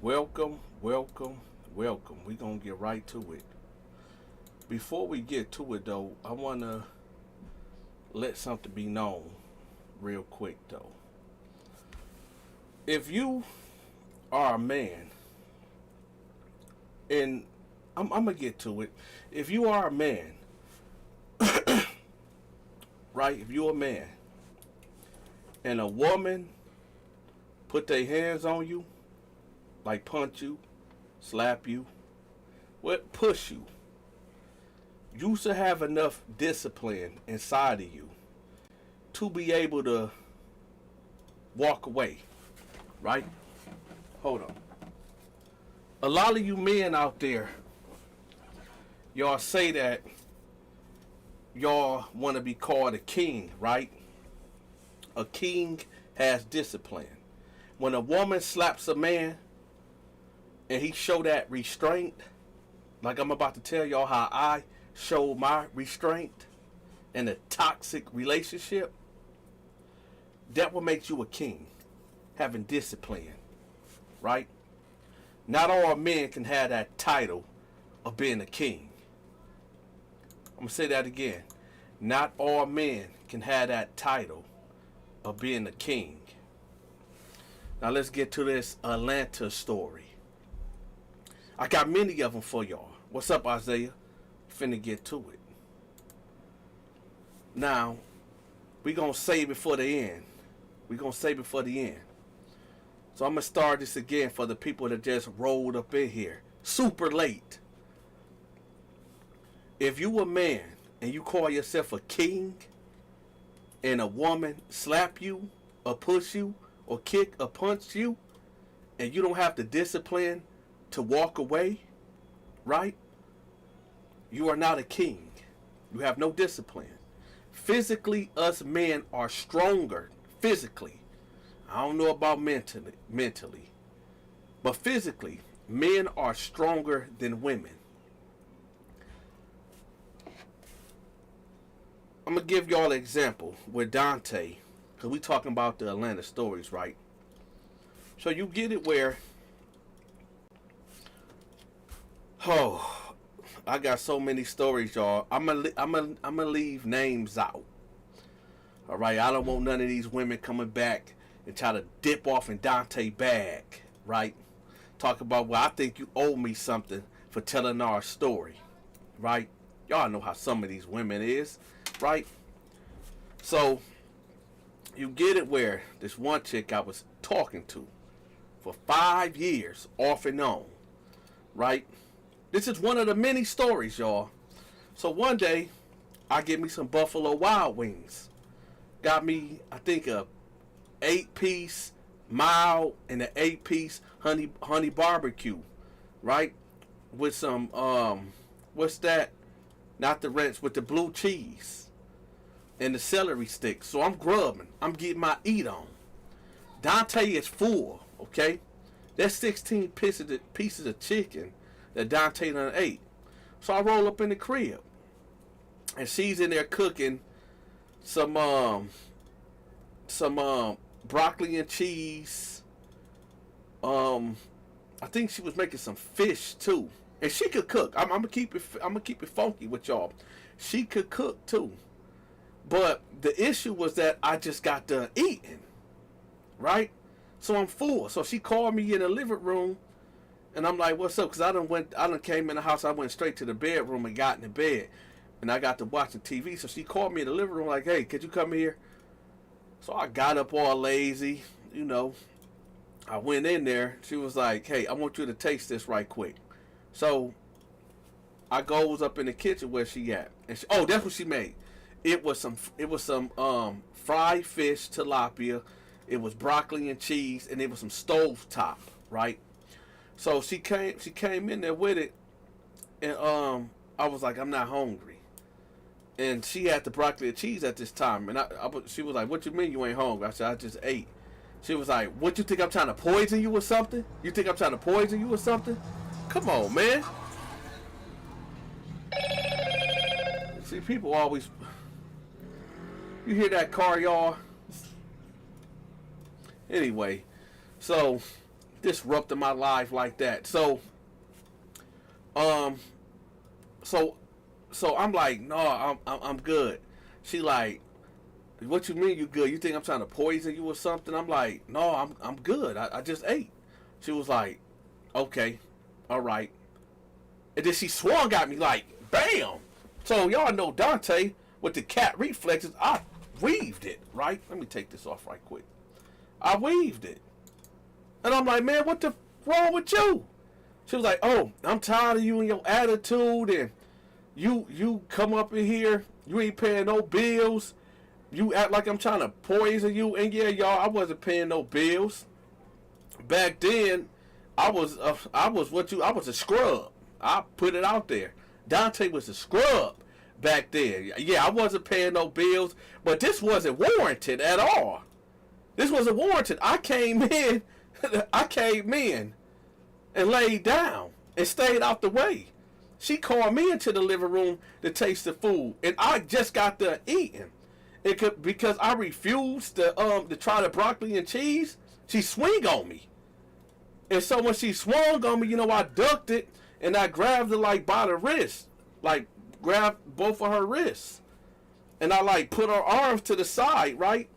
Welcome, welcome, welcome. We're going to get right to it. Before we get to it, though, I want to let something be known real quick, though. If you are a man, and I'm going to get to it. If you are a man, right? If you're a man, and a woman put their hands on you, like punch you, slap you, what push you. You should have enough discipline inside of you to be able to walk away, right? Hold on. A lot of you men out there, y'all say that y'all want to be called a king, right? A king has discipline. When a woman slaps a man, and he show that restraint, like I'm about to tell y'all how I show my restraint in a toxic relationship, that will make you a king, having discipline, right? Not all men can have that title of being a king. I'm going to say that again. Not all men can have that title of being a king. Now let's get to this Atlanta story. I got many of them for y'all. What's up, Isaiah? Finna get to it. Now, we gonna save it for the end. We gonna save it for the end. So I'm gonna start this again for the people that just rolled up in here. Super late. If you a man and you call yourself a king and a woman slap you or push you or kick or punch you and you don't have the discipline to walk away, right? You are not a king. You have no discipline. Physically, us men are stronger. Physically. I don't know about mentally. But physically, men are stronger than women. I'm going to give y'all an example with Dante. Because we talking about the Atlanta stories, right? So you get it where, oh, I got so many stories, y'all. I'm gonna leave names out. All right, I don't want none of these women coming back and try to dip off in Dante bag, right? Talk about, well, I think you owe me something for telling our story, right? Y'all know how some of these women is, right? So you get it where this one chick I was talking to for 5 years, off and on, right? This is one of the many stories, y'all. So one day, I get me some Buffalo Wild Wings. Got me, I think, a 8-piece mild and an 8-piece honey barbecue, right? With some what's that? Not the ranch, with the blue cheese and the celery sticks. So I'm grubbing. I'm getting my eat on. Dante is full, okay? That's 16 pieces of chicken that Dante done ate. So I roll up in the crib, and she's in there cooking some broccoli and cheese. I think she was making some fish too, and she could cook. I'm gonna keep it funky with y'all. She could cook too, but the issue was that I just got done eating, right? So I'm full. So she called me in the living room. And I'm like, what's up? Because I done came in the house. I went straight to the bedroom and got in the bed. And I got to watching TV. So she called me in the living room like, hey, could you come here? So I got up all lazy. You know, I went in there. She was like, hey, I want you to taste this right quick. So I goes up in the kitchen where she at. And oh, that's what she made. It was some fried fish tilapia. It was broccoli and cheese. And it was some stovetop, right? So she came in there with it, and I was like, I'm not hungry, and she had the broccoli and cheese at this time, and she was like, what you mean you ain't hungry? I said, I just ate. She was like, what, you think I'm trying to poison you or something? You think I'm trying to poison you or something? Come on, man. See, people always, you hear that car, y'all? Anyway, so disrupting my life like that. So, um, so, so I'm like, no, I'm good. She like, what you mean you good? You think I'm trying to poison you or something? I'm like, no, I'm good. I just ate. She was like, okay, all right. And then she swung at me like, bam. So y'all know Dante with the cat reflexes. I weaved it, right? Let me take this off right quick. I weaved it. And I'm like, man, what the wrong with you? She was like, oh, I'm tired of you and your attitude, and you come up in here, you ain't paying no bills. You act like I'm trying to poison you. And yeah, y'all, I wasn't paying no bills. Back then, I was a scrub. I put it out there. Dante was a scrub back then. Yeah, I wasn't paying no bills, but this wasn't warranted at all. This wasn't warranted. I came in and laid down and stayed out the way. She called me into the living room to taste the food, and I just got done eating. Because I refused to try the broccoli and cheese, she swung on me. And so when she swung on me, I ducked it and I grabbed her like by the wrist, like grabbed both of her wrists, and I like put her arms to the side, right?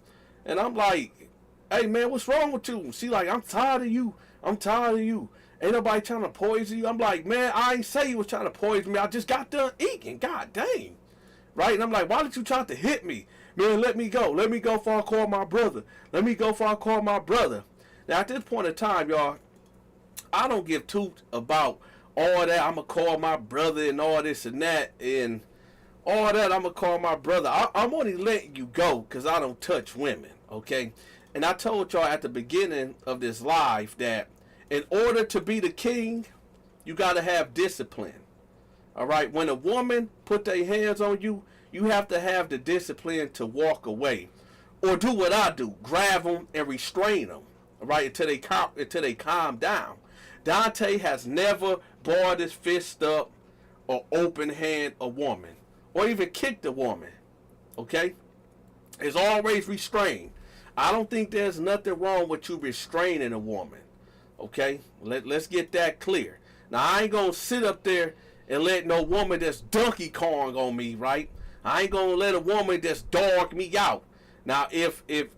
And I'm like, hey man, what's wrong with you? She like, I'm tired of you. I'm tired of you. Ain't nobody trying to poison you. I'm like, man, I ain't say you was trying to poison me. I just got done eating. God dang. Right? And I'm like, why did you try to hit me? Man, let me go. Let me go before I call my brother. Let me go before I call my brother. Now, at this point in time, y'all, I don't give two about all that. I'm going to call my brother and all this and that. And all that, I'm going to call my brother. I'm only letting you go because I don't touch women, okay? And I told y'all at the beginning of this live that in order to be the king, you got to have discipline. All right? When a woman put their hands on you, you have to have the discipline to walk away. Or do what I do, grab them and restrain them, all right, until they calm down. Dante has never balled his fist up or open hand a woman or even kicked a woman, okay? It's always restrained. I don't think there's nothing wrong with you restraining a woman, okay? Let's get that clear. Now, I ain't going to sit up there and let no woman that's Donkey Kong on me, right? I ain't gonna let a woman just dog me out. Now, if a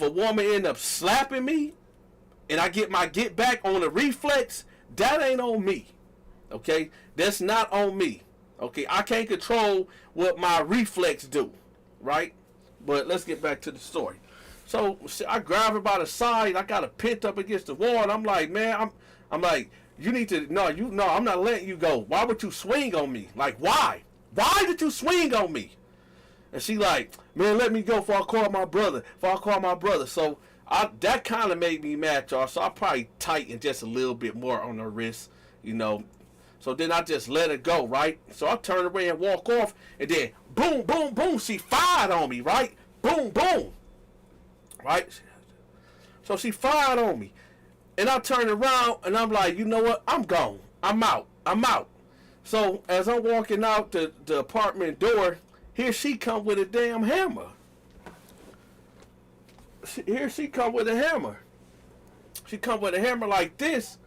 woman end up slapping me, and I get my get back on a reflex, that ain't on me. Okay, that's not on me. Okay, I can't control what my reflex do, right? But let's get back to the story. So I grab her by the side. I got her pinned up against the wall, and I'm like, man, I'm like, you need to no, I'm not letting you go. Why would you swing on me? Like, why? Why did you swing on me? And she like, man, let me go before I call my brother. So that kind of made me mad, y'all. So I probably tightened just a little bit more on her wrist, So then I just let her go, right? So I turn away and walk off, and then boom, boom, boom, she fired on me, right? Boom, boom, right? So she fired on me. And I turn around, and I'm like, you know what? I'm gone. I'm out. So as I'm walking out the apartment door, here she come with a damn hammer. Here she come with a hammer. She come with a hammer like this.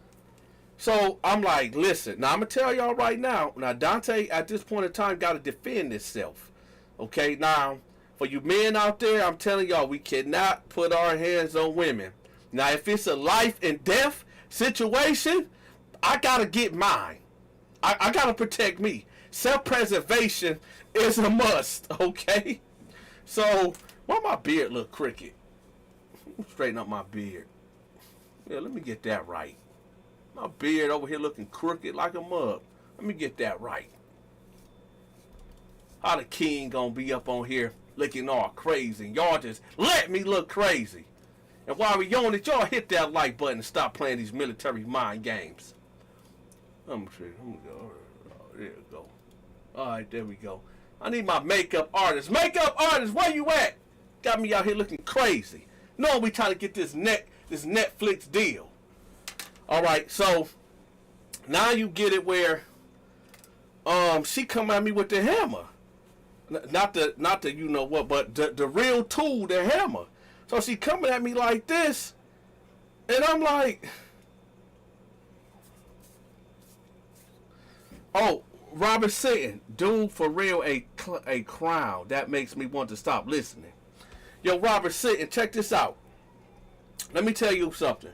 So I'm like, listen, now I'm going to tell y'all right now. Now, Dante, at this point in time, got to defend himself. Okay, now, for you men out there, I'm telling y'all, we cannot put our hands on women. Now, if it's a life and death situation, I got to get mine. I got to protect me. Self-preservation is a must, okay? So, why my beard look crooked? Straighten up my beard. Yeah, let me get that right. My beard over here looking crooked like a mug. Let me get that right. How the king gonna be up on here looking all crazy, and y'all just let me look crazy? And while we on it, y'all hit that like button and stop playing these military mind games. Let me see. Let me go. Oh, there we go. All right, there we go. I need my makeup artist. Makeup artist, where you at? Got me out here looking crazy. No, we trying to get this Netflix deal. All right, so now you get it where she come at me with the hammer. Not the you know what, but the real tool, the hammer. So she coming at me like this, And I'm like, oh, Robert Sitton, dude, for real, a crown. That makes me want to stop listening. Yo, Robert Sitton, check this out. Let me tell you something.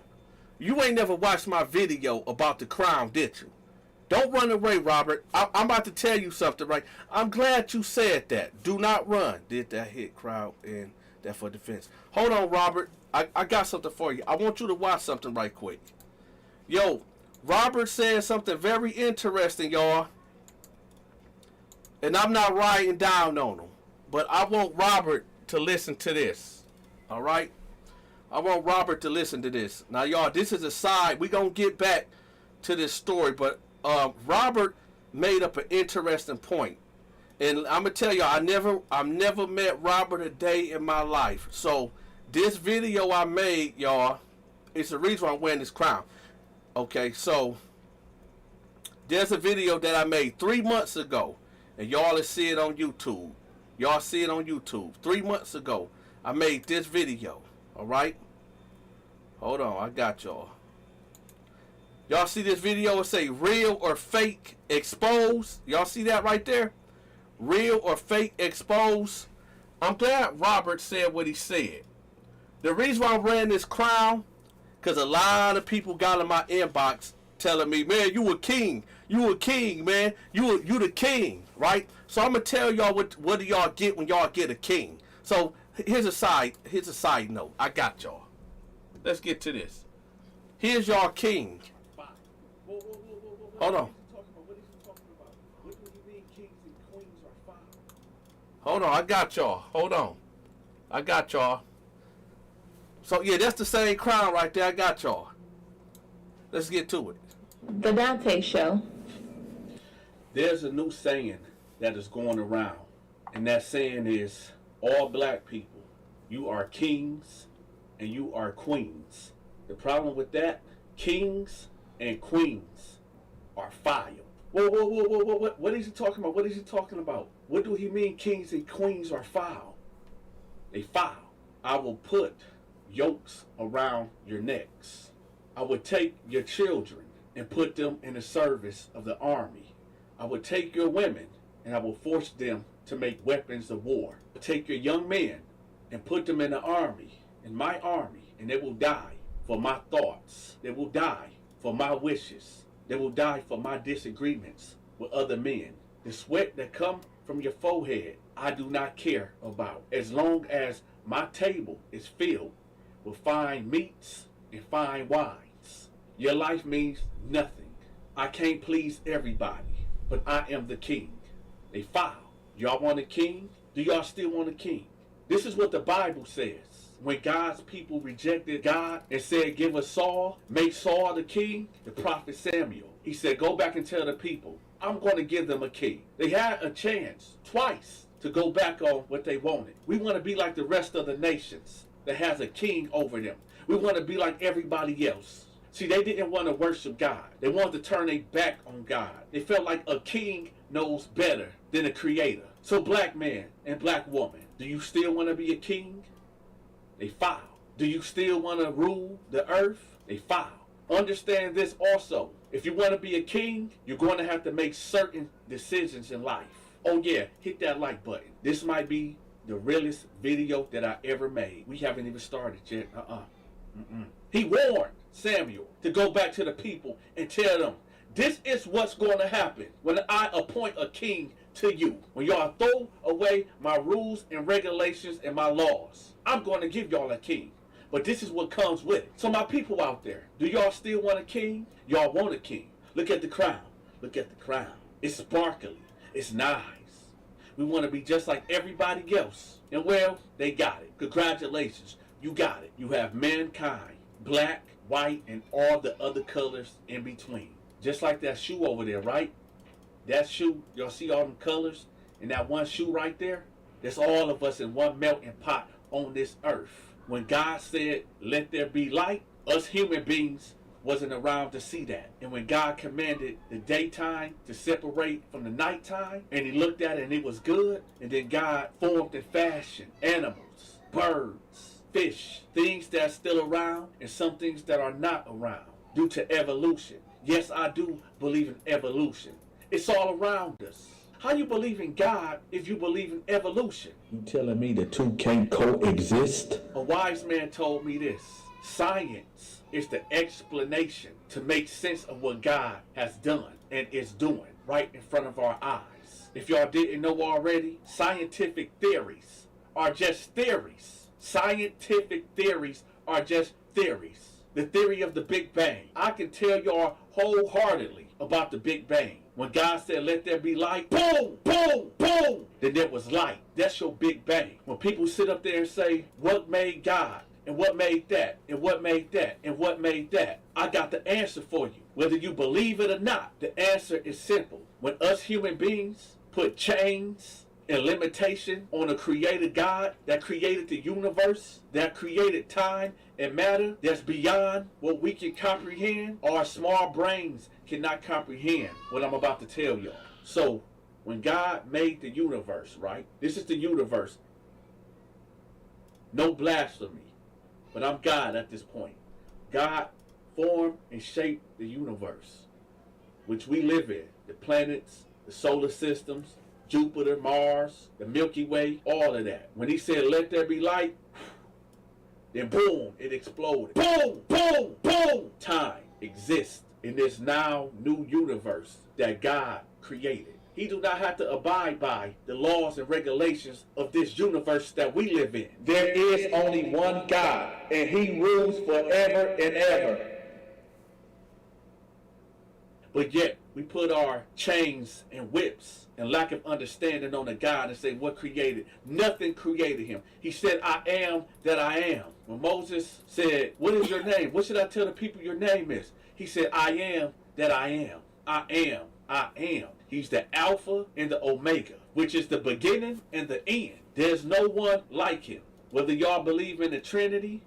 You ain't never watched my video about the crown, did you? Don't run away, Robert. I'm about to tell you something, right? I'm glad you said that. Do not run. Did that hit crowd and that for defense? Hold on, Robert. I got something for you. I want you to watch something right quick. Yo, Robert said something very interesting, y'all. And I'm not writing down on him. But I want Robert to listen to this. All right? I want Robert to listen to this. Now, y'all, this is a side. We're going to get back to this story. But Robert made up an interesting point. And I'm going to tell y'all, I've never met Robert a day in my life. So, this video I made, y'all, it's the reason why I'm wearing this crown. Okay, so, there's a video that I made 3 months ago. And y'all will see it on YouTube. Y'all see it on YouTube. 3 months ago, I made this video. All right? Hold on, I got y'all. Y'all see this video? It say real or fake exposed. Y'all see that right there? Real or fake exposed. I'm glad Robert said what he said. The reason why I'm wearing this crown, because a lot of people got in my inbox telling me, man, you a king. You a king, man. You the king, right? So I'm gonna tell y'all what do y'all get when y'all get a king. So here's a side note. I got y'all. Let's get to this. Here's y'all king. Hold on. Hold on, I got y'all. Hold on. I got y'all. So yeah, that's the same crown right there. I got y'all. Let's get to it. The Dante Show. There's a new saying that is going around, and that saying is, all black people, you are kings and you are queens. The problem with that, kings and queens are fire. Whoa, what is he talking about? What is he talking about? What do he mean kings and queens are foul? They foul. I will put yokes around your necks. I would take your children and put them in the service of the army. I would take your women and I will force them to make weapons of war. Take your young men and put them in the army, in my army, and they will die for my thoughts. They will die for my wishes. They will die for my disagreements with other men. The sweat that come from your forehead, I do not care about. As long as my table is filled with fine meats and fine wines. Your life means nothing. I can't please everybody, but I am the king. They foul. Y'all want a king? Do y'all still want a king? This is what the Bible says. When God's people rejected God and said, give us Saul, make Saul the king, the prophet Samuel, he said, go back and tell the people, I'm going to give them a king. They had a chance twice to go back on what they wanted. We want to be like the rest of the nations that has a king over them. We want to be like everybody else. See, they didn't want to worship God. They wanted to turn their back on God. They felt like a king knows better than a creator. So black man and black woman, do you still want to be a king? They foul. Do you still want to rule the earth? They foul. Understand this also. If you want to be a king, you're going to have to make certain decisions in life. Oh yeah, hit that like button. This might be the realest video that I ever made. We haven't even started yet. He warned Samuel to go back to the people and tell them, this is what's going to happen when I appoint a king to you. When y'all throw away my rules and regulations and my laws, I'm going to give y'all a king. But this is what comes with it. So my people out there, do y'all still want a king? Y'all want a king. Look at the crown. Look at the crown. It's sparkly. It's nice. We want to be just like everybody else. And well, they got it. Congratulations. You got it. You have mankind. Black, white, and all the other colors in between. Just like that shoe over there, right? That shoe, y'all see all them colors? And that one shoe right there? That's all of us in one melting pot on this earth. When God said, let there be light, us human beings wasn't around to see that. And when God commanded the daytime to separate from the nighttime, and he looked at it and it was good, and then God formed and fashioned animals, birds, fish, things that's still around, and some things that are not around due to evolution. Yes, I do believe in evolution. It's all around us. How you believe in God if you believe in evolution? You telling me the two can't coexist? A wise man told me this. Science is the explanation to make sense of what God has done and is doing right in front of our eyes. If y'all didn't know already, scientific theories are just theories. Scientific theories are just theories. The theory of the Big Bang. I can tell y'all wholeheartedly about the Big Bang. When God said, let there be light, boom, boom, boom, then there was light. That's your Big Bang. When people sit up there and say, what made God? And what made that? And what made that? And what made that? I got the answer for you. Whether you believe it or not, the answer is simple. When us human beings put chains and limitation on a creator God that created the universe, that created time and matter, that's beyond what we can comprehend, our small brains cannot comprehend what I'm about to tell y'all. So, when God made the universe, right? This is the universe. No blasphemy, but I'm God at this point. God formed and shaped the universe, which we live in. The planets, the solar systems, Jupiter, Mars, the Milky Way, all of that. When he said, let there be light, then boom, it exploded. Boom, boom, boom. Time exists in this now new universe that God created. He do not have to abide by the laws and regulations of this universe that we live in. There is only one God, and he rules forever and ever. But yet, we put our chains and whips and lack of understanding on a God and say, what created? Nothing created him. He said, I am that I am. When Moses said, what is your name? What should I tell the people your name is? He said, I am that I am. I am. I am. He's the Alpha and the Omega, which is the beginning and the end. There's no one like him. Whether y'all believe in the Trinity,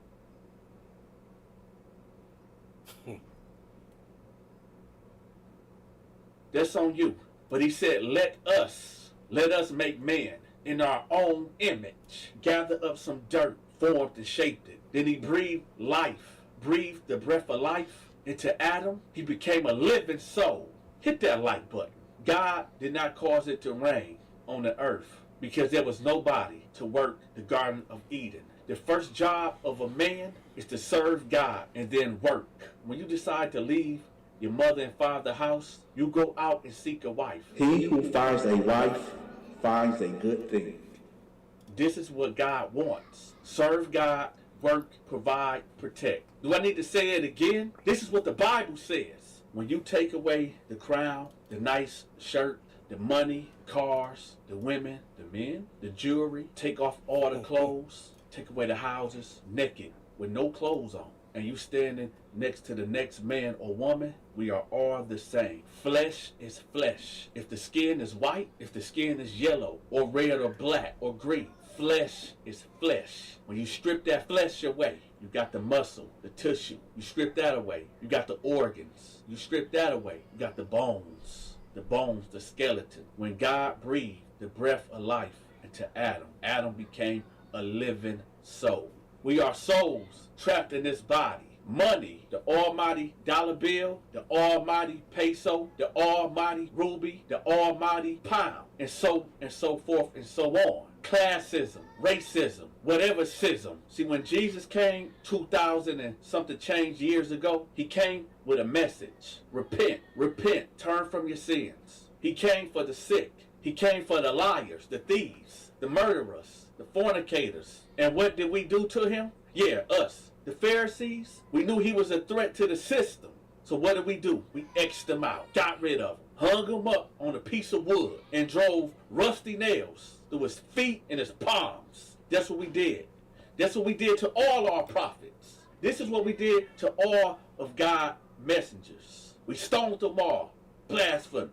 that's on you. But he said, let us make man in our own image. Gather up some dirt, formed and shaped it. Then he breathed life, breathed the breath of life into Adam. He became a living soul. Hit that like button. God did not cause it to rain on the earth because there was nobody to work the Garden of Eden. The first job of a man is to serve God and then work. When you decide to leave your mother and father house, you go out and seek a wife. He who finds a wife finds a good thing. This is what God wants. Serve God, work, provide, protect. Do I need to say it again? This is what the Bible says. When you take away the crown, the nice shirt, the money, cars, the women, the men, the jewelry, take off all the clothes, take away the houses, naked, with no clothes on, and you standing next to the next man or woman, we are all the same. Flesh is flesh. If the skin is white, if the skin is yellow, or red or black or green, flesh is flesh. When you strip that flesh away, you got the muscle, the tissue. You strip that away, you got the organs. You strip that away, you got the bones, the skeleton. When God breathed the breath of life into Adam, Adam became a living soul. We are souls trapped in this body. Money, the almighty dollar bill, the almighty peso, the almighty ruby, the almighty pound, and so forth and so on. Classism, racism, whatever schism. See, when Jesus came 2,000 and something change years ago, he came with a message. Repent, repent, turn from your sins. He came for the sick. He came for the liars, the thieves, the murderers, the fornicators. And what did we do to him? Yeah, us. The Pharisees, we knew he was a threat to the system. So what did we do? We X'd him out, got rid of him, hung him up on a piece of wood, and drove rusty nails through his feet and his palms. That's what we did. That's what we did to all our prophets. This is what we did to all of God's messengers. We stoned them all. Blasphemy.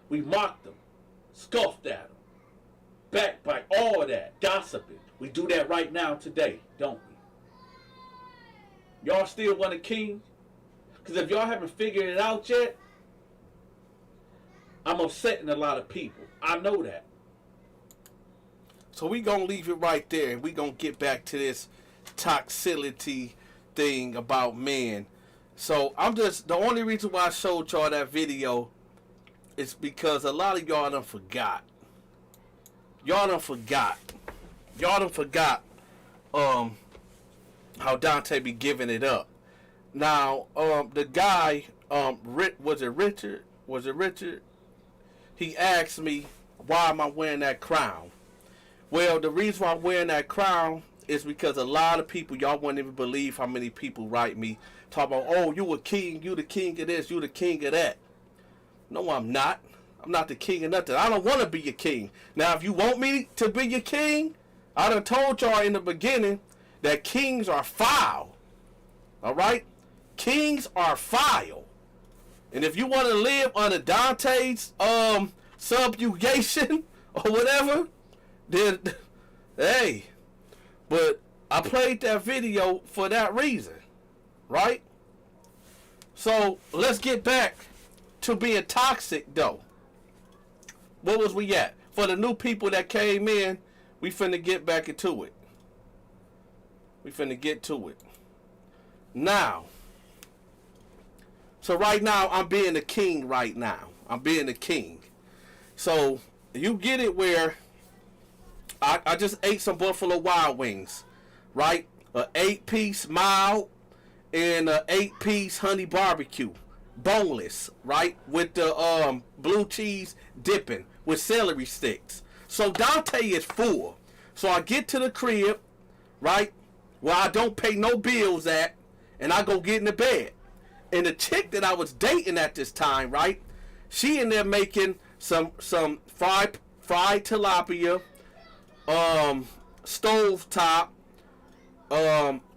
We mocked them, scoffed at them, backbite, all of that, gossiping. We do that right now today, don't we? Y'all still want a king? Because if y'all haven't figured it out yet, I'm upsetting a lot of people. I know that. So we gonna leave it right there, and we gonna get back to this toxicity thing about men. So the only reason why I showed y'all that video is because a lot of y'all done forgot. Y'all done forgot how Dante be giving it up. Now, the guy, was it Richard? He asked me, why am I wearing that crown? Well, the reason why I'm wearing that crown is because a lot of people, y'all wouldn't even believe how many people write me, talk about, oh, you a king, you the king of this, you the king of that. No, I'm not. I'm not the king of nothing. I don't want to be your king. Now, if you want me to be your king, I done told y'all in the beginning that kings are foul. All right? Kings are foul. And if you want to live under Dante's subjugation or whatever, then, hey. But I played that video for that reason, right? So let's get back to being toxic, though. What was we at? For the new people that came in, we finna get back into it. We finna get to it. Now, so right now, I'm being the king right now. I'm being the king. So, you get it where I just ate some Buffalo Wild Wings, right? A 8-piece mild and a 8-piece honey barbecue. Boneless, right? With the blue cheese dipping with celery sticks. So Dante is full. So I get to the crib, right? Where I don't pay no bills at, and I go get in the bed. And the chick that I was dating at this time, right? She in there making some fried tilapia, stovetop,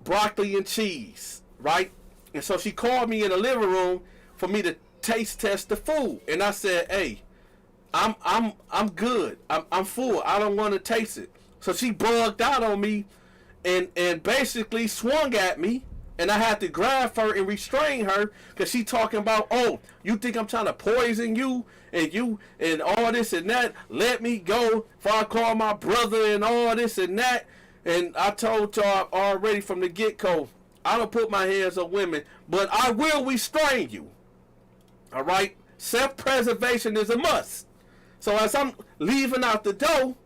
broccoli and cheese, right? And so she called me in the living room for me to taste test the food, and I said, "Hey, I'm good. I'm full. I don't want to taste it." So she bugged out on me, and basically swung at me, and I had to grab her and restrain her because she talking about, "Oh, you think I'm trying to poison you and all this and that? Let me go before I call my brother and all this and that." And I told y'all already from the get-go, I don't put my hands on women, but I will restrain you. All right? Self-preservation is a must. So as I'm leaving out the door,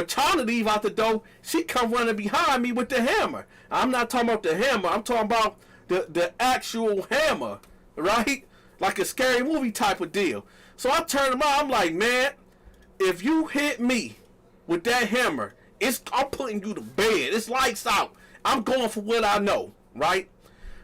trying to leave out the door, she come running behind me with the hammer. I'm not talking about the hammer. I'm talking about the actual hammer, right? Like a scary movie type of deal. So I turned around. I'm like, man, if you hit me with that hammer, I'm putting you to bed. It's lights out. I'm going for what I know, right?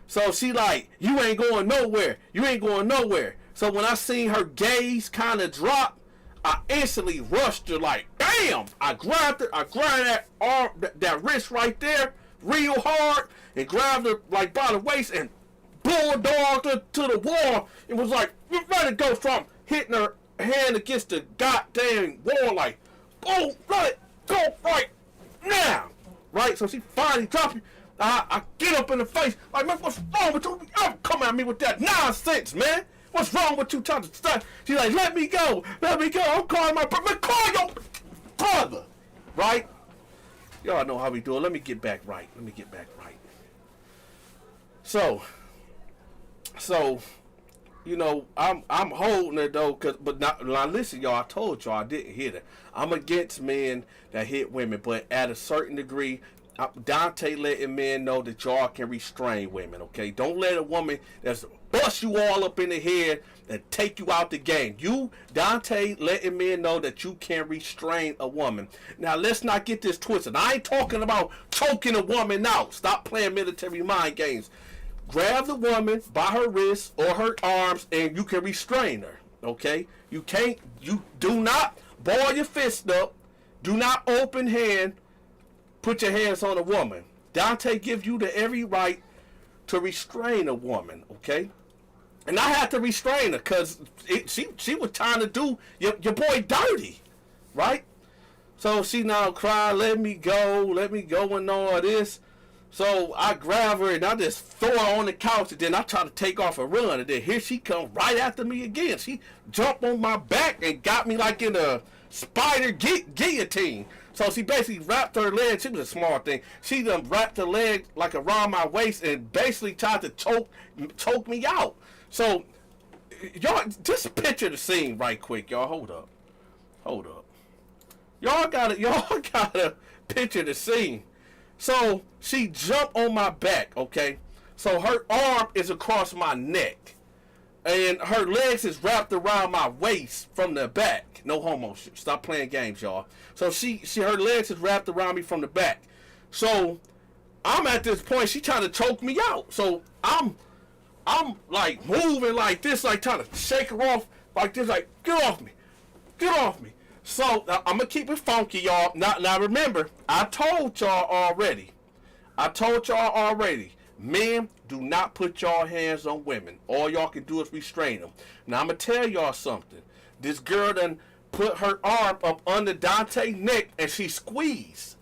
So she like, you ain't going nowhere. You ain't going nowhere. So when I seen her gaze kind of drop, I instantly rushed her like, bam! I grabbed her. I grabbed that arm, that wrist right there, real hard, and grabbed her like by the waist and bulldogged her to the wall. It was like, ready to go from hitting her hand against the goddamn wall like, oh, let it go right now. Right? So she finally dropped me. I get up in the face like, man, what's wrong with you? Don't come at me with that nonsense, man. What's wrong with you trying to stop? She's like, let me go. I'm calling my brother. Call your brother. Right? Y'all know how we do it. Let me get back right. So, you know, I'm holding her though, but now listen, y'all, I told y'all I didn't hit her. I'm against men that hit women, but at a certain degree, Dante letting men know that y'all can restrain women, okay? Don't let a woman that's bust you all up in the head and take you out the game. You, Dante, letting men know that you can restrain a woman. Now, let's not get this twisted. I ain't talking about choking a woman out. Stop playing military mind games. Grab the woman by her wrists or her arms and you can restrain her, okay? You do not ball your fist up. Do not open hand. Put your hands on a woman. Dante gives you the every right to restrain a woman, okay? And I had to restrain her because she was trying to do your boy dirty, right? So she now crying, let me go and all this. So I grab her and I just throw her on the couch and then I try to take off and run. And then here she comes right after me again. She jumped on my back and got me like in a spider guillotine. So she basically wrapped her leg. She was a small thing. She done wrapped her leg like around my waist and basically tried to choke me out. So y'all just picture the scene right quick, y'all. Hold up. Y'all gotta picture the scene. So she jumped on my back, okay? So her arm is across my neck. And her legs is wrapped around my waist from the back. No homo shit. Stop playing games, y'all. So her legs is wrapped around me from the back. So I'm at this point, she trying to choke me out. So I'm like moving like this, like trying to shake her off like this, like, get off me. So I'm gonna keep it funky, y'all. Now remember, I told y'all already. Men, do not put y'all hands on women. All y'all can do is restrain them. Now I'm gonna tell y'all something. This girl done put her arm up under Dante's neck and she squeezed.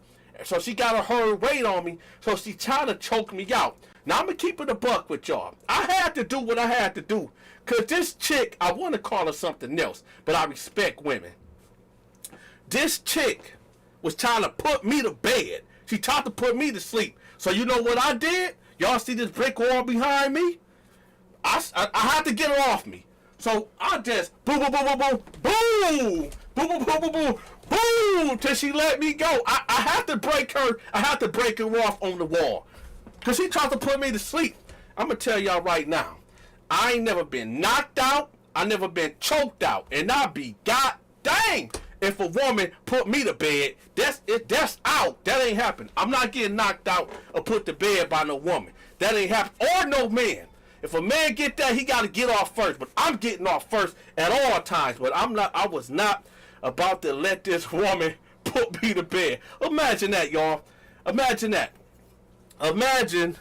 So she got her weight on me. So she tried to choke me out. Now I'm gonna keep it a buck with y'all. I had to do what I had to do. Cause this chick, I want to call her something else, but I respect women. This chick was trying to put me to bed. She tried to put me to sleep. So you know what I did? Y'all see this brick wall behind me? I had to get her off me. So I just boom, boom, boom, boom, boom, boom, boom, boom, boom, boom, boom, boom, till she let me go. I had to break her. I had to break her off on the wall. Because she tried to put me to sleep. I'm going to tell y'all right now. I ain't never been knocked out. I never been choked out. And I be god dang if a woman put me to bed. That's out. That ain't happening. I'm not getting knocked out or put to bed by no woman. That ain't happening. Or no man. If a man get that, he got to get off first. But I'm getting off first at all times. But I was not about to let this woman put me to bed. Imagine that, y'all. Imagine that. Imagine,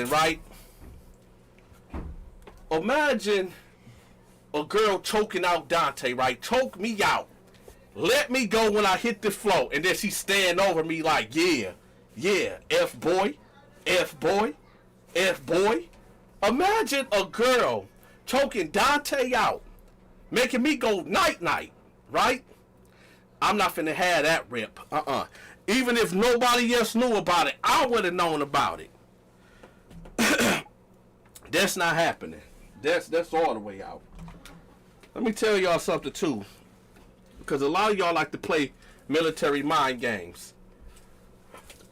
right? Imagine a girl choking out Dante, right? Choke me out. Let me go when I hit the floor. And then she stand over me like, yeah, F-boy. Imagine a girl choking Dante out, making me go night-night, right? I'm not finna have that rip. Even if nobody else knew about it, I would have known about it. That's not happening. That's all the way out. Let me tell y'all something too, because a lot of y'all like to play military mind games.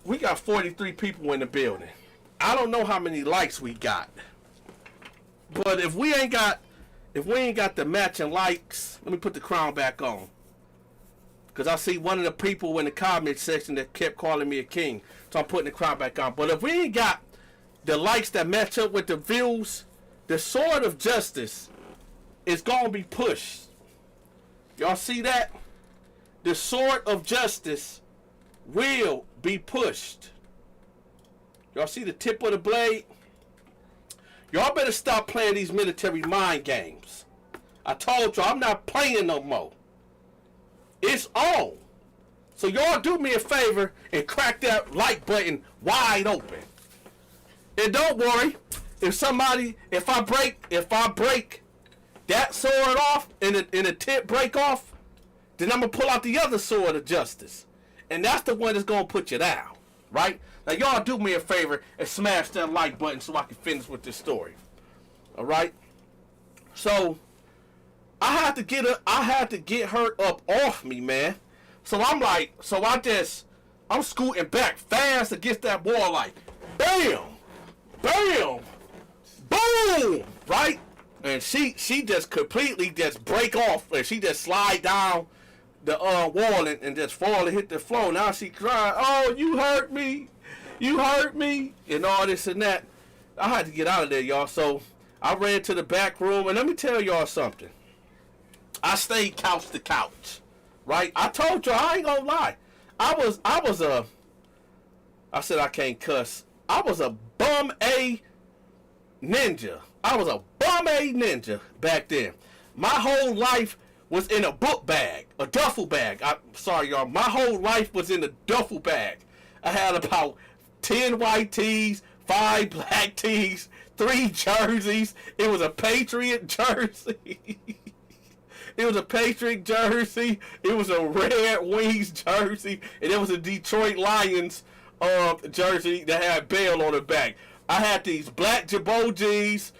We got 43 people in the building. I don't know how many likes we got, but if we ain't got the matching likes, let me put the crown back on. Because I see one of the people in the comment section that kept calling me a king. So I'm putting the crown back on. But if we ain't got the likes that match up with the views, the sword of justice is going to be pushed. Y'all see that? The sword of justice will be pushed. Y'all see the tip of the blade? Y'all better stop playing these military mind games. I told y'all I'm not playing no more. It's on. So y'all do me a favor and crack that like button wide open. And don't worry, if I break that sword off and the tip break off, then I'm gonna pull out the other sword of justice. And that's the one that's gonna put you down. Right? Now y'all do me a favor and smash that like button so I can finish with this story. Alright? So I had to get her up off me, man. So I'm scooting back fast against that wall like, bam, bam, boom, right? And she just completely just break off and she just slide down the wall and just fall and hit the floor. Now she crying, oh, you hurt me, and all this and that. I had to get out of there, y'all. So I ran to the back room, and let me tell y'all something. I stayed couch to couch, right? I told you, I ain't gonna lie. I said I can't cuss. I was a bum A ninja. Back then. My whole life was in a book bag, a duffel bag. I'm sorry, y'all. My whole life was in a duffel bag. I had about 10 white tees, 5 black tees, 3 jerseys. It was a Patriot jersey. It was a Patriot jersey. It was a Red Wings jersey, and it was a Detroit Lions jersey that had Bell on the back. I had these black Jabojis,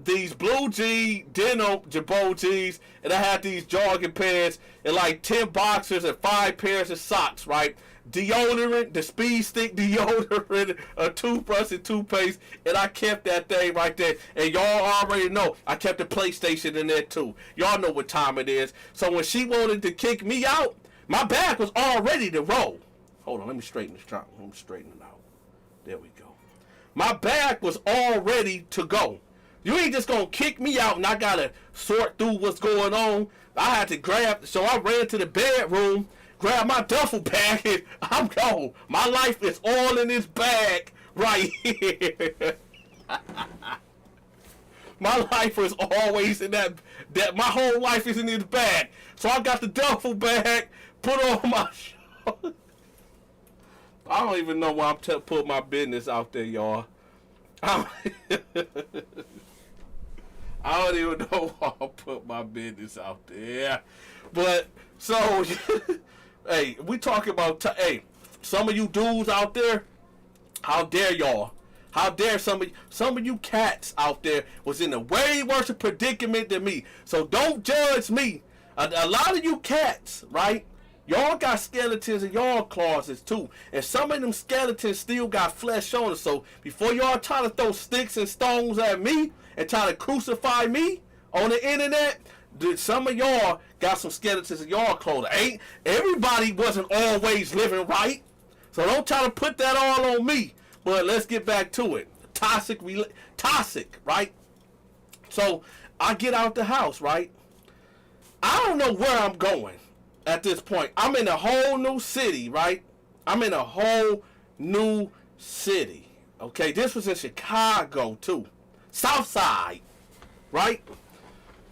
these blue G denim Jabojis, and I had these jogging pants and like 10 boxers and 5 pairs of socks, right? Deodorant, the Speed Stick deodorant, a toothbrush and toothpaste, and I kept that thing right there. And y'all already know I kept the PlayStation in there too. Y'all know what time it is. So when she wanted to kick me out, my bag was all ready to roll. Hold on, let me straighten this trunk. Let me straighten it out. There we go. My bag was all ready to go. You ain't just gonna kick me out and I gotta sort through what's going on. I had to grab, so I ran to the bedroom, grab my duffel bag, and I'm gone. My life is all in this bag right here. My life was always in that my whole life is in this bag. So I got the duffel bag, put on my shirt. I don't even know why I'm putting my business out there, y'all. I don't even know why I put my business out there. But, so, hey, we talking about, hey, some of you dudes out there, how dare y'all? How dare some of you cats out there was in a way worse predicament than me. So don't judge me. A lot of you cats, right? Y'all got skeletons in y'all closets too. And some of them skeletons still got flesh on it. So before y'all try to throw sticks and stones at me and try to crucify me on the internet, some of y'all got some skeletons in y'all clothes. Ain't everybody wasn't always living right. So don't try to put that all on me. But let's get back to it. Toxic, right? So I get out the house, right? I don't know where I'm going at this point. I'm in a whole new city, right? I'm in a whole new city. Okay, this was in Chicago too. South Side, right?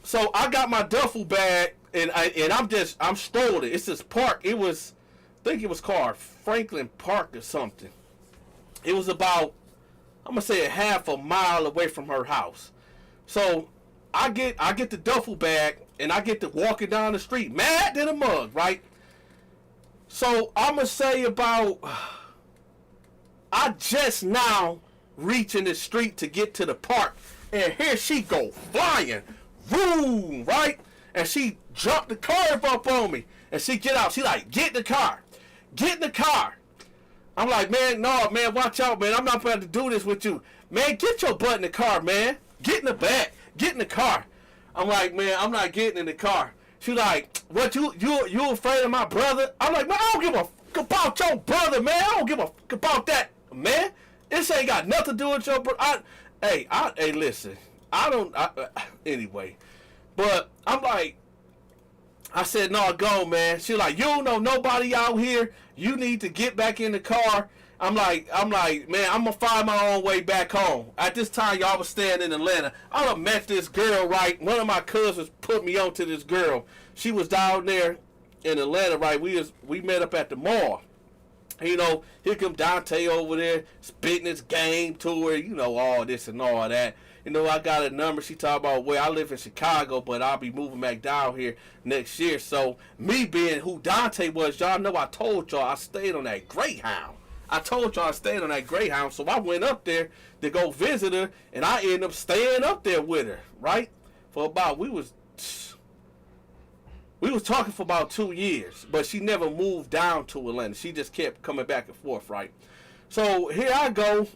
So I got my duffel bag and I'm strolling. It's this park. I think it was called Franklin Park or something. It was about, I'm gonna say, a half a mile away from her house. So I get the duffel bag and I get to walking down the street, mad than a mug, right? So I'm gonna say about, I just now reaching the street to get to the park, and here she go flying, boom, right? And she jumped the curb up on me, and she get out. She like, get in the car, get in the car. I'm like, man, no, man, watch out, man. I'm not about to do this with you. Man, get your butt in the car, man. Get in the back. Get in the car. I'm like, man, I'm not getting in the car. She like, what, you afraid of my brother? I'm like, man, I don't give a fuck about your brother, man. I don't give a fuck about that, man. This ain't got nothing to do with your brother. Hey, listen. Anyway. But I'm like, I said, no, go, man. She like, you don't know nobody out here. You need to get back in the car. I'm like, man, I'm going to find my own way back home. At this time, y'all was staying in Atlanta. I done met this girl, right? One of my cousins put me on to this girl. She was down there in Atlanta, right? We met up at the mall. You know, here come Dante over there spitting his game to her, you know, all this and all that. You know, I got a number. She talked about, well, I live in Chicago, but I'll be moving back down here next year. So, me being who Dante was, y'all know I told y'all I stayed on that Greyhound. So I went up there to go visit her, and I ended up staying up there with her, right? For about, we was talking for about 2 years, but she never moved down to Atlanta. She just kept coming back and forth, right? So here I go.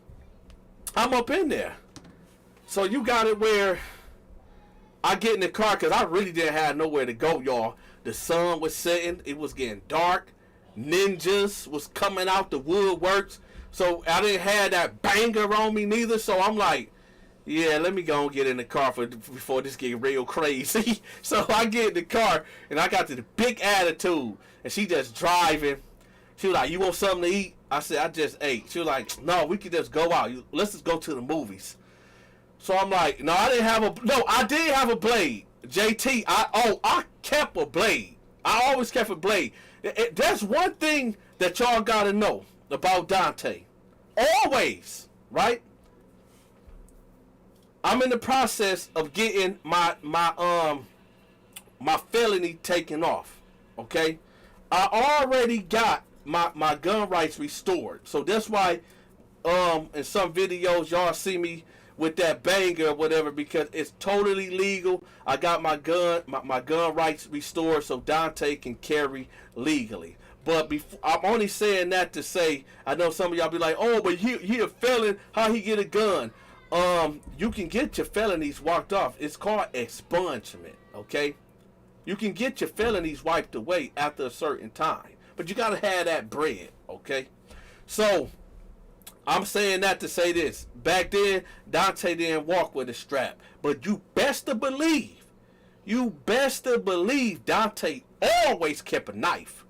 I'm up in there. So you got it where I get in the car because I really didn't have nowhere to go, y'all. The sun was setting. It was getting dark. Ninjas was coming out the woodworks. So I didn't have that banger on me neither. So I'm like, yeah, let me go and get in the car before this get real crazy. So I get in the car and I got the big attitude. And she just driving. She was like, you want something to eat? I said, I just ate. She was like, no, we could just go out. Let's just go to the movies. So I'm like, I did have a blade. JT, I kept a blade. I always kept a blade. That's one thing that y'all gotta know about Dante. Always, right? I'm in the process of getting my my felony taken off. Okay, I already got my gun rights restored. So that's why in some videos y'all see me with that banger or whatever, because it's totally legal. I got my gun rights restored so Dante can carry legally. But I'm only saying that to say, I know some of y'all be like, oh, but he a felon, how he get a gun? You can get your felonies walked off. It's called expungement, okay? You can get your felonies wiped away after a certain time. But you got to have that bread, okay? So, I'm saying that to say this. Back then, Dante didn't walk with a strap. But you best to believe Dante always kept a knife.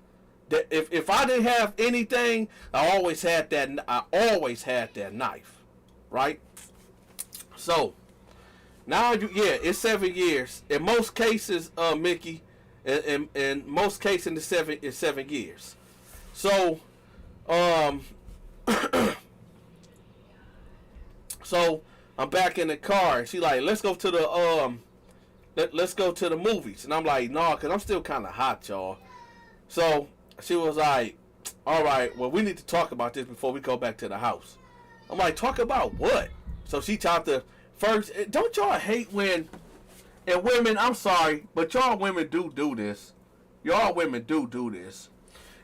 That if I didn't have anything, I always had that knife, right? So now it's 7 years. In most cases, Mickey, in most cases, it's 7 years. So, so I'm back in the car, and she like, let's go to the let's go to the movies, and I'm like, no, cause I'm still kind of hot, y'all. So she was like, all right, well, we need to talk about this before we go back to the house. I'm like, talk about what? So she talked to first. Don't y'all hate when, and women, I'm sorry, but y'all women do this. Y'all women do this.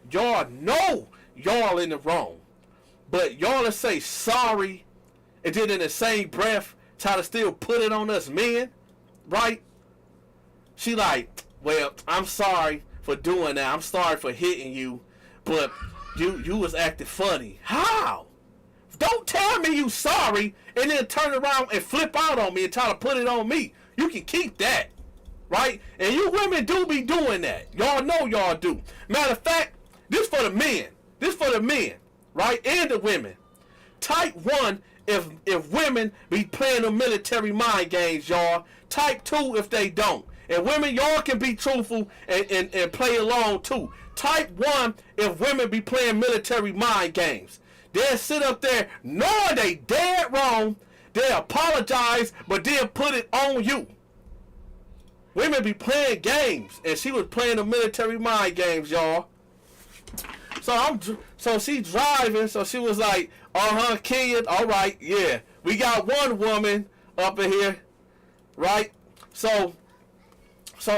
Y'all know y'all in the wrong, but y'all say sorry, and then in the same breath try to still put it on us men, right? She like, well, I'm sorry for doing that. I'm sorry for hitting you, but you was acting funny. How? Don't tell me you sorry and then turn around and flip out on me and try to put it on me. You can keep that, right? And you women do be doing that. Y'all know y'all do. Matter of fact, this for the men. This for the men, right? And the women. Type 1 if women be playing the military mind games, y'all. Type 2 if they don't. And women, y'all can be truthful and play along too. Type 1 if women be playing military mind games. They'll sit up there knowing they dead wrong. They apologize, but then put it on you. Women be playing games, and she was playing the military mind games, y'all. So she driving, so she was like, Kenya, all right, yeah. We got one woman up in here, right? So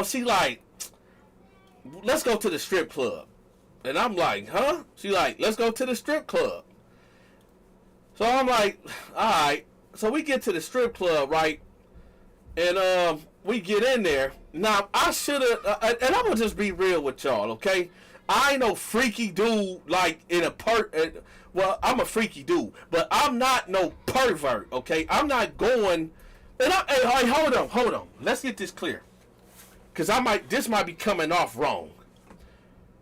she like, let's go to the strip club. And I'm like, huh? She like, let's go to the strip club. So I'm like, all right. So we get to the strip club, right? And we get in there. Now, I should have, and I'm going to just be real with y'all, okay? I ain't no freaky dude like in a well, I'm a freaky dude, but I'm not no pervert, okay? I'm not going, and hey, hold on. Let's get this clear. Because this might be coming off wrong.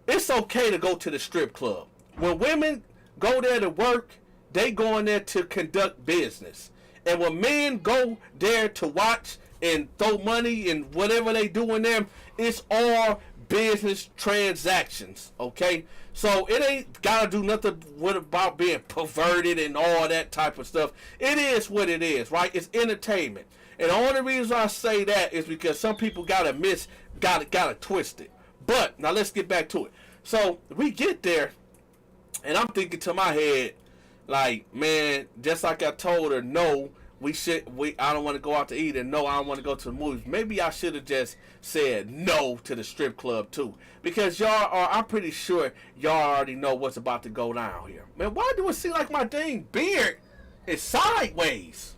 It's okay to go to the strip club. When women go there to work, they go in there to conduct business. And when men go there to watch and throw money and whatever they do in there, it's all business transactions, okay? So it ain't gotta do nothing about being perverted and all that type of stuff. It is what it is, right? It's entertainment. And the only reason I say that is because some people gotta twist it. But now let's get back to it. So we get there, and I'm thinking to my head, like, man, just like I told her, no, I don't want to go out to eat, and no, I don't want to go to the movies. Maybe I should have just said no to the strip club too, because I'm pretty sure y'all already know what's about to go down here. Man, why do it seem like my dang beard is sideways?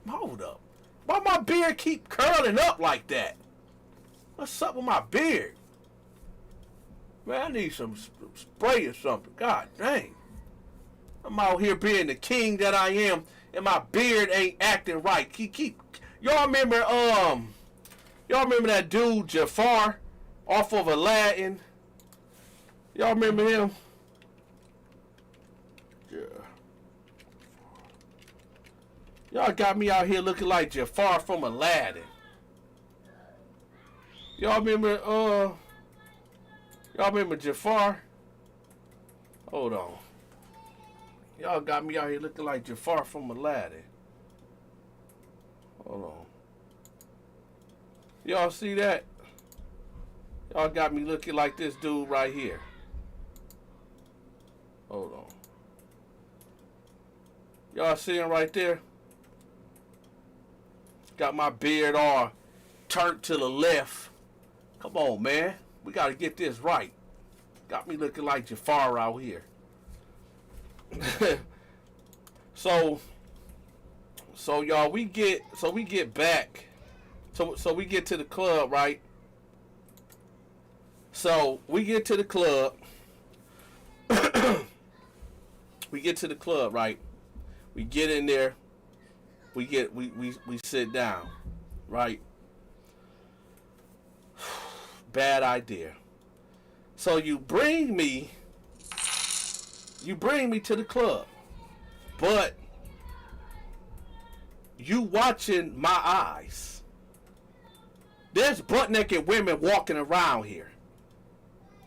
Hold up. Why my beard keep curling up like that? What's up with my beard? Man, I need some spray or something. God dang. I'm out here being the king that I am, and my beard ain't acting right. Y'all remember that dude Jafar off of Aladdin? Y'all remember him? Yeah. Y'all got me out here looking like Jafar from Aladdin. Y'all remember Jafar? Hold on. Y'all got me out here looking like Jafar from Aladdin. Hold on. Y'all see that? Y'all got me looking like this dude right here. Hold on. Y'all see him right there? Got my beard all turned to the left. Come on, man. We got to get this right. Got me looking like Jafar out here. So y'all, we get back. So we get to the club, right? So we get to the club. We get to the club, right? We get in there. We sit down, right? Bad idea. So you bring me to the club, but you watching my eyes. There's butt naked women walking around here,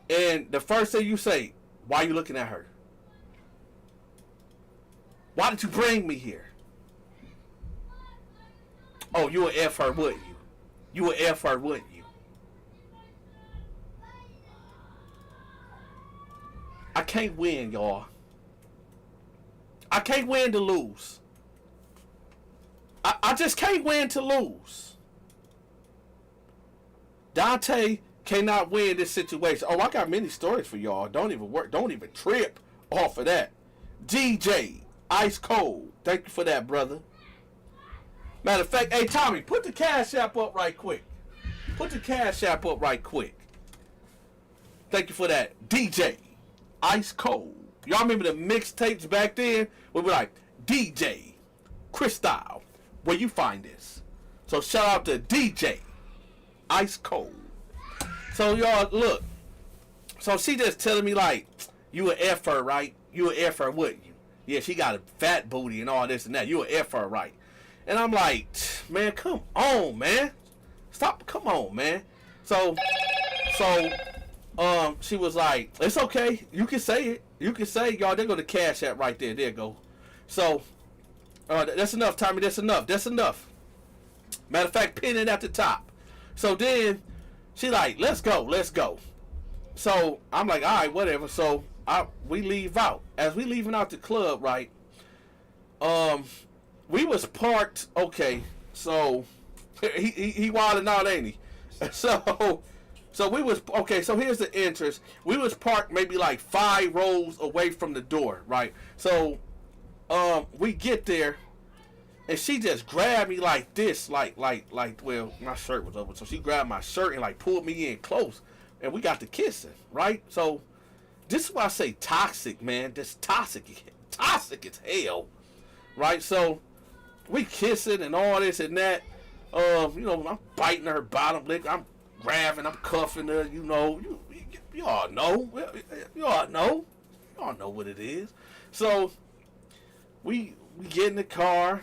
and the first thing you say, why are you looking at her? Why did you bring me here? Oh, you would F her, wouldn't you? You would F her, wouldn't you? I can't win, y'all. I can't win to lose. I just can't win to lose. Dante cannot win this situation. Oh, I got many stories for y'all. Don't even trip off of that. DJ, Ice Cold. Thank you for that, brother. Matter of fact, hey, Tommy, put the Cashapp up right quick. Put the Cashapp up right quick. Thank you for that. DJ, Ice Cold. Y'all remember the mixtapes back then? We were like, DJ, Crystal, where you find this? So shout out to DJ, Ice Cold. So y'all, look. So she just telling me like, you an F her, right? You an F her, wouldn't you? Yeah, she got a fat booty and all this and that. You an F her, right? And I'm like, man, come on, man. Stop, come on, man. So, she was like, it's okay. You can say it. You can say, y'all, there go the Cashapp right there. There you go. So, that's enough, Tommy. That's enough. That's enough. Matter of fact, pin it at the top. So then, she like, let's go. Let's go. So, I'm like, all right, whatever. So, we leave out. As we leaving out the club, right, we was parked, okay, so, he wilding out, ain't he? So we was, okay, so here's the entrance. We was parked maybe like 5 rows away from the door, right? So, we get there, and she just grabbed me like this, like, well, my shirt was over, so she grabbed my shirt and like pulled me in close, and we got to kissing, right? So, this is why I say toxic, man. This toxic as hell, right? So, we kissing and all this and that. You know, I'm biting her bottom lip. I'm grabbing, I'm cuffing her. You know, you all know. You all know. You all know what it is. So, we get in the car.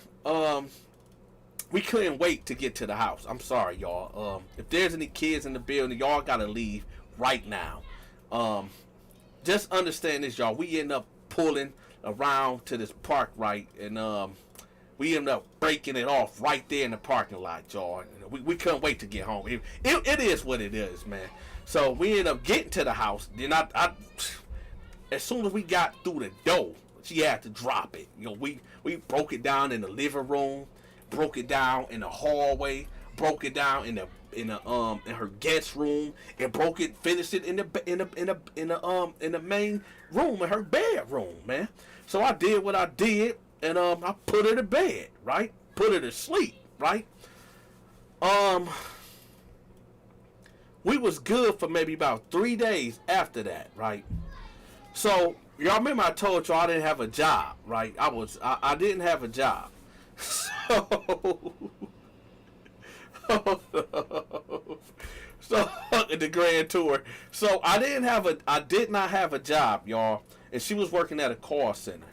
We couldn't wait to get to the house. I'm sorry, y'all. If there's any kids in the building, y'all gotta leave right now. Just understand this, y'all. We end up pulling around to this park, right, and we ended up breaking it off right there in the parking lot, y'all. We couldn't wait to get home. It is what it is, man. So we ended up getting to the house. Then I as soon as we got through the door, she had to drop it. You know, we broke it down in the living room, broke it down in the hallway, broke it down in her guest room, and finished it in the main room in her bedroom, man. So I did what I did. And I put her to bed, right? Put her to sleep, right? We was good for maybe about 3 days after that, right? So y'all remember I told y'all I didn't have a job, right? I didn't have a job. So the grand tour. So I did not have a job, y'all, and she was working at a call center.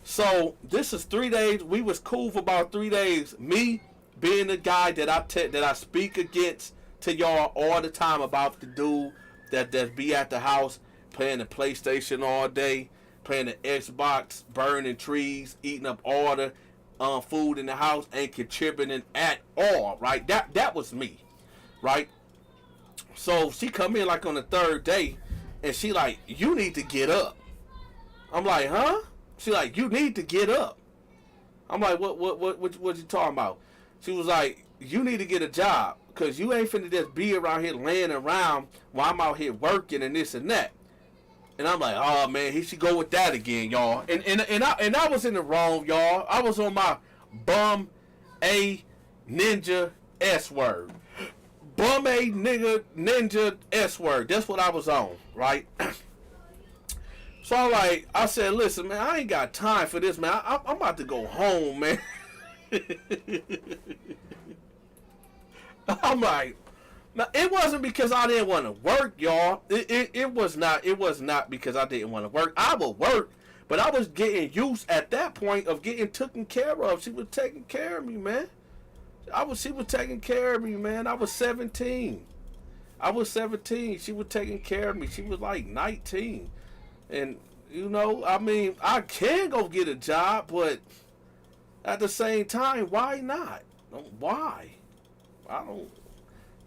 So this is 3 days. We was cool for about 3 days. Me being the guy that I speak against to y'all all the time about the dude that be at the house playing the PlayStation all day, playing the Xbox, burning trees, eating up all the food in the house, ain't contributing at all. Right? That was me. Right? So she come in like on the third day, and she like, you need to get up. I'm like, huh? She like, you need to get up. I'm like, what you talking about? She was like, you need to get a job, because you ain't finna just be around here laying around while I'm out here working and this and that. And I'm like, oh man, he should go with that again, y'all. And I was in the wrong, y'all. I was on my bum a ninja S word. Bum a nigga ninja S word. That's what I was on, right? So I said, listen, man, I ain't got time for this, man. I'm about to go home, man. I'm like, now, it wasn't because I didn't want to work, y'all. It was not because I didn't want to work. I would work, but I was getting used at that point of getting taken care of. She was taking care of me, man. She was taking care of me, man. I was 17. She was taking care of me. She was like 19. And, you know, I mean, I can go get a job, but at the same time, why not? Why? I don't,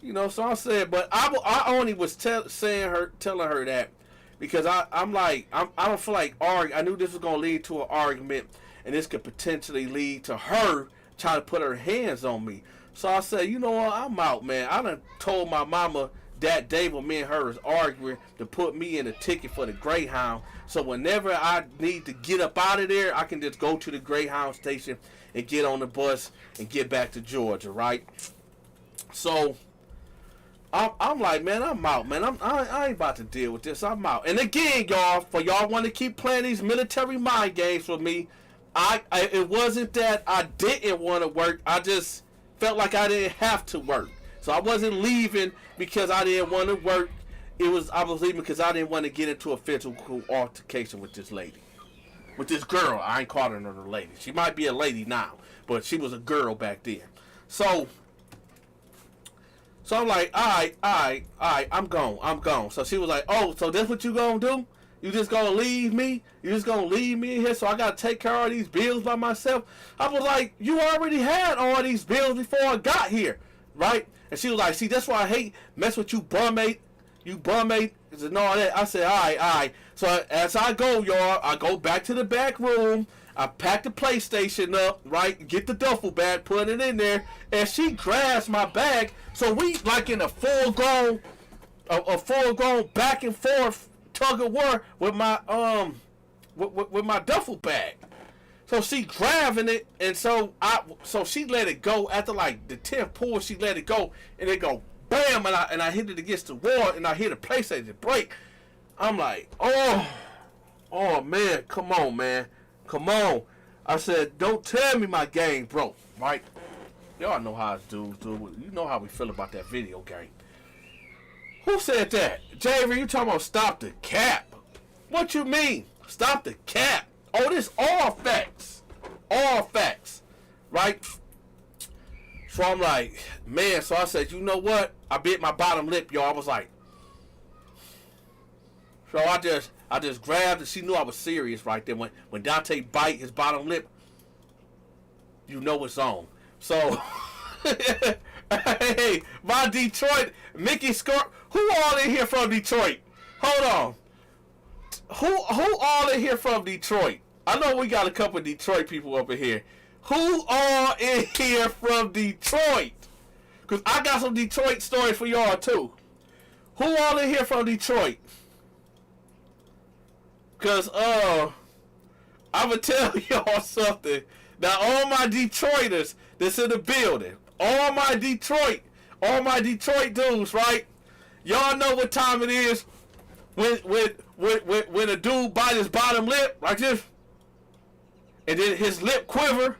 you know, so I said, but I only was telling her that because I'm like, I don't feel like arguing. I knew this was going to lead to an argument, and this could potentially lead to her trying to put her hands on me. So I said, you know what, I'm out, man. I done told my mama that day when me and her was arguing to put me in a ticket for the Greyhound. So whenever I need to get up out of there, I can just go to the Greyhound station and get on the bus and get back to Georgia, right? So I'm like, man, I'm out, man. I ain't about to deal with this. I'm out. And again, y'all, for y'all want to keep playing these military mind games with me, it wasn't that I didn't want to work. I just felt like I didn't have to work. So I wasn't leaving because I didn't want to work. I was leaving because I didn't want to get into a physical altercation with this lady. With this girl. I ain't calling her a lady. She might be a lady now, but she was a girl back then. So I'm like, all right, I'm gone. So she was like, oh, so that's what you gonna do? You just gonna leave me? You just gonna leave me in here so I gotta take care of these bills by myself? I was like, you already had all these bills before I got here, right? And she was like, see, that's why I hate mess with you bummate and all that. I said, all right. So as I go, y'all, I go back to the back room. I pack the PlayStation up, right? Get the duffel bag, put it in there, and she grabs my bag. So we like in a full-grown back and forth tug of war with my with my duffel bag. So she grabbing it, and so she let it go after like the 10th pull. She let it go, and it go bam, and I hit it against the wall, and I hear the PlayStation break. I'm like, oh man, come on, man. Come on. I said, don't tell me my game broke, right? Y'all know how dudes do. You know how we feel about that video game. Who said that? Javer, you talking about stop the cap. What you mean? Stop the cap. Oh, this all facts. All facts. Right? So I'm like, man, so I said, you know what? I bit my bottom lip, y'all. I was like, so I just grabbed and she knew I was serious right there. When Dante bite his bottom lip, you know it's on. So, hey, my Detroit, Mickey Scar, who all in here from Detroit? Hold on. Who all in here from Detroit? I know we got a couple of Detroit people up in here. Who all in here from Detroit? Because I got some Detroit stories for y'all too. Who all in here from Detroit? Because, I'm going to tell y'all something. Now, all my Detroiters that's in the building, all my Detroit dudes, right? Y'all know what time it is when a dude bite his bottom lip like this, and then his lip quiver.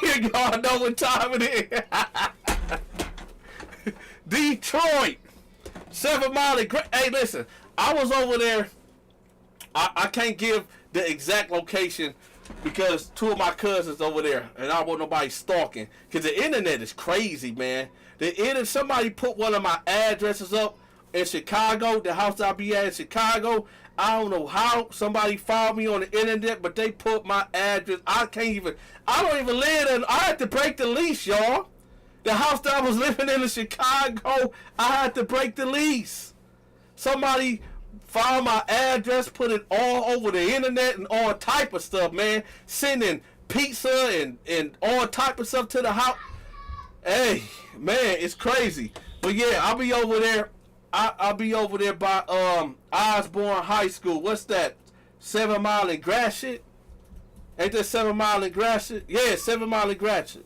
Y'all know what time it is. Detroit. 7 Mile. Hey, listen, I was over there. I can't give the exact location because 2 of my cousins over there, and I don't want nobody stalking. Because the internet is crazy, man. Somebody put one of my addresses up in Chicago, the house I be at in Chicago. I don't know how somebody found me on the internet, but they put my address. I don't even live there. I had to break the lease, y'all. The house that I was living in Chicago, I had to break the lease. Somebody found my address, put it all over the internet and all type of stuff, man. Sending pizza and all type of stuff to the house. Hey, man, it's crazy. But yeah, I'll be over there. I'll be over there by Osborne High School. What's that? 7 Mile and Gratiot? Ain't that 7 Mile and Gratiot? Yeah, 7 Mile and Gratiot.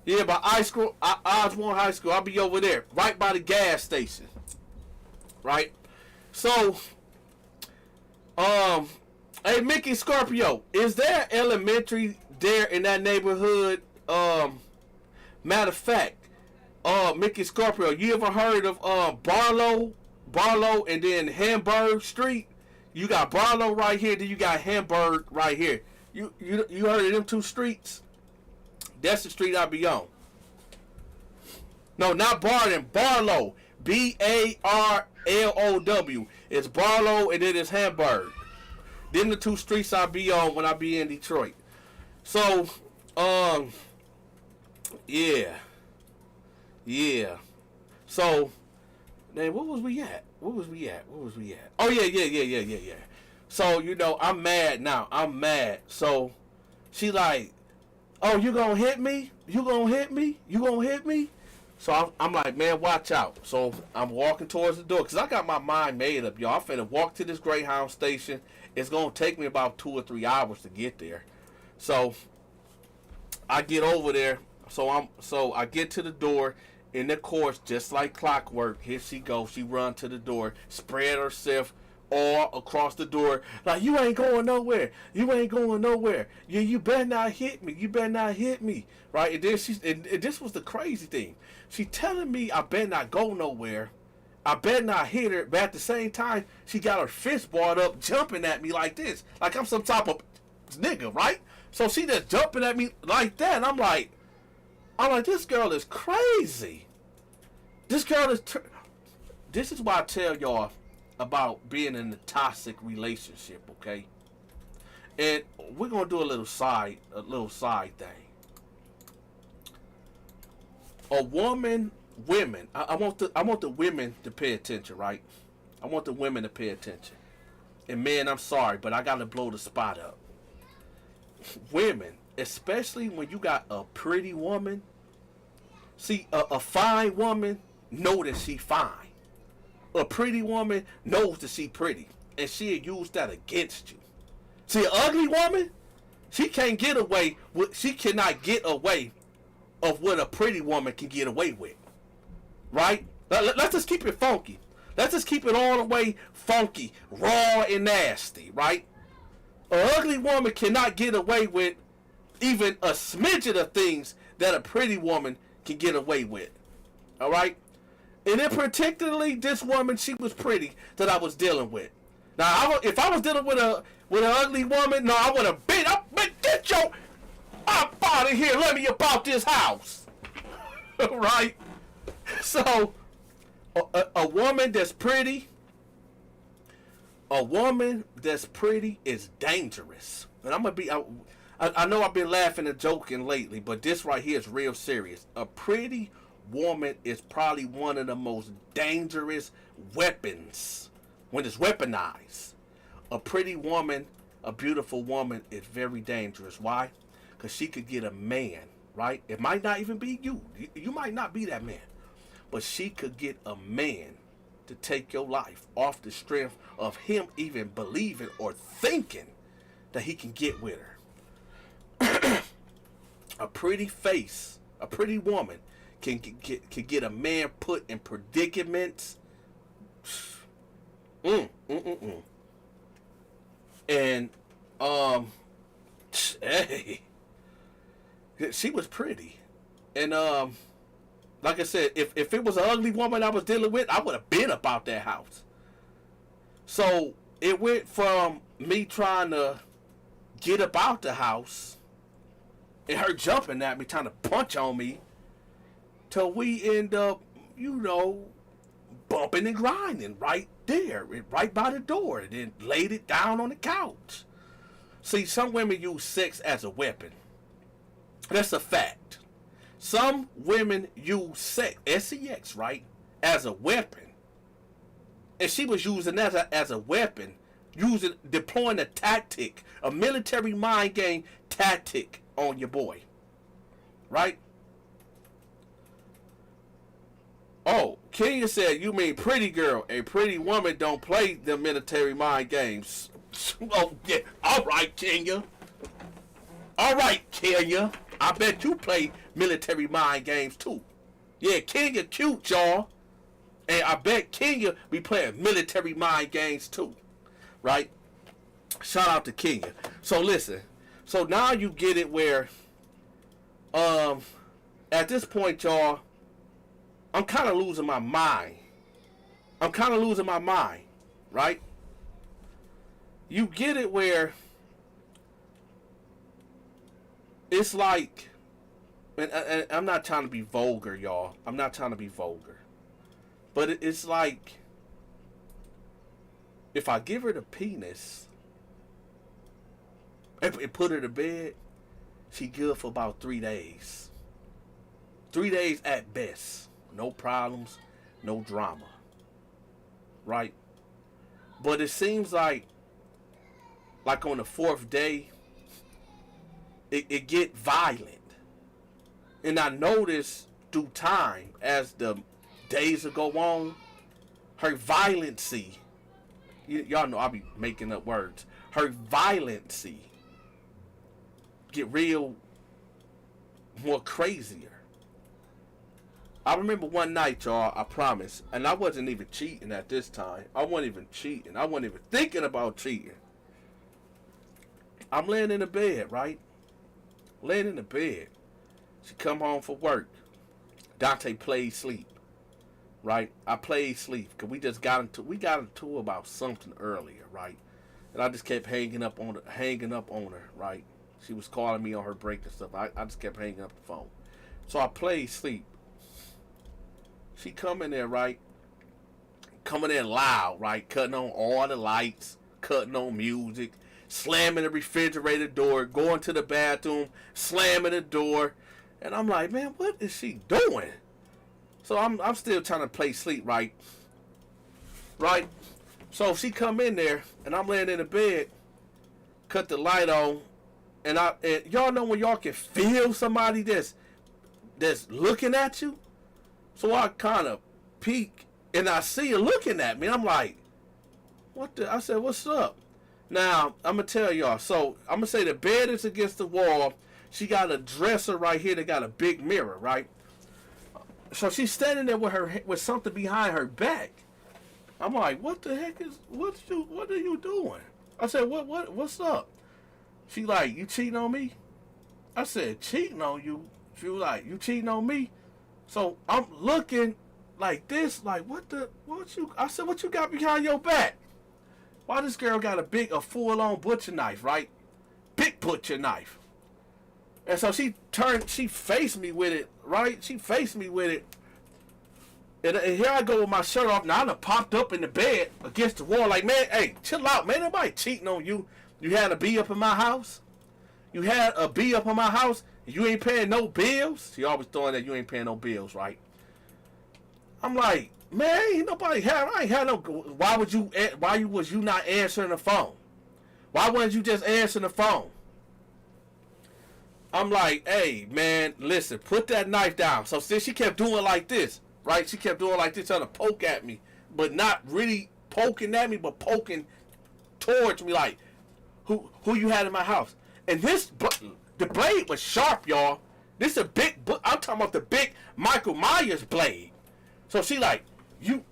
Yeah, by Osborne High School. I'll be over there, right by the gas station. Right? So, hey, Mickey Scorpio, is there elementary there in that neighborhood? Matter of fact, Mickey Scorpio, you ever heard of Barlow, and then Hamburg Street? You got Barlow right here, then you got Hamburg right here. You heard of them two streets? That's the street I be on. No, not Barlow, Barlow. Barlow. It's Barlow and then it's Hamburg. Them the two streets I be on when I be in Detroit. So, yeah. So, man, what was we at? Oh yeah. So, you know, I'm mad now. So, she like, oh, you gonna hit me? So I'm like, man, watch out. So I'm walking towards the door because I got my mind made up, y'all. I'm finna walk to this Greyhound station. It's gonna take me about 2 or 3 hours to get there. So I get over there. So I get to the door. And of course, just like clockwork, here she goes. She run to the door, spread herself all across the door. Like, you ain't going nowhere. You better not hit me. Right? And then and this was the crazy thing. She telling me I better not go nowhere. I better not hit her. But at the same time, she got her fist balled up, jumping at me like this. Like I'm some type of nigga, right? So she just jumping at me like that. And I'm like, this girl is crazy. This is why I tell y'all about being in a toxic relationship, okay? And we're gonna do a little side thing. Women. I want the women to pay attention, right? I want the women to pay attention. And man, I'm sorry, but I gotta blow the spot up. Women, especially when you got a pretty woman. See, a fine woman know that she fine. A pretty woman knows that she pretty, and she'll use that against you. See, an ugly woman, she cannot get away of what a pretty woman can get away with. Right? Let's just keep it funky. Let's just keep it all the way funky, raw and nasty, right? An ugly woman cannot get away with even a smidgen of things that a pretty woman can get away with. All right? And in particularly, this woman, she was pretty that I was dealing with. Now, if I was dealing with an ugly woman, no, I would have been up. Get your up out of here. Let me about this house. Right? So, a woman that's pretty is dangerous. And I'm gonna be. I know I've been laughing and joking lately, but this right here is real serious. A pretty woman is probably one of the most dangerous weapons when it's weaponized. A pretty woman, a beautiful woman is very dangerous. Why? Because she could get a man, right? It might not even be you. You might not be that man. But she could get a man to take your life off the strength of him even believing or thinking that he can get with her. A pretty woman can get a man put in predicaments. And hey, she was pretty, and like I said, if it was an ugly woman I was dealing with, I would have been about that house. So it went from me trying to get about the house and her jumping at me, trying to punch on me, till we end up, bumping and grinding right there, right by the door, and then laid it down on the couch. See, some women use sex as a weapon. That's a fact. Some women use sex, right, as a weapon. And she was using that as a weapon, deploying a tactic, a military mind game tactic on your boy. Right? Oh, Kenya said, you mean pretty girl. A pretty woman don't play the military mind games. Oh, yeah. All right, Kenya. All right, Kenya. I bet you play military mind games, too. Yeah, Kenya cute, y'all. And I bet Kenya be playing military mind games, too. Right? Shout out to Kenya. So, listen. So, now you get it where, at this point, y'all, I'm kind of losing my mind. Right? You get it where it's like, and I'm not trying to be vulgar, y'all. I'm not trying to be vulgar. But it's like, if I give her the penis and put her to bed, she good for about 3 days. 3 days at best. No problems, no drama. Right? But it seems like on the 4th day, it get violent. And I notice through time, as the days will go on, her violency, y'all know I be making up words, her violency get real more crazier. I remember one night, y'all, I promise, and I wasn't even cheating at this time. I wasn't even cheating. I wasn't even thinking about cheating. I'm laying in the bed, right? Laying in the bed. She come home from work. Dante played sleep. Right? I played sleep. Cause we got into about something earlier, right? And I just kept hanging up on her, right? She was calling me on her break and stuff. I just kept hanging up the phone. So I played sleep. She come in there, right? Coming in loud, right? Cutting on all the lights, cutting on music, slamming the refrigerator door, going to the bathroom, slamming the door. And I'm like, man, what is she doing? So I'm still trying to play sleep, right? Right? So she come in there, and I'm laying in the bed, cut the light on, and y'all know when y'all can feel somebody that's looking at you? So I kind of peek, and I see her looking at me, and I'm like, what the? I said, what's up? Now, I'm going to tell y'all. So, I'm going to say the bed is against the wall. She got a dresser right here that got a big mirror, right? So, she's standing there with something behind her back. I'm like, what the heck what are you doing? I said, what's up? She like, you cheating on me? I said, cheating on you? She was like, you cheating on me? So, I'm looking like this, like, I said, what you got behind your back? Why this girl got a full-on butcher knife, right? Big butcher knife. And so she faced me with it, right? She faced me with it. And here I go with my shirt off. Now I done popped up in the bed against the wall like, man, hey, chill out, man. Nobody cheating on you. You had a bee up in my house? You had a bee up in my house? You ain't paying no bills? She always throwing that you ain't paying no bills, right? I'm like, man, ain't nobody I ain't had no. Why was you not answering the phone? Why wasn't you just answering the phone? I'm like, hey, man, listen, put that knife down. So since she kept doing like this, right? She kept doing like this, trying to poke at me, but not really poking at me, but poking towards me, like, who you had in my house? And the blade was sharp, y'all. This is a big. I'm talking about the big Michael Myers blade. So she like, you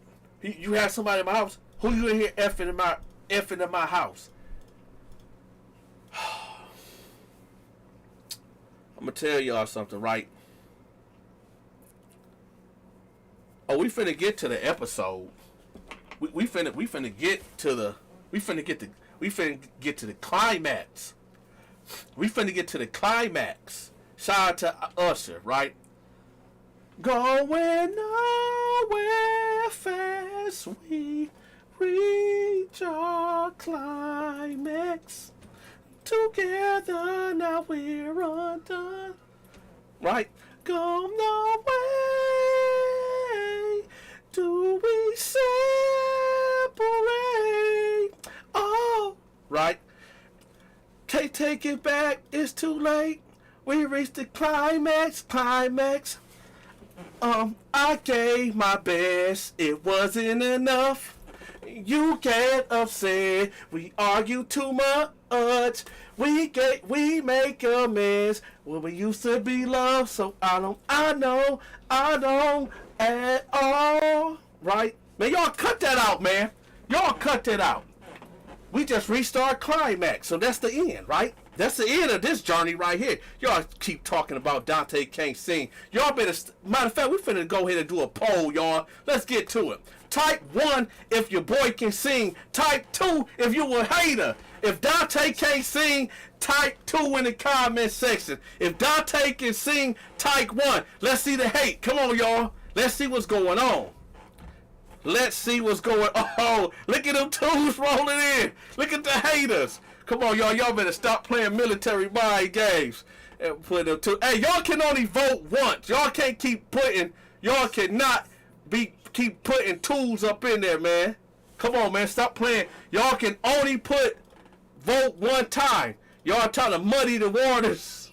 had somebody in my house? Who you in here effing in my house? I'm gonna tell y'all something, right? Oh, we finna get to the episode. We finna get to the climax. We finna get to the climax. Shout out to Usher, right? Going nowhere fast, we reach our climax. Together now we're undone. Right? come no way do we separate. Oh, right. Can't take it back, it's too late. We reached the climax. I gave my best, it wasn't enough. You get upset, we argue too much. We make amends when we used to be loved. So I don't at all. Right? Man, y'all cut that out, man. Y'all cut that out. We just reached our climax, so that's the end, right? That's the end of this journey right here. Y'all keep talking about Dante can't sing. Y'all better, matter of fact, we finna go ahead and do a poll, y'all. Let's get to it. Type 1 if your boy can sing. Type 2 if you a hater. If Dante can't sing, type 2 in the comment section. If Dante can sing, type 1. Let's see the hate. Come on, y'all. Let's see what's going on. Let's see what's going on. Oh, look at them twos rolling in. Look at the haters. Come on, y'all. Y'all better stop playing military mind games. And put them two. Hey, y'all can only vote once. Y'all can't keep putting. Y'all cannot keep putting tools up in there, man. Come on, man. Stop playing. Y'all can only vote one time. Y'all trying to muddy the waters.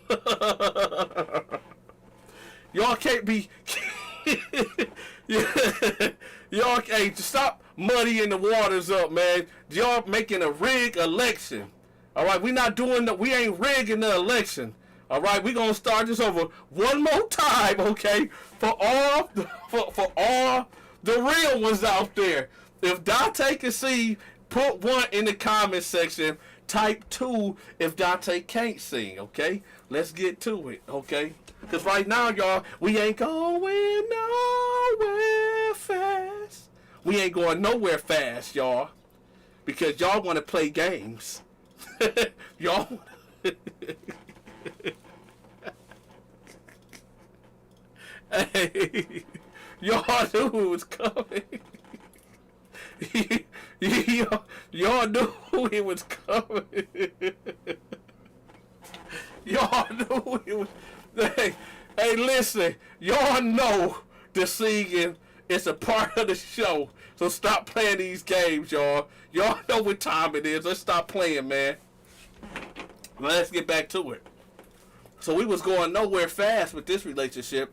Y'all can't be. Y'all can't stop muddying the waters up, man. Y'all making a rigged election. All right, we ain't rigging the election. All right, we gonna start this over one more time, okay? For all the real ones out there. If Dante can see, put 1 in the comment section. Type 2 if Dante can't sing, okay? Let's get to it, okay? Because right now, y'all, we ain't going nowhere fast. We ain't going nowhere fast, y'all. Because y'all want to play games. Y'all. Hey, y'all knew it was coming. Y'all knew it was coming. Y'all knew it was. Hey, listen. Y'all know the singing is a part of the show. So stop playing these games, y'all. Y'all know what time it is. Let's stop playing, man. Let's get back to it. So we was going nowhere fast with this relationship.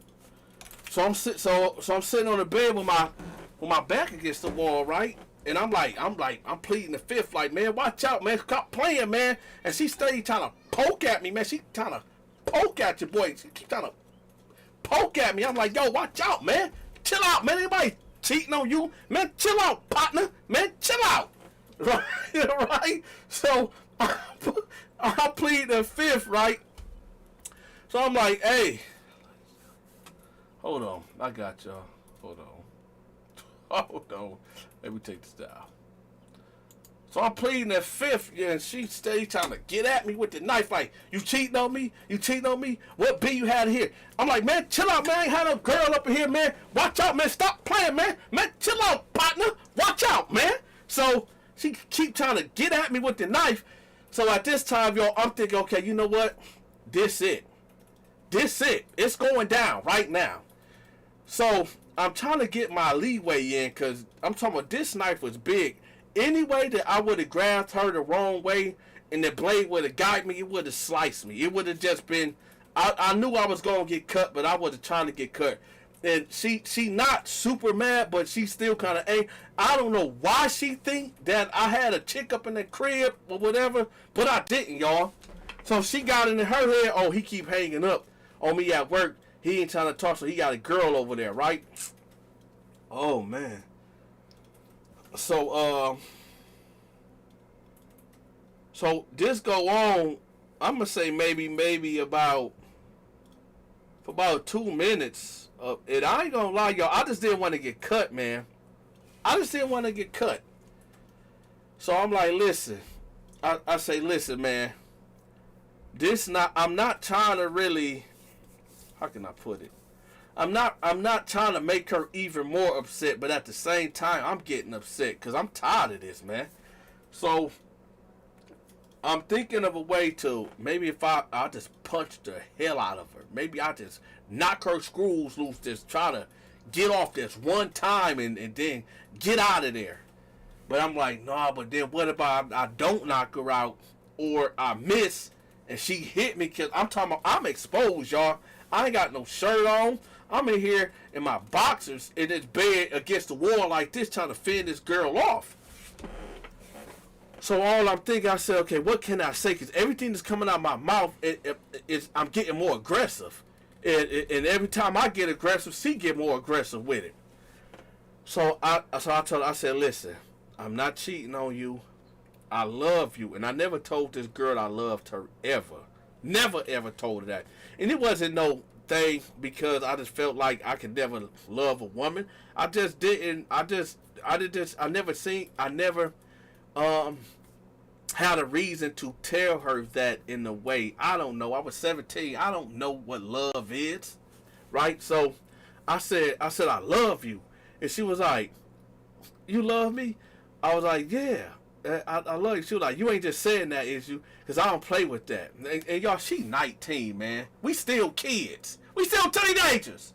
So I'm sitting on the bed with my back against the wall, right? And I'm pleading the fifth, like, man, watch out, man, stop playing, man. And she stayed trying to poke at me, man. She trying to poke at you, boy. She keep trying to poke at me. I'm like, yo, watch out, man. Chill out, man. Anybody cheating on you, man? Chill out, partner, man. Chill out, right? So I plead the fifth, right? So I'm like, hey, hold on, I got y'all. Hold on. Let me take this down. So I'm pleading that fifth, yeah, and she stayed trying to get at me with the knife, like, you cheating on me? You cheating on me? What B you had here? I'm like, man, chill out, man. I ain't had no girl up in here, man. Watch out, man. Stop playing, man. Man, chill out, partner. Watch out, man. So she keep trying to get at me with the knife. So at this time, y'all, I'm thinking, okay, you know what? This it. It's going down right now. So I'm trying to get my leeway in, because I'm talking about this knife was big. Any way that I would have grabbed her the wrong way and the blade would have guided me, it would have sliced me. It would have just been, I knew I was going to get cut, but I wasn't trying to get cut. And she not super mad, but she still kind of angry. I don't know why she think that I had a chick up in the crib or whatever, but I didn't, y'all. So she got into her head, oh, he keep hanging up on me at work. He ain't trying to talk, so he got a girl over there, right? Oh, man. So this go on, I'm going to say maybe about 2 minutes. And I ain't going to lie, y'all, I just didn't want to get cut, man. I just didn't want to get cut. So I'm like, listen. I say, listen, man. I'm not trying to really, how can I put it? I'm not trying to make her even more upset, but at the same time, I'm getting upset because I'm tired of this, man. So I'm thinking of a way to, maybe if I just punch the hell out of her. Maybe I just knock her screws loose, just try to get off this one time and then get out of there. But I'm like, nah, but then what if I don't knock her out or I miss and she hit me? Because I'm talking about, I'm exposed, y'all. I ain't got no shirt on. I'm in here in my boxers in this bed against the wall like this trying to fend this girl off. So all I'm thinking, I said, okay, what can I say? Because everything that's coming out of my mouth, I'm getting more aggressive. And every time I get aggressive, she get more aggressive with it. So I told her, I said, listen, I'm not cheating on you. I love you. And I never told this girl I loved her ever. Never, ever told her that. And it wasn't no thing because I just felt like I could never love a woman. I just didn't. I never had a reason to tell her that in a way. I don't know. I was 17. I don't know what love is. Right? So I said, I love you. And she was like, you love me? I was like, yeah, I love you. She was like, you ain't just saying that, is you? Because I don't play with that. And y'all, she 19, man. We still kids. We still teenagers.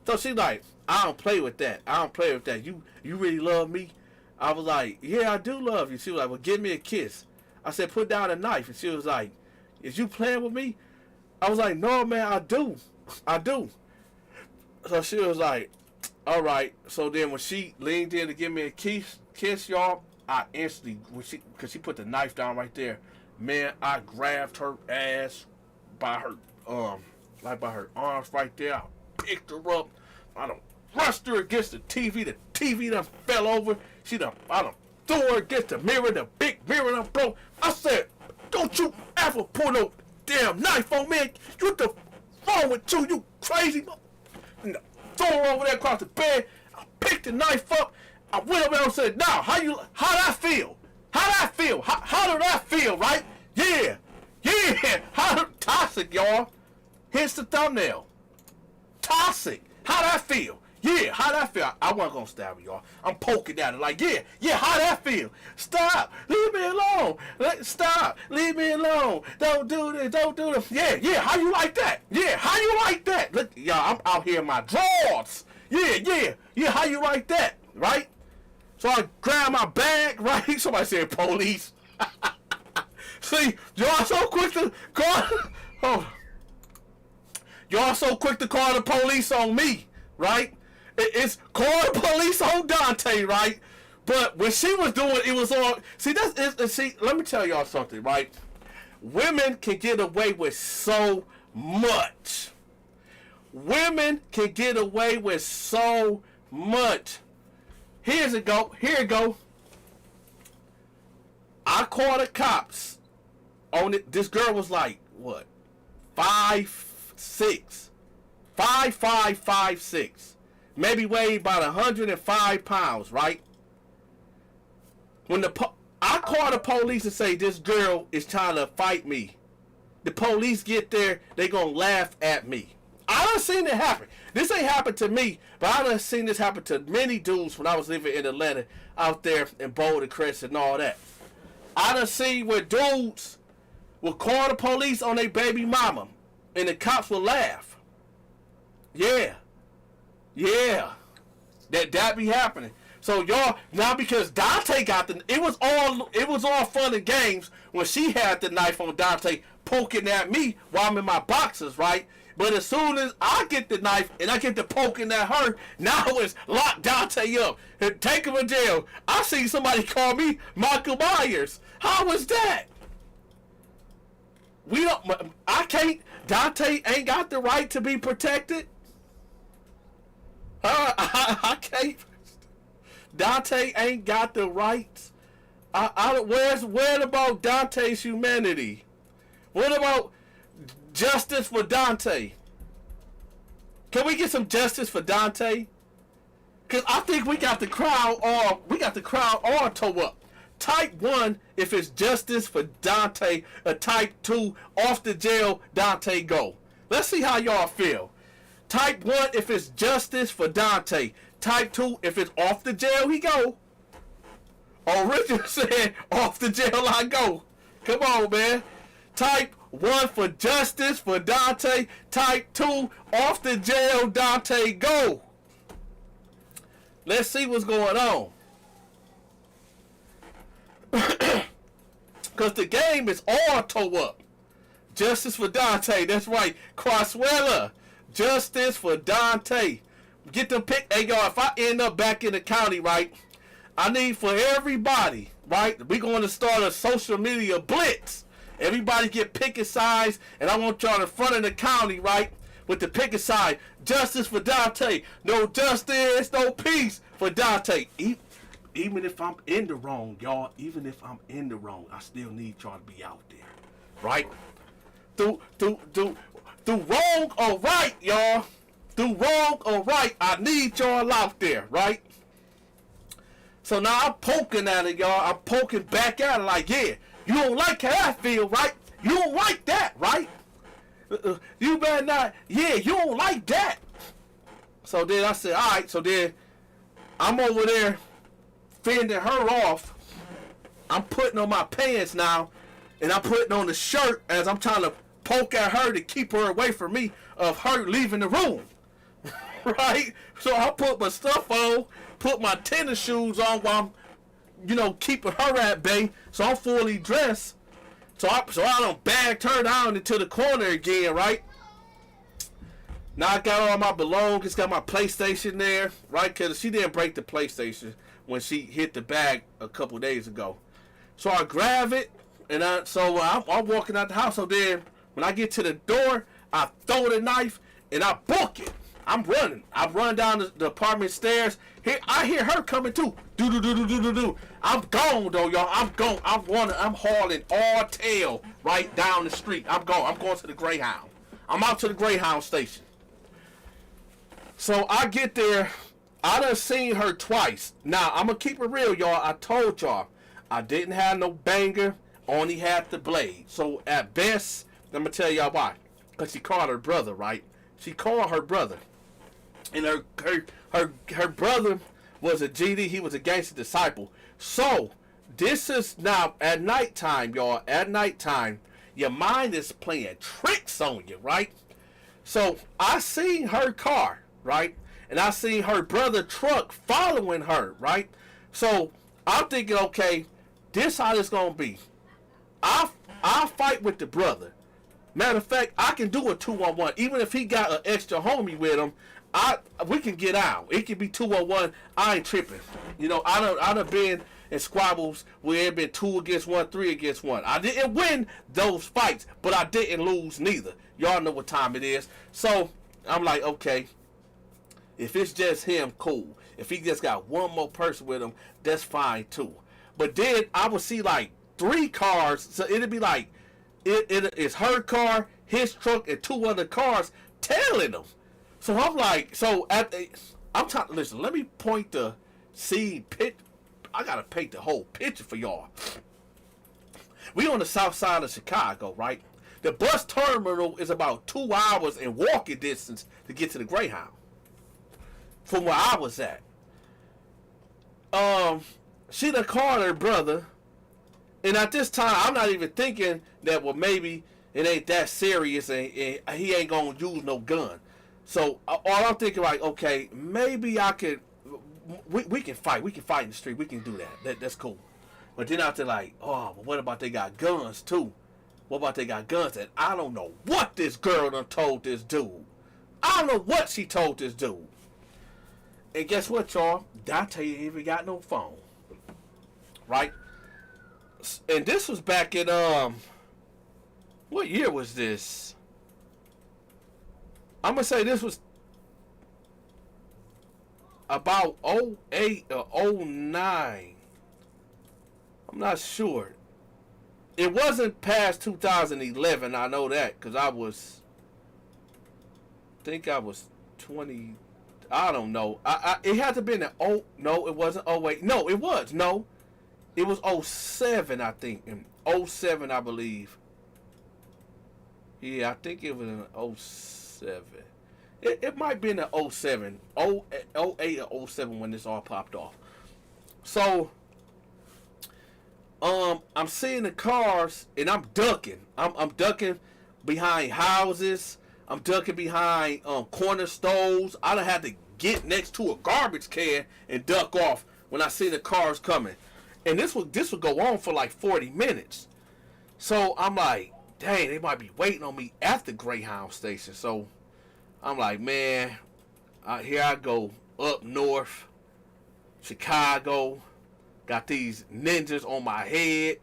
So she like, I don't play with that. I don't play with that. You really love me? I was like, yeah, I do love you. She was like, well, give me a kiss. I said, put down a knife. And she was like, is you playing with me? I was like, no, man, I do. I do. So she was like, all right. So then when she leaned in to give me a kiss, y'all, I instantly, because she put the knife down right there, man, I grabbed her ass by her, by her arms right there. I picked her up. I done rushed her against the TV. The TV done fell over. I done threw her against the mirror. The big mirror done broke. I said, don't you ever pull no damn knife on me. What the wrong with you, you crazy? And throw her over there across the bed. I picked the knife up. I went over there and said, now, how did I feel? How did I feel? How did I feel, right? Yeah. Toxic, y'all. Here's the thumbnail. Toxic. How did I feel? Yeah, how did I feel? I wasn't going to stab her, y'all. I'm poking at her like, yeah, how did I feel? Stop. Leave me alone. Stop. Leave me alone. Don't do this. Yeah, how you like that? Yeah, how you like that? Look, y'all, I'm out here in my drawers. Yeah, how you like that? Right? So I grabbed my bag, right? Somebody said police. See, y'all so quick to call. Y'all so quick to call the police on me, right? It's call the police on Dante, right? But when she was doing it, was on. See, let me tell y'all something, right? Women can get away with so much. Women can get away with so much. Here it go. I called the cops on it. This girl was like, what? 5'6". 5'5", maybe weighed about 105 pounds, right? When I call the police and say this girl is trying to fight me, the police get there, they gonna laugh at me. I done seen it happen. This ain't happened to me, but I done seen this happen to many dudes when I was living in Atlanta, out there in Boulder Crest and all that. I done seen where dudes will call the police on their baby mama, and the cops will laugh. Yeah. That be happening. So y'all, now because Dante got it was all fun and games when she had the knife on Dante poking at me while I'm in my boxers, right? But as soon as I get the knife and I get to poking at her, now it's lock Dante up and take him to jail. I see somebody call me Michael Myers. How was that? Dante ain't got the right to be protected. I can't. Dante ain't got the rights. Where about Dante's humanity? What about justice for Dante? Can we get some justice for Dante? Cause I think we got the crowd all toe up. Type 1 if it's justice for Dante, or type 2 off the jail Dante go. Let's see how y'all feel. Type 1 if it's justice for Dante. Type 2 if it's off the jail he go. Or Richard said off the jail I go. Come on, man. Type 1 for justice for Dante. Type 2, off the jail, Dante, go. Let's see what's going on. Because the game is all tore up. Justice for Dante. That's right. Crosswella. Justice for Dante. Get them pick. Hey, y'all, if I end up back in the county, right, I need for everybody, right, we're going to start a social media blitz. Everybody get picket signs, and I want y'all in front of the county, right, with the picket sign. Justice for Dante. No justice, no peace for Dante. Even if I'm in the wrong, y'all, even if I'm in the wrong, I still need y'all to be out there, right? Through wrong or right, y'all. Through wrong or right, I need y'all out there, right? So now I'm poking at it, y'all. I'm poking back at it like, yeah, you don't like how I feel, right? You don't like that, right? You better not, yeah, you don't like that. So then I said, all right, so then I'm over there fending her off. I'm putting on my pants now, and I'm putting on the shirt as I'm trying to poke at her to keep her away from me of her leaving the room. Right? So I put my stuff on, put my tennis shoes on while I'm, keeping her at bay. So I'm fully dressed. So I done bagged her down into the corner again, right? Now I got all my belongings, got my PlayStation there, right? Because she didn't break the PlayStation when she hit the bag a couple days ago. So I grab it, and I'm walking out the house. So then when I get to the door, I throw the knife, and I book it. I'm running. I run down the apartment stairs. I hear her coming too. Do. I'm gone though, y'all. I'm gone. I'm hauling all tail right down the street. I'm gone. I'm going to the Greyhound. I'm out to the Greyhound station. So I get there. I done seen her twice. Now I'm gonna keep it real, y'all. I told y'all I didn't have no banger. Only had the blade. So at best, I'm gonna tell y'all why. Cause she called her brother, right? She called her brother. And her brother was a GD. He was a gangster disciple. So this is now at nighttime, y'all. At nighttime, your mind is playing tricks on you, right? So I seen her car, right? And I seen her brother truck following her, right? So I'm thinking, okay, this how it's gonna be. I'll fight with the brother. Matter of fact, I can do a 2-on-1. Even if he got an extra homie with him, we can get out. It can be 2-on-1. I ain't tripping. I done been in squabbles where it been 2 against 1, 3 against 1. I didn't win those fights, but I didn't lose neither. Y'all know what time it is. So I'm like, okay, if it's just him, cool. If he just got one more person with him, that's fine too. But then I would see like 3 cars, so it'd be like it's her car, his truck, and 2 other cars tailing him. So I'm like, I'm trying to listen. Let me point the scene. I gotta paint the whole picture for y'all. We on the south side of Chicago, right? The bus terminal is about 2 hours in walking distance to get to the Greyhound from where I was at. She done called her brother, and at this time, I'm not even thinking that, well, maybe it ain't that serious, and he ain't gonna use no gun. So all I'm thinking, like, okay, maybe I could, we can fight. We can fight in the street. We can do that. That's cool. But then after, like, oh, but what about they got guns too? What about they got guns? And I don't know what this girl done told this dude. I don't know what she told this dude. And guess what, y'all? Dante ain't even got no phone. Right? And this was back in, what year was this? I'm going to say this was about 08 or 09. I'm not sure. It wasn't past 2011, I know that, because I think I was 20, I don't know. It had to have been no, it wasn't 08. No, it was, no. It was 07, I think. In 07, I believe. Yeah, I think it was in 07. It might be in the 07. 08 or 07 when this all popped off. So, I'm seeing the cars and I'm ducking. I'm ducking behind houses. I'm ducking behind corner stoves. I done had to get next to a garbage can and duck off when I see the cars coming. And this would go on for like 40 minutes. So I'm like, dang, they might be waiting on me at the Greyhound station. So I'm like, man, here I go up north, Chicago. Got these ninjas on my head.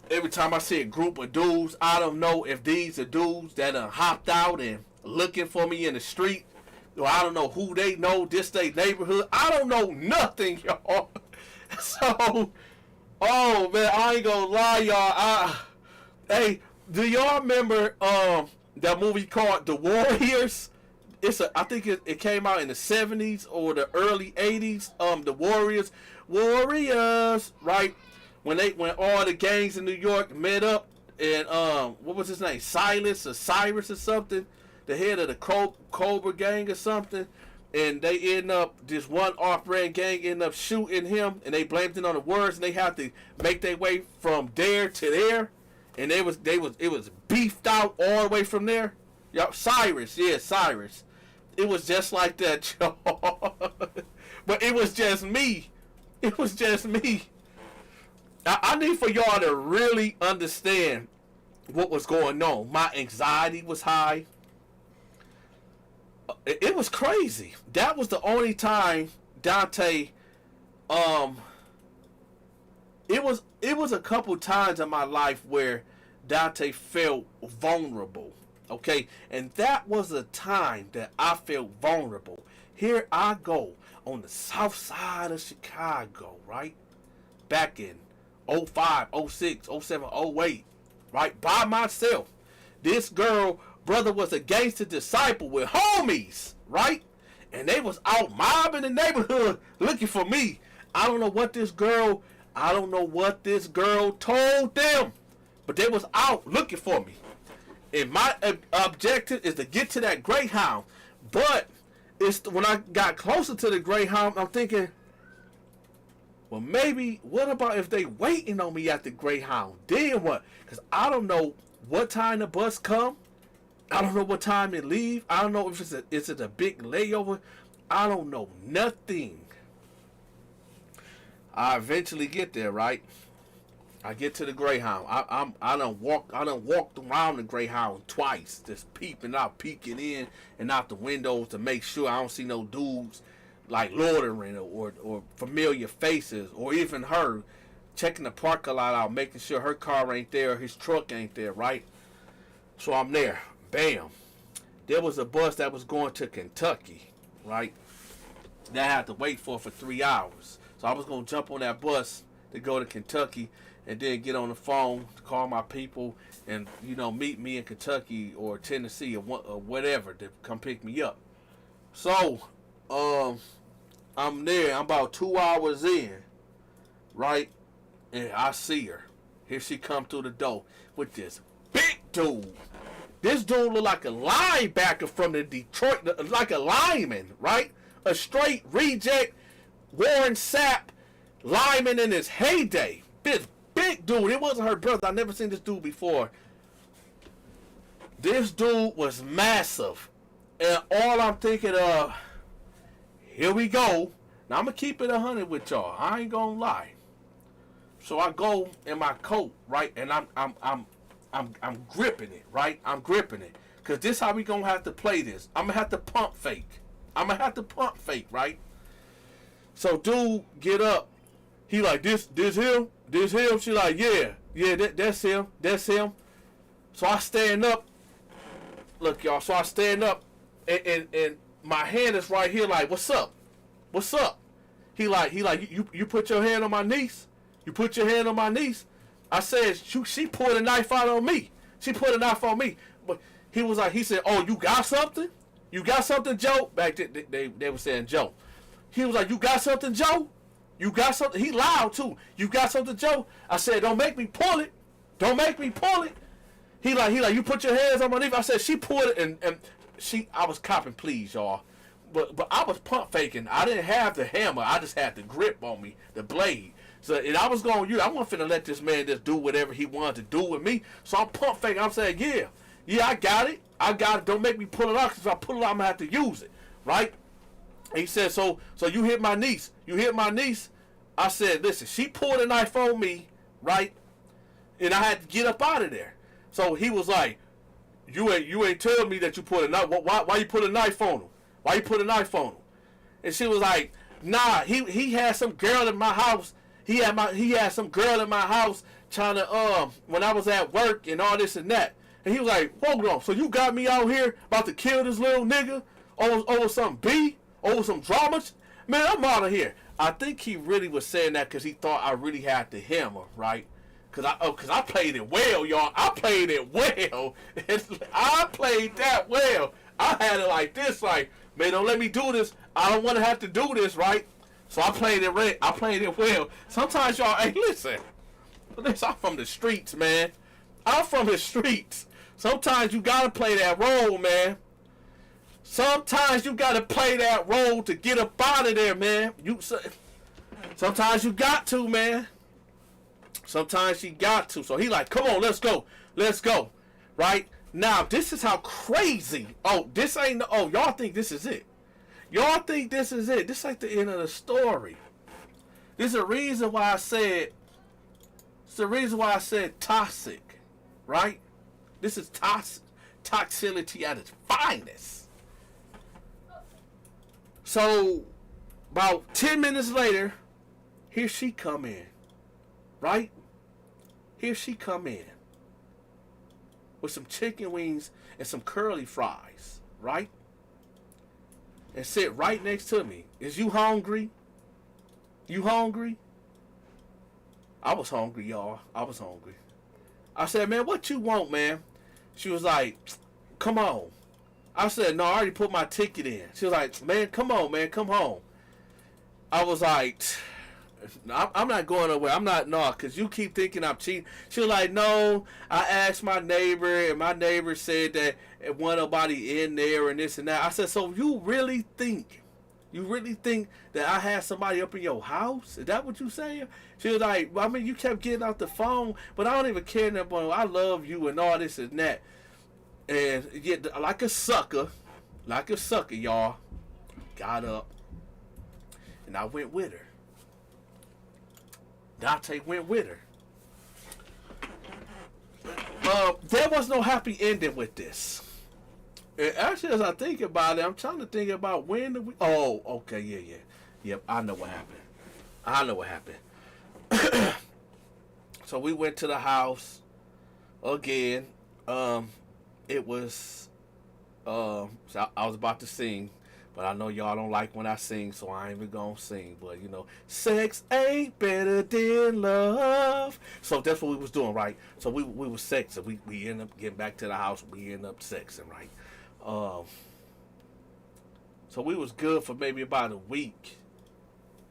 Every time I see a group of dudes, I don't know if these are dudes that hopped out and looking for me in the street. Or I don't know who they know, this they neighborhood. I don't know nothing, y'all. So, oh man, I ain't gonna lie, y'all. Hey, do y'all remember that movie called The Warriors? I think it came out in the 70s or the early 80s. The Warriors, right? When all the gangs in New York met up and what was his name? Silas or Cyrus or something, the head of the Cobra gang or something, and they end up, this one off-brand gang end up shooting him, and they blamed it on the words, and they had to make their way from there to there, and it was beefed out all the way from there. Yup, Cyrus. It was just like that, y'all. But it was just me. I need for y'all to really understand what was going on. My anxiety was high. It was crazy. That was the only time Dante, it was a couple times in my life where Dante felt vulnerable. Okay, and that was a time that I felt vulnerable. Here I go on the south side of Chicago, right? Back in 05, 06, 07, 08, right? By myself. This brother was a gangster disciple with homies, right? And they was out mobbing the neighborhood looking for me. I don't know what this girl told them, but they was out looking for me. And my objective is to get to that Greyhound. But when I got closer to the Greyhound, I'm thinking, well, maybe, what about if they waiting on me at the Greyhound? Then what? Because I don't know what time the bus come. I don't know what time it leave. I don't know if it's a big layover. I don't know nothing. I eventually get there, right? I get to the Greyhound. I done walked around the Greyhound twice, just peeking in and out the windows to make sure I don't see no dudes like loitering or familiar faces, or even her checking the parking lot out, making sure her car ain't there, his truck ain't there, right? So I'm there. Bam. There was a bus that was going to Kentucky, right? That I had to wait for 3 hours. So I was gonna jump on that bus to go to Kentucky, and then get on the phone to call my people and, meet me in Kentucky or Tennessee or whatever to come pick me up. So, I'm there. I'm about 2 hours in, right? And I see her. Here she come through the door with this big dude. This dude look like a linebacker from the Detroit, like a lineman, right? A straight reject Warren Sapp lineman in his heyday. Big dude. It wasn't her brother. I never seen this dude before. This dude was massive. And all I'm thinking of, here we go. Now I'm gonna keep it 100 with y'all. I ain't gonna lie. So I go in my coat, right? And I'm gripping it, right? I'm gripping it. Cause this how we gonna have to play this. I'm gonna have to pump fake. Right? So dude get up. He like, this him? This him? She like, yeah, that's him. So I stand up. Look, y'all. So I stand up, and my hand is right here. Like, what's up? He like, you put your hand on my niece. I said, she pulled a knife out on me. But he said, oh, you got something? Joe? Back then, they were saying Joe. He was like, you got something, Joe? You got something? He loud too. You got something, Joe? I said, don't make me pull it. He like, you put your hands on my knee. I said, she pulled it, and I was copping, please, y'all. But I was pump faking. I didn't have the hammer. I just had the grip on me, the blade. So, and I was going, I wasn't finna let this man just do whatever he wanted to do with me. So I'm pump faking. I'm saying, yeah, I got it. Don't make me pull it out, because if I pull it out, I'm gonna have to use it, right? And he said, so you hit my niece. You hit my niece. I said, listen, she pulled a knife on me, right? And I had to get up out of there. So he was like, you ain't telling me that you put a knife. Why you put a knife on him? Why you put a knife on him? And she was like, nah, he had some girl in my house. He had some girl in my house trying to when I was at work and all this and that. And he was like, hold on, so you got me out here about to kill this little nigga over some beef, over some drama? Man, I'm out of here. I think he really was saying that because he thought I really had to hammer, right? Cause I played it well, y'all. I played it well. I played that well. I had it like this, like, man, don't let me do this. I don't want to have to do this, right? So I played it right. I played it well. Sometimes y'all, hey, listen, I'm from the streets, man. I'm from the streets. Sometimes you gotta play that role, man. Sometimes you gotta play that role to get up out of there, man. Sometimes you got to, man. Sometimes you got to. So he like, come on, let's go. Right? Now, this is how crazy. Oh, this ain't, oh, y'all think this is it. Y'all think this is it. This ain't the end of the story. This is the reason why I said, toxic. Right? This is toxicity at its finest. So, about 10 minutes later, here she come in. Right? Here she come in. With some chicken wings and some curly fries. Right? And sit right next to me. Is you hungry? You hungry? I was hungry, y'all. I was hungry. I said, man, what you want, man? She was like, come on. I said, no, I already put my ticket in. She was like, man, come on, man, come home. I was like, I'm not going nowhere. I'm not, no, because you keep thinking I'm cheating. She was like, no, I asked my neighbor, and my neighbor said that it wasn't nobody in there and this and that. I said, so you really think that I had somebody up in your house? Is that what you saying? She was like, well, I mean, you kept getting out the phone, but I don't even care that much. I love you and all this and that. And yeah, like a sucker, y'all, got up, and I went with her. Dante went with her. There was no happy ending with this. And actually, as I think about it, I'm trying to think about when did we... Oh, okay, yeah. Yep, I know what happened. So we went to the house again. It was... so I was about to sing, but I know y'all don't like when I sing, so I ain't even gonna sing. But, you know, sex ain't better than love. So that's what we was doing, right? So we was sexing. We ended up getting back to the house. We ended up sexing, right? So we was good for maybe about a week.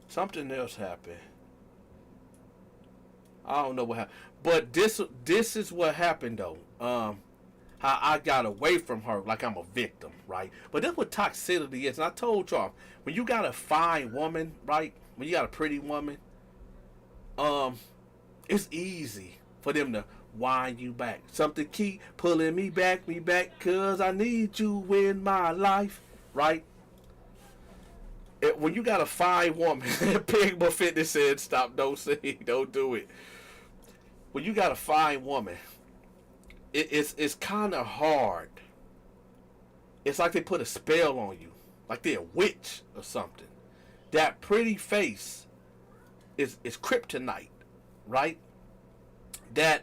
Something else happened. I don't know what happened. But this is what happened, though. How I got away from her like I'm a victim, right? But that's what toxicity is. And I told y'all, when you got a fine woman, right? When you got a pretty woman, it's easy for them to wind you back. Something keep pulling me back, cause I need you in my life, right? When you got a fine woman, Pigma Fitness said, stop, don't sing, don't do it. When you got a fine woman, it's kind of hard. It's like they put a spell on you, like they're a witch or something. That pretty face is kryptonite, right? That's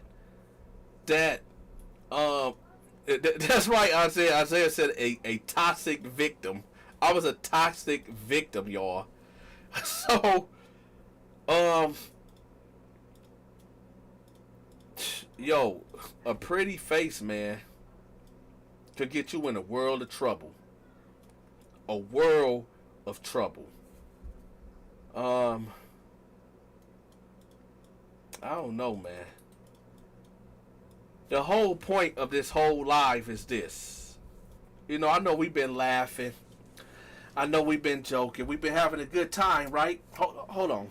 right, Isaiah. Isaiah said a toxic victim. I was a toxic victim, y'all. So, yo, a pretty face, man, could get you in a world of trouble. A world of trouble. I don't know, man. The whole point of this whole live is this. You know, I know we've been laughing. I know we've been joking. We've been having a good time, right? Hold on.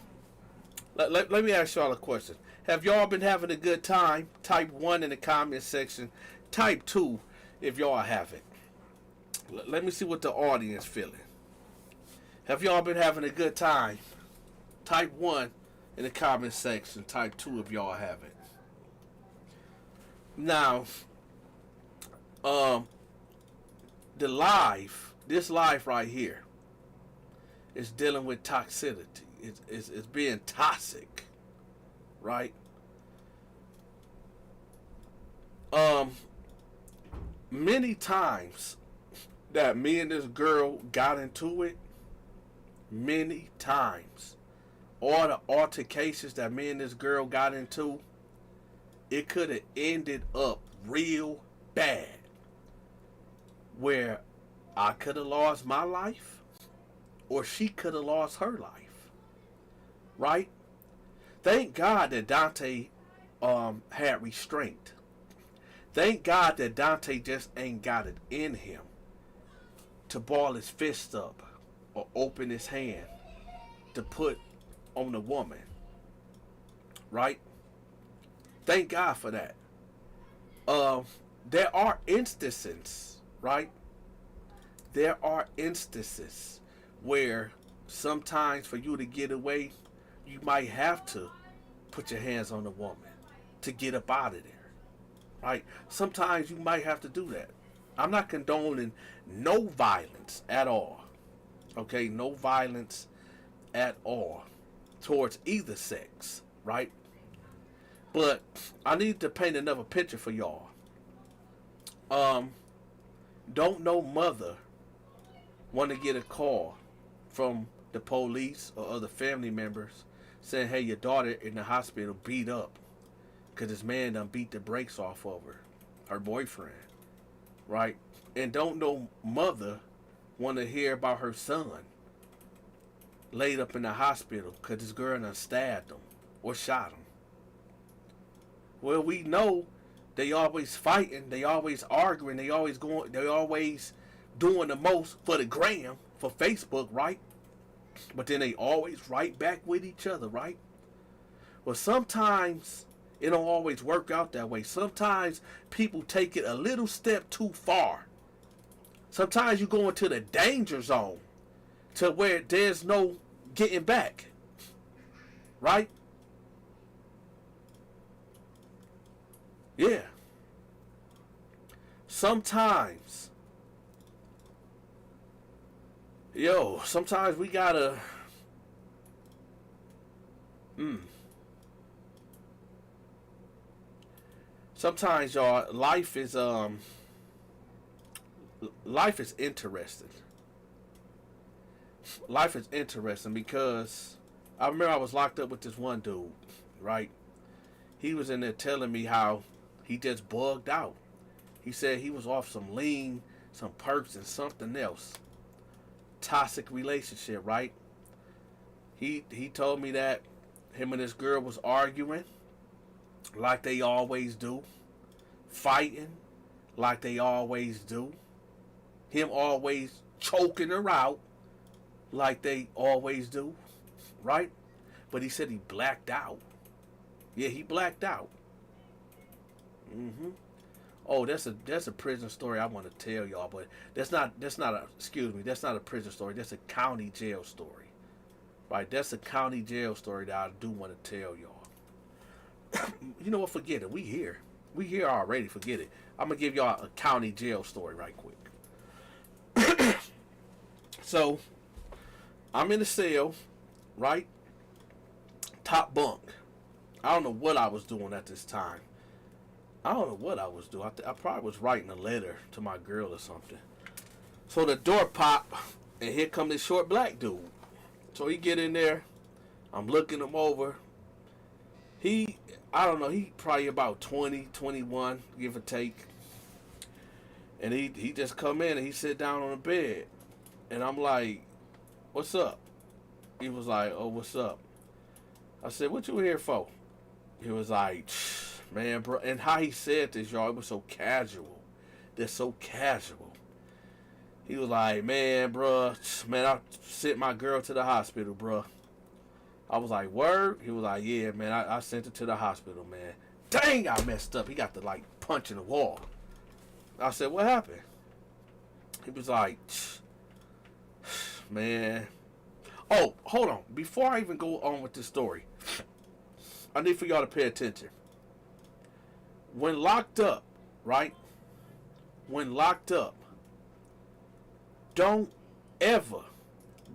Let me ask y'all a question. Have y'all been having a good time? Type 1 in the comment section. Type 2 if y'all haven't. Let me see what the audience feeling. Have y'all been having a good time? Type 1 in the comment section. Type 2 if y'all haven't. Now, this live right here is dealing with toxicity. It's being toxic, right? Many times that me and this girl got into it, many times, all the altercations that me and this girl got into, it could have ended up real bad, where I could have lost my life, or she could have lost her life. Right? Thank God that Dante had restraint. Thank God that Dante just ain't got it in him to ball his fist up or open his hand to put on a woman. Right? Thank God for that. There are instances, right? There are instances where sometimes for you to get away, you might have to put your hands on a woman to get up out of there, right? Sometimes you might have to do that. I'm not condoning no violence at all, okay? No violence at all towards either sex, right? But I need to paint another picture for y'all. Don't no mother want to get a call from the police or other family members saying, hey, your daughter in the hospital beat up because this man done beat the brakes off of her boyfriend, right? And don't no mother want to hear about her son laid up in the hospital because this girl done stabbed him or shot him. Well, we know they always fighting, they always arguing, they always doing the most for the gram, for Facebook, right? But then they always right back with each other, right? Well, sometimes it don't always work out that way. Sometimes people take it a little step too far. Sometimes you go into the danger zone to where there's no getting back, right? Yeah. Sometimes we gotta sometimes y'all life is interesting. Life is interesting because I remember I was locked up with this one dude, right? He was in there telling me how he just bugged out. He said he was off some lean, some perks, and something else. Toxic relationship, right? He told me that him and this girl was arguing like they always do, fighting like they always do, him always choking her out like they always do, right? But he said he blacked out. Yeah, he blacked out. Oh, that's a prison story I want to tell y'all, but that's not a prison story. That's a county jail story, right? That's a county jail story that I do want to tell y'all. You know what? Forget it. We here already. Forget it. I'm gonna give y'all a county jail story right quick. So, I'm in the cell, right? Top bunk. I don't know what I was doing at this time. I probably was writing a letter to my girl or something. So the door pop, and here come this short black dude. So he get in there. I'm looking him over. He probably about 20, 21, give or take. And he just come in and he sit down on the bed. And I'm like, what's up? He was like, oh, what's up? I said, what you here for? He was like, man, bro. And how he said this, y'all, it was so casual. They're so casual. He was like, man, bro, man, I sent my girl to the hospital, bro. I was like, word? He was like, yeah, man, I sent her to the hospital, man. Dang, I messed up. He got to like punch in the wall. I said, what happened? He was like, man. Oh, hold on. Before I even go on with this story, I need for y'all to pay attention. When locked up, right? When locked up, don't ever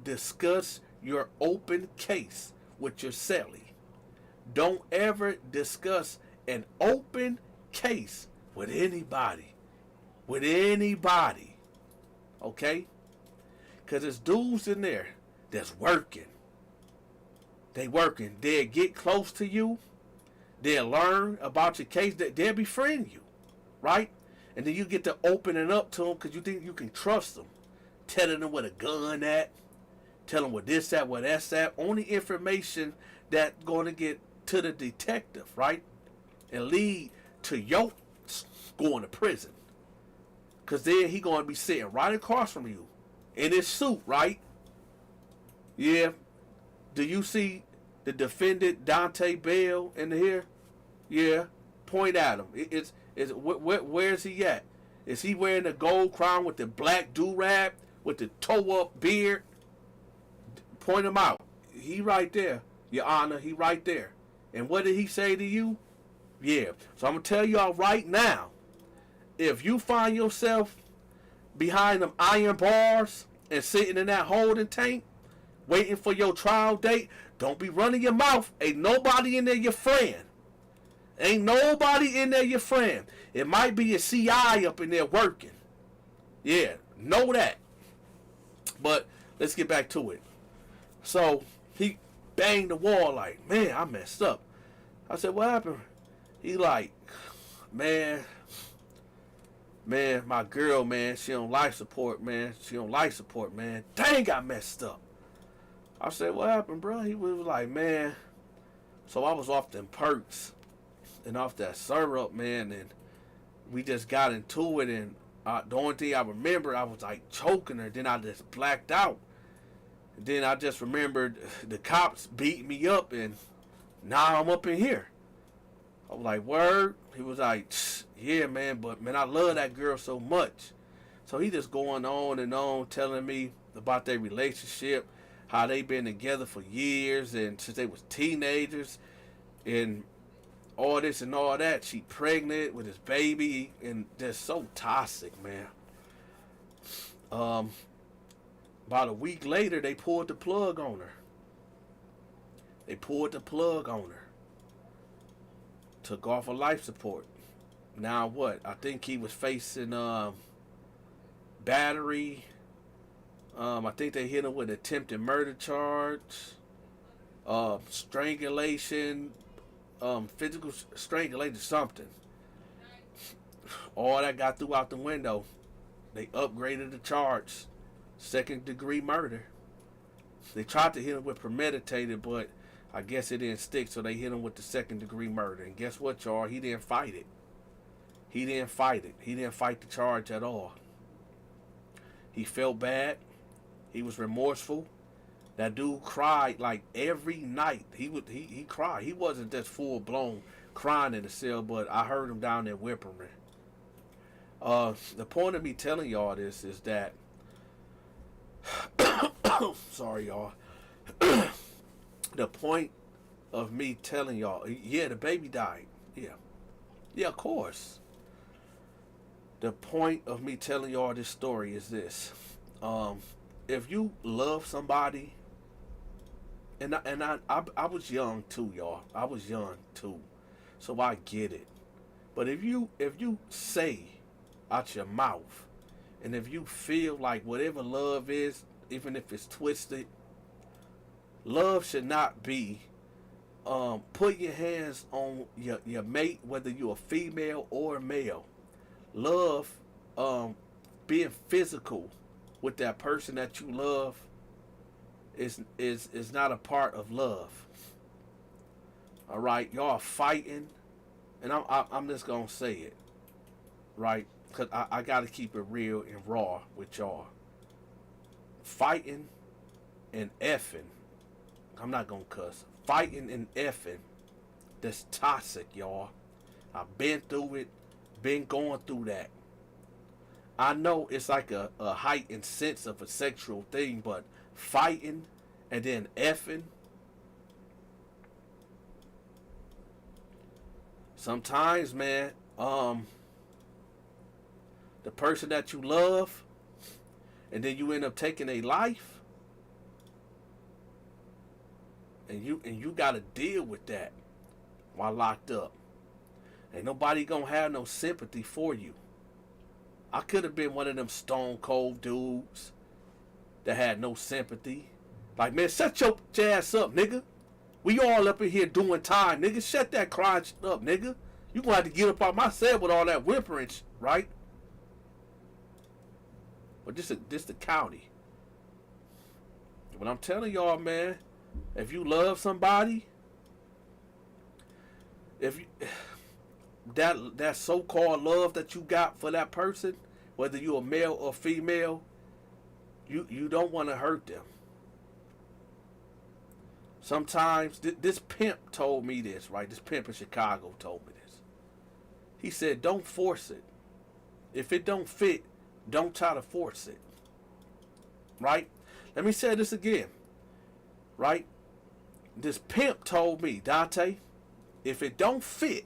discuss your open case with your cellie. Don't ever discuss an open case with anybody. With anybody. Okay? Because there's dudes in there that's working. They working. They'll get close to you. They'll learn about your case. They'll befriend you. Right? And then you get to open it up to them because you think you can trust them. Telling them where the gun at. Telling them where this at, where that's at. Only information that's going to get to the detective, right? And lead to your going to prison. Because then he going to be sitting right across from you. In his suit, right? Yeah. Do you see the defendant Dante Bell in here? Yeah. Point at him. Where's he at? Is he wearing the gold crown with the black do-rag with the toe-up beard? Point him out. He right there, Your Honor. He right there. And what did he say to you? Yeah. So I'm going to tell y'all right now, if you find yourself behind them iron bars and sitting in that holding tank, waiting for your trial date, don't be running your mouth. Ain't nobody in there your friend. Ain't nobody in there your friend. It might be a CI up in there working. Yeah, know that. But let's get back to it. So he banged the wall like, man, I messed up. I said, what happened? He like, man, my girl, man, she on life support, man. She on life support, man. Dang, I messed up. I said, what happened, bro? He was like, man, so I was off them perks and off that syrup, man, and we just got into it, and the only thing I remember, I was like choking her. Then I just blacked out. And then I just remembered the cops beat me up, and now I'm up in here. I was like, word? He was like, yeah, man, but man, I love that girl so much. So he just going on and on telling me about their relationship, how they been together for years and since they was teenagers, and all this and all that. She pregnant with his baby, and they're so toxic, man. About a week later, they pulled the plug on her. Took off of life support. Now what? I think he was facing battery. I think they hit him with attempted murder charge, strangulation, physical strangulation, something. All that got threw out the window. They upgraded the charge, 2nd-degree murder. They tried to hit him with premeditated, but I guess it didn't stick, so they hit him with the 2nd-degree murder. And guess what, y'all? He didn't fight it. He didn't fight the charge at all. He felt bad. He was remorseful. That dude cried like every night. He cried. He wasn't just full blown crying in the cell, but I heard him down there whimpering. The point of me telling y'all this is that sorry, y'all. The point of me telling y'all, yeah, the baby died. Yeah, of course. The point of me telling y'all this story is this. If you love somebody, and I was young too, y'all. I was young too, so I get it. But if you say out your mouth, and if you feel like whatever love is, even if it's twisted, love should not be put your hands on your mate, whether you're a female or a male. Love, being physical with that person that you love is not a part of love. All right, y'all fighting, and I'm just gonna say it, right? Cause I gotta keep it real and raw with y'all. Fighting and effing I'm not gonna cuss. Fighting and effing. That's toxic, y'all. I've been through it. Been going through that. I know it's like a heightened sense of a sexual thing, but fighting and then effing. Sometimes, man, the person that you love, and then you end up taking a life, and you gotta deal with that while locked up. Ain't nobody gonna have no sympathy for you. I could have been one of them stone cold dudes that had no sympathy. Like, man, shut your ass up, nigga. We all up in here doing time, nigga. Shut that crying shit up, nigga. You gonna have to get up out my cell with all that whimpering, right? But this the county. But I'm telling y'all, man, if you love somebody, if you, that so-called love that you got for that person, whether you're a male or female, you don't want to hurt them. Sometimes this pimp told me this, right? This pimp in Chicago told me this. He said, don't force it. If it don't fit, don't try to force it. Right? Let me say this again. Right? This pimp told me, Dante, if it don't fit,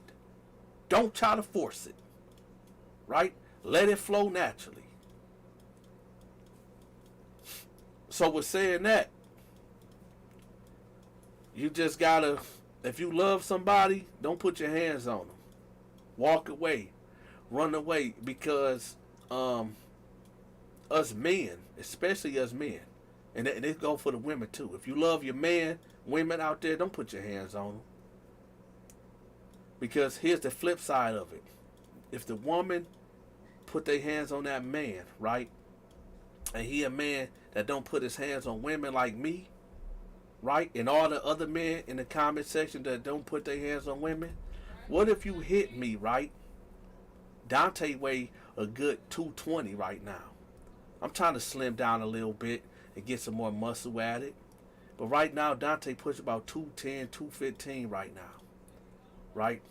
don't try to force it. Right? Let it flow naturally. So with saying that, you just gotta, if you love somebody, don't put your hands on them. Walk away. Run away, because us men, especially us men, and it go for the women too. If you love your man, women out there, don't put your hands on them. Because here's the flip side of it. If the woman put their hands on that man, right, and he a man that don't put his hands on women like me, right, and all the other men in the comment section that don't put their hands on women, what if you hit me, right? Dante weigh a good 220 right now. I'm trying to slim down a little bit and get some more muscle at it. But right now, Dante push about 210, 215 right now. Right?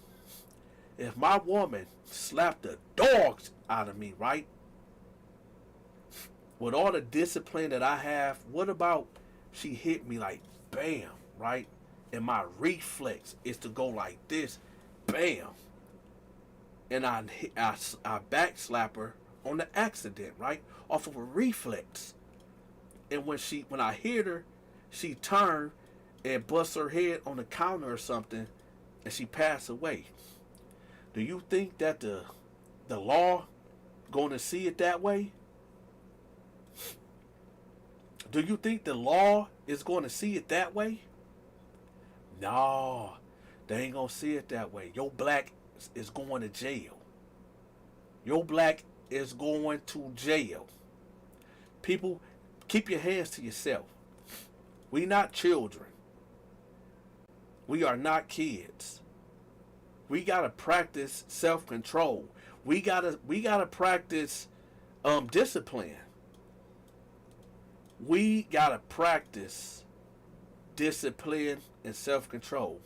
If my woman slapped the dogs out of me, right? With all the discipline that I have, what about she hit me like bam, right? And my reflex is to go like this, bam. And I backslap her on the accident, right? Off of a reflex. And when I hit her, she turned and bust her head on the counter or something, and she passed away. Do you think that the law going to see it that way? Do you think the law is going to see it that way? No, they ain't going to see it that way. Your black is going to jail. Your black is going to jail. People, keep your hands to yourself. We not children. We are not kids. We gotta practice self-control. We gotta practice discipline. We gotta practice discipline and self-control.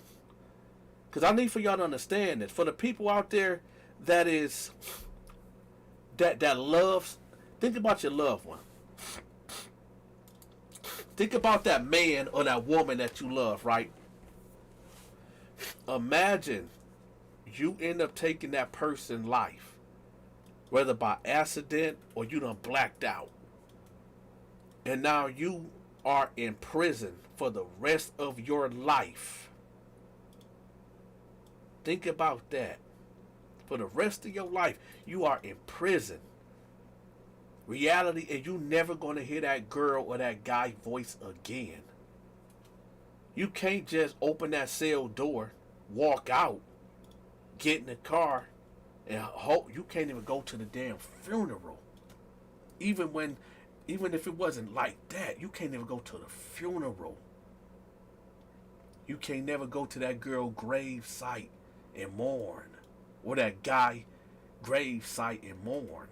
Because I need for y'all to understand that for the people out there that loves, think about your loved one. Think about that man or that woman that you love, right? Imagine you end up taking that person's life, whether by accident or you done blacked out. And now you are in prison for the rest of your life. Think about that. For the rest of your life, you are in prison. Reality, and you never going to hear that girl or that guy voice again. You can't just open that cell door, walk out, get in the car, and hope. You can't even go to the damn funeral. Even if it wasn't like that, you can't even go to the funeral. You can't never go to that girl grave site and mourn, or that guy grave site and mourn.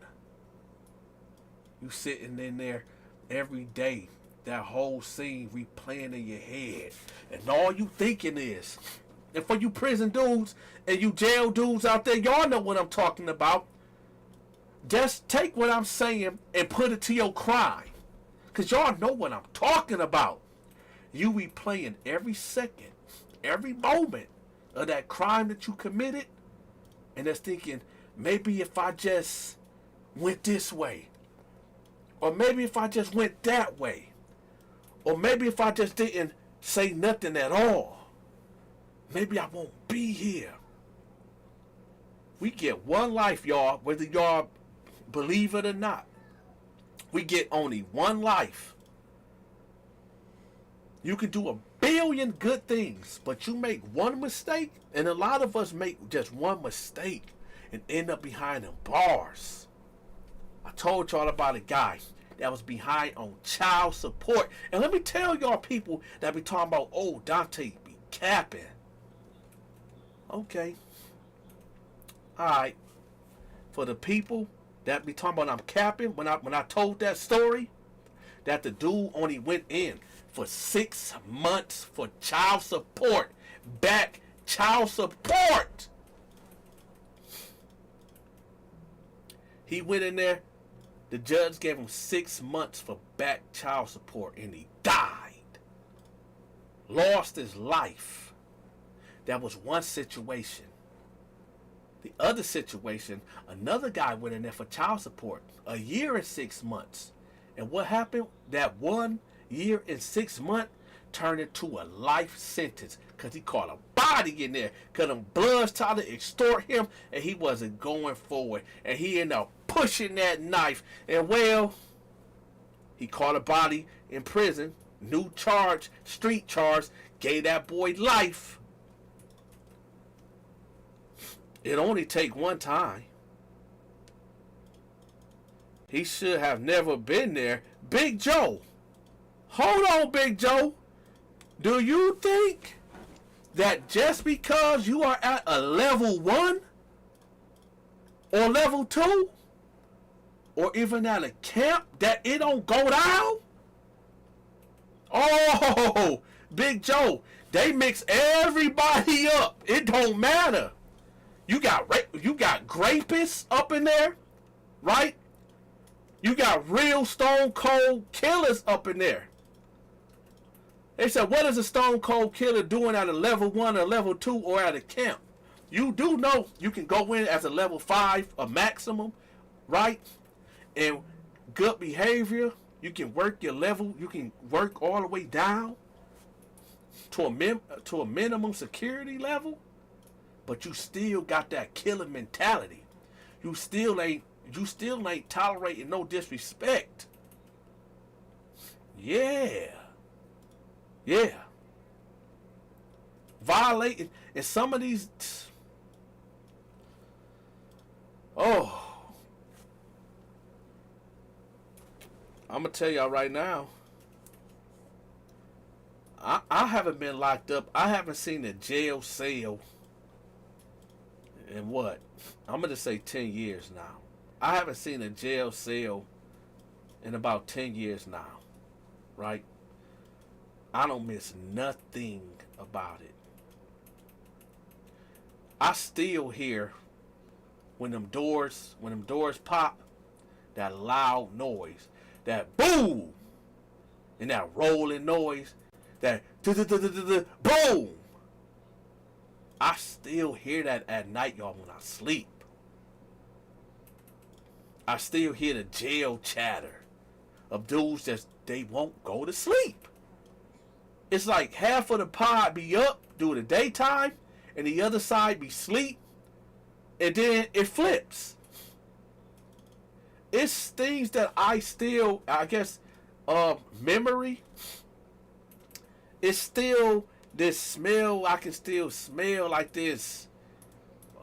You sitting in there every day that whole scene replaying in your head. And all you thinking is, and for you prison dudes and you jail dudes out there, y'all know what I'm talking about. Just take what I'm saying and put it to your crime. Because y'all know what I'm talking about. You replaying every second, every moment of that crime that you committed. And just thinking, maybe if I just went this way. Or maybe if I just went that way. Or maybe if I just didn't say nothing at all. Maybe I won't be here. We get one life, y'all, whether y'all believe it or not. We get only one life. You can do a billion good things, but you make one mistake, and a lot of us make just one mistake and end up behind them bars. I told y'all about a guy that was behind on child support. And let me tell y'all people that be talking about, oh, Dante be capping. Okay. Alright. For the people that be talking about I'm capping, when I told that story, that the dude only went in for 6 months for child support. Back child support. He went in there. The judge gave him 6 months for back child support, and he died. Lost his life. That was one situation. The other situation, another guy went in there for child support, 1 year and 6 months. And what happened? That 1 year and 6 months turned into a life sentence because he caught a body in there. Because them bloods tried to extort him, and he wasn't going forward. And he ended up pushing that knife. And well, he caught a body in prison. New charge, street charge, gave that boy life. It only take one time. He should have never been there. Big Joe. Hold on, Big Joe. Do you think that just because you are at a level 1 or level 2 or even at a camp that it don't go down? Oh, Big Joe, they mix everybody up. It don't matter. You got grapists up in there, right? You got real stone cold killers up in there. They said, what is a stone cold killer doing at a level 1 or level 2 or at a camp? You do know you can go in as a level 5, a maximum, right? And good behavior, you can work your level, you can work all the way down to a minimum security level. But you still got that killer mentality. You still ain't tolerating no disrespect. Yeah. Violating, and some of these, I'm gonna tell y'all right now, I haven't been locked up. I haven't seen a jail cell in what? I'm gonna say 10 years now. I haven't seen a jail cell in about 10 years now, right? I don't miss nothing about it. I still hear when them doors pop, that loud noise, that boom, and that rolling noise, that boom. I still hear that at night, y'all, when I sleep. I still hear the jail chatter of dudes that they won't go to sleep. It's like half of the pod be up during the daytime and the other side be sleep, and then it flips. It's things that I guess, memory. It's still this smell. I can still smell like this.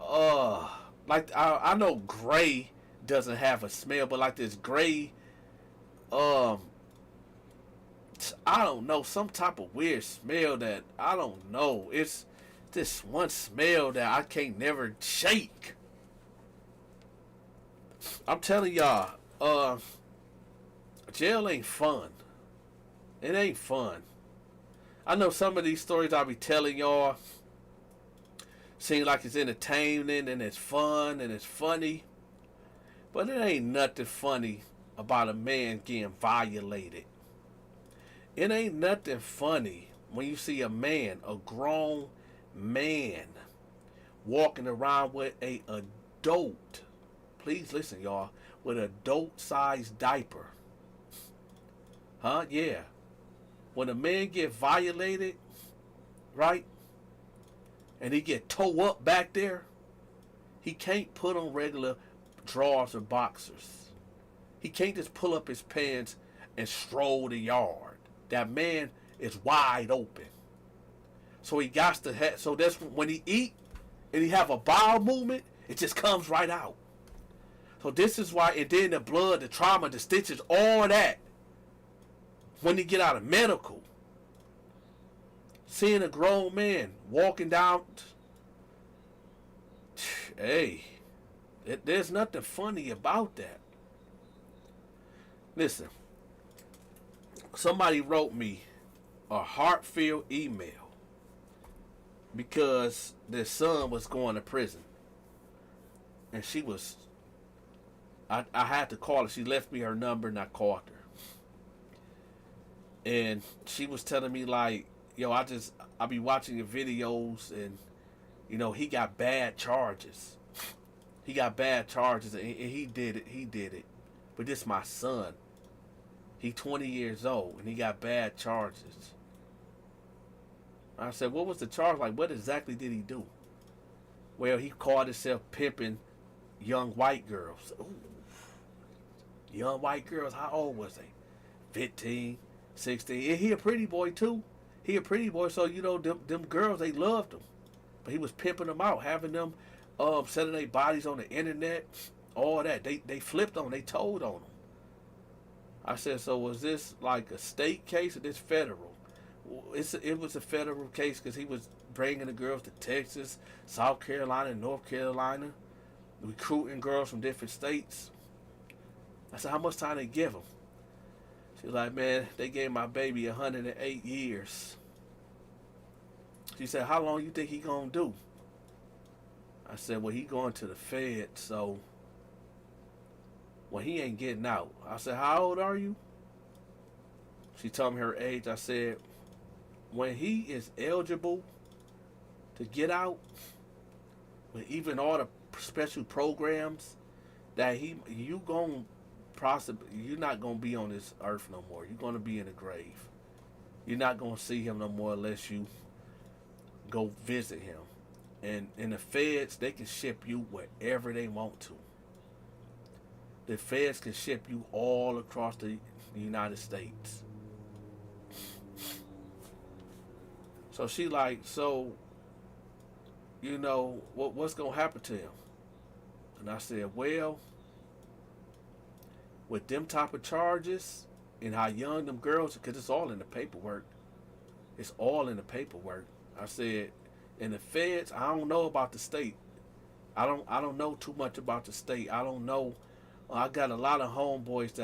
Like I know gray doesn't have a smell, but like this gray, I don't know, some type of weird smell that I don't know. It's this one smell that I can't never shake. I'm telling y'all, jail ain't fun. It ain't fun. I know some of these stories I'll be telling y'all seem like it's entertaining and it's fun and it's funny. But it ain't nothing funny about a man getting violated. It ain't nothing funny when you see a man, a grown man, walking around with a adult, please listen y'all, with an adult-sized diaper. Huh? Yeah. When a man get violated, right, and he get toe up back there, he can't put on regular drawers or boxers. He can't just pull up his pants and stroll the yard. That man is wide open. So he got to have, so that's when he eat and he have a bowel movement, it just comes right out. So this is why, and then the blood, the trauma, the stitches, all that. When he get out of medical, seeing a grown man walking down, hey, there's nothing funny about that. Listen, somebody wrote me a heartfelt email because their son was going to prison. And she was, I had to call her. She left me her number and I called her. And she was telling me like, yo, I be watching your videos and, you know, he got bad charges. He got bad charges and he did it. But this my son. He 20 years old and he got bad charges. I said, what was the charge? Like, what exactly did he do? Well, he called himself pimping young white girls. Ooh. Young white girls, how old was they? 15, 16. And he a pretty boy too. He a pretty boy, so you know them girls, they loved him. But he was pimping them out, having them selling their bodies on the internet, all that. They flipped on them, they told on them. I said, so was this like a state case or this federal? It was a federal case because he was bringing the girls to Texas, South Carolina, North Carolina, recruiting girls from different states. I said, how much time they give him? She was like, man, they gave my baby 108 years. She said, how long you think he gonna do? I said, well, he going to the Fed, so well, he ain't getting out. I said, how old are you? She told me her age. I said, when he is eligible to get out, with even all the special programs that you're not gonna be on this earth no more. You're gonna be in the grave. You're not gonna see him no more unless you go visit him. And in the feds, they can ship you wherever they want to. The feds can ship you all across the United States. So she like, so, you know, what's going to happen to him? And I said, well, with them type of charges and how young them girls, because it's all in the paperwork. It's all in the paperwork. I said, in the feds, I don't know about the state. I don't know too much about the state. I don't know. I got a lot of homeboys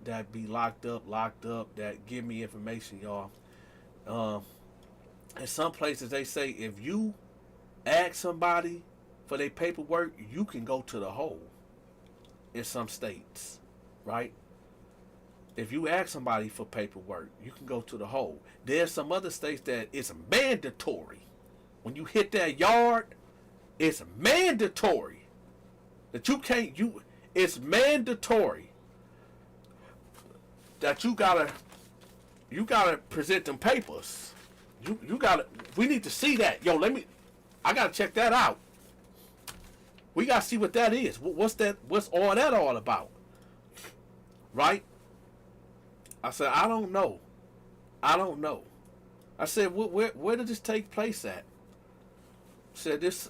that be locked up, that give me information, y'all. In some places, they say if you ask somebody for their paperwork, you can go to the hole. In some states, right? If you ask somebody for paperwork, you can go to the hole. There's some other states that it's mandatory. When you hit that yard, it's mandatory that you can't. It's mandatory that you gotta present them papers. You gotta. We need to see that. Yo, I gotta check that out. We gotta see what that is. What's that? What's all that all about? Right? I said, I don't know. I said, where did this take place at? I said, this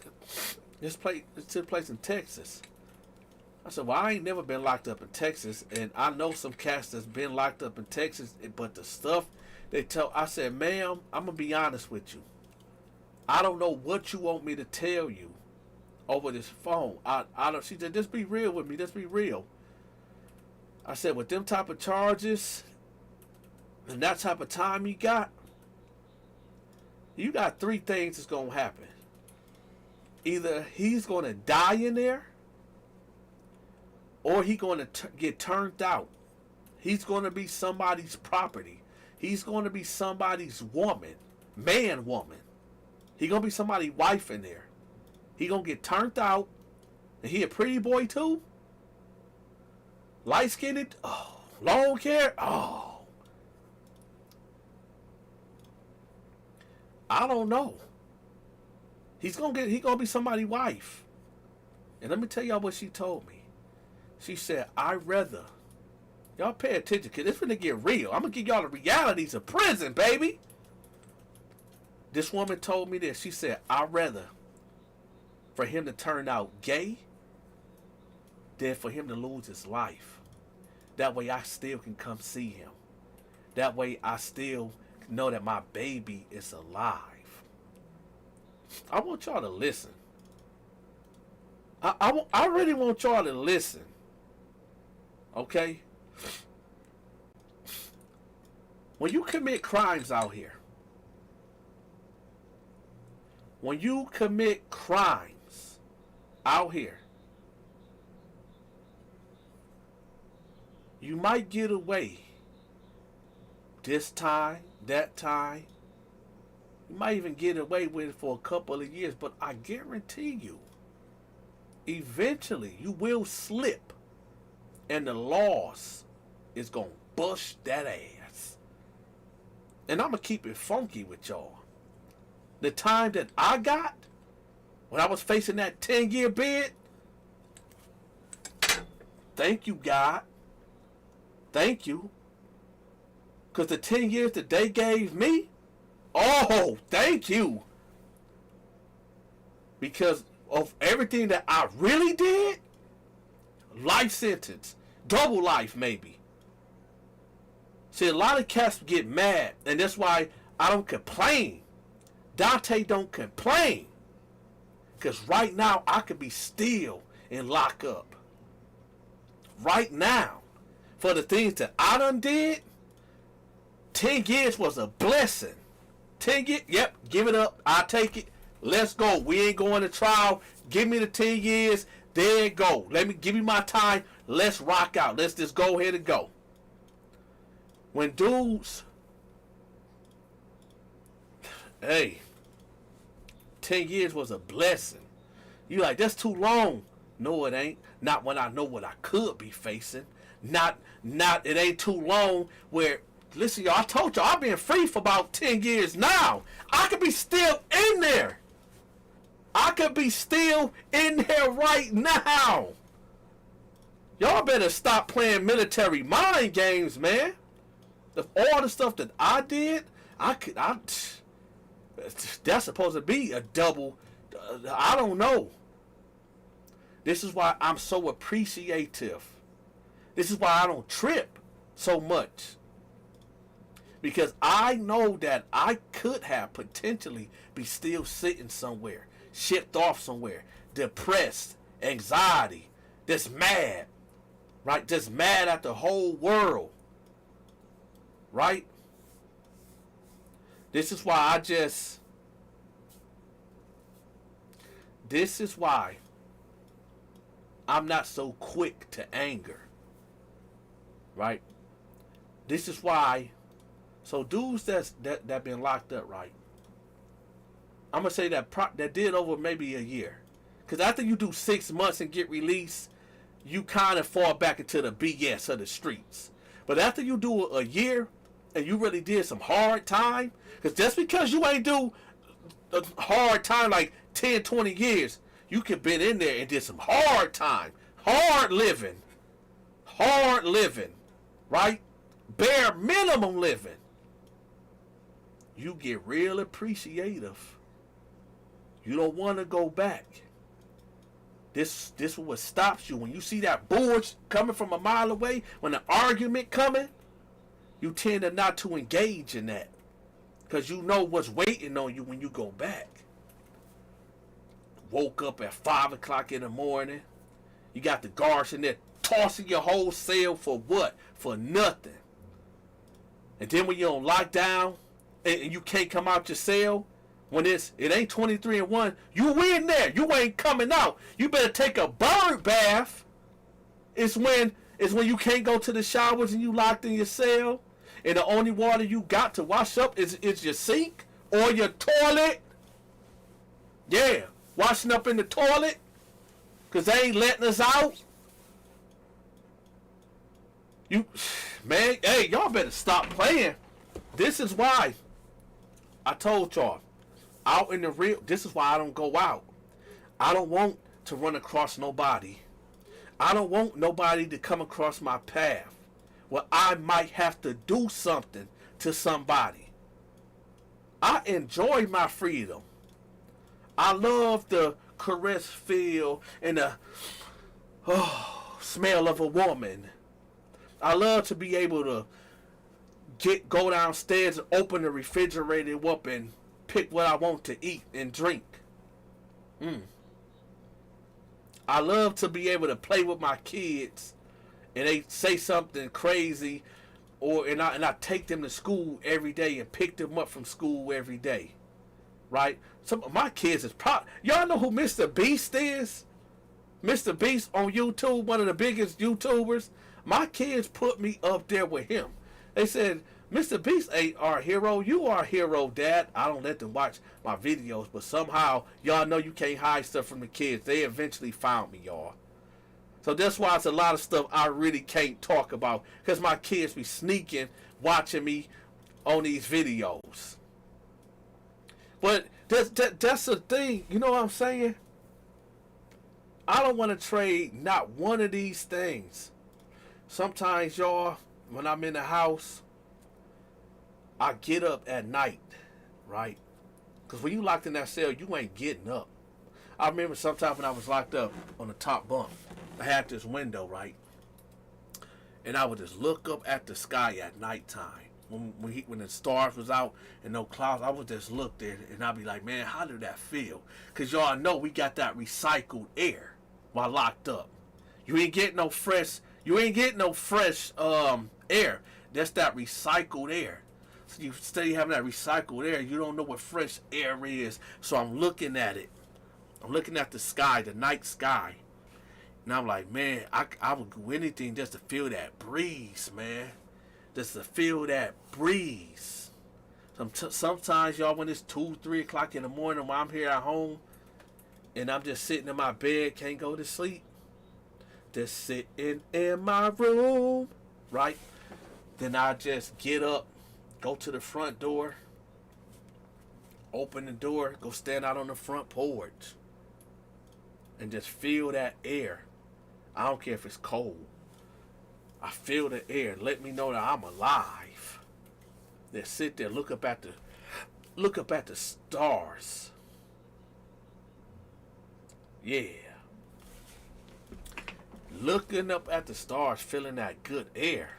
took place in Texas. I said, well, I ain't never been locked up in Texas, and I know some cats that's been locked up in Texas, but the stuff they tell, I said, ma'am, I'm going to be honest with you. I don't know what you want me to tell you over this phone. She said, just be real with me, just be real. I said, with them type of charges, and that type of time you got three things that's going to happen. Either he's going to die in there, or he's going to get turned out. He's going to be somebody's property. He's going to be somebody's woman. He's going to be somebody's wife in there. He going to get turned out. And he a pretty boy too? Light-skinned? Oh. Long hair? Oh. I don't know. He gonna be somebody's wife. And let me tell y'all what she told me. She said, I'd rather. Y'all pay attention, because it's gonna get real. I'm gonna give y'all the realities of prison, baby. This woman told me this. She said, I'd rather for him to turn out gay than for him to lose his life. That way I still can come see him. That way I still know that my baby is alive. I want y'all to listen. I really want y'all to listen. Okay? When you commit crimes out here, you might get away this time, that time. You might even get away with it for a couple of years, but I guarantee you, eventually you will slip, and the laws is going to bust that ass. And I'm going to keep it funky with y'all. The time that I got, when I was facing that 10-year bid, thank you, God. Thank you. Because the 10 years that they gave me, oh, thank you. Because of everything that I really did, life sentence, double life maybe. See, a lot of cats get mad, and that's why I don't complain. Dante don't complain. Because right now, I could be still and lock up. Right now. For the things that I done did, 10 years was a blessing. 10 years, yep, give it up. I'll take it. Let's go. We ain't going to trial. Give me the 10 years. There you go. Let me give me my time. Let's rock out. Let's just go ahead and go. When dudes, hey, 10 years was a blessing. You like, that's too long. No, it ain't. Not when I know what I could be facing. Not, it ain't too long where, listen, y'all, I told y'all, I've been free for about 10 years now. I could be still in there. I could be still in there right now. Y'all better stop playing military mind games, man. Of all the stuff that I did, that's supposed to be a double, I don't know. This is why I'm so appreciative. This is why I don't trip so much. Because I know that I could have potentially be still sitting somewhere, shipped off somewhere, depressed, anxiety, just mad, right? Just mad at the whole world, right? This is why I'm not so quick to anger. Right? This is why. So dudes that been locked up, right? I'm gonna say that did over maybe a year, because after you do 6 months and get released, you kind of fall back into the BS of the streets. But after you do a year and you really did some hard time, because just because you ain't do a hard time like 10, 20 years, you could been in there and did some hard time, hard living, right? Bare minimum living. You get real appreciative. You don't want to go back. This is what stops you. When you see that bulge coming from a mile away, when an argument coming, you tend to not to engage in that, because you know what's waiting on you when you go back. Woke up at 5 o'clock in the morning. You got the guards in there tossing your whole cell for what? For nothing. And then when you're on lockdown and you can't come out your cell, when it ain't 23-1, you in there. You ain't coming out. You better take a bird bath. It's when you can't go to the showers and you locked in your cell, and the only water you got to wash up is your sink or your toilet. Yeah, washing up in the toilet because they ain't letting us out. Man, hey, y'all better stop playing. This is why I told y'all, out in the real, this is why I don't go out. I don't want to run across nobody. I don't want nobody to come across my path where I might have to do something to somebody. I enjoy my freedom. I love the caress feel and the smell of a woman. I love to be able to go downstairs and open the refrigerator up and pick what I want to eat and drink. I love to be able to play with my kids and they say something crazy, and I take them to school every day and pick them up from school every day. Right? Some of my kids is y'all know who Mr. Beast is? Mr. Beast on YouTube, one of the biggest YouTubers. My kids put me up there with him. They said, Mr. Beast ain't our hero. You are a hero, Dad. I don't let them watch my videos, but somehow y'all know you can't hide stuff from the kids. They eventually found me, y'all. So that's why it's a lot of stuff I really can't talk about, because my kids be sneaking, watching me on these videos. But that's the thing. You know what I'm saying? I don't want to trade not one of these things. Sometimes, y'all, when I'm in the house, I get up at night, right? Because when you locked in that cell, you ain't getting up. I remember sometime when I was locked up on the top bunk, I had this window, right? And I would just look up at the sky at nighttime. When the stars was out and no clouds, I would just look there and I'd be like, man, how did that feel? Because y'all know we got that recycled air while locked up. You ain't getting no fresh air. That's that recycled air. So you stay having that recycled air. You don't know what fresh air is. So I'm looking at it. I'm looking at the sky, the night sky. And I'm like, man, I would do anything just to feel that breeze, man. Just to feel that breeze. Sometimes, y'all, when it's 2, 3 o'clock in the morning while I'm here at home and I'm just sitting in my bed, can't go to sleep. Just sitting in my room, right? Then I just get up, go to the front door, open the door, go stand out on the front porch, and just feel that air. I don't care if it's cold. I feel the air. Let me know that I'm alive. Then sit there, look up at the stars. Yeah. Looking up at the stars, feeling that good air.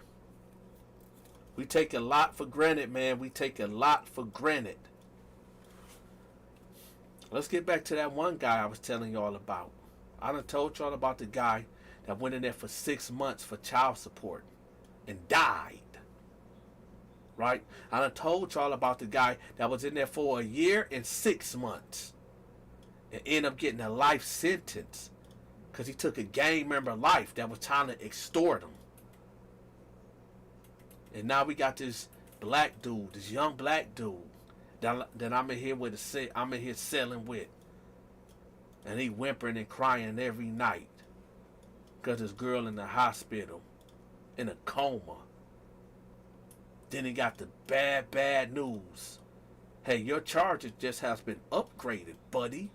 We take a lot for granted, man. We take a lot for granted. Let's get back to that one guy I was telling y'all about. I done told y'all about the guy that went in there for 6 months for child support and died. Right? I done told y'all about the guy that was in there for 1 year and 6 months and ended up getting a life sentence because he took a gang member life that was trying to extort him. And now we got this black dude, this young black dude that I'm in here selling with. And he whimpering and crying every night because his girl in the hospital in a coma. Then he got the bad news. Hey, your charges just has been upgraded, buddy.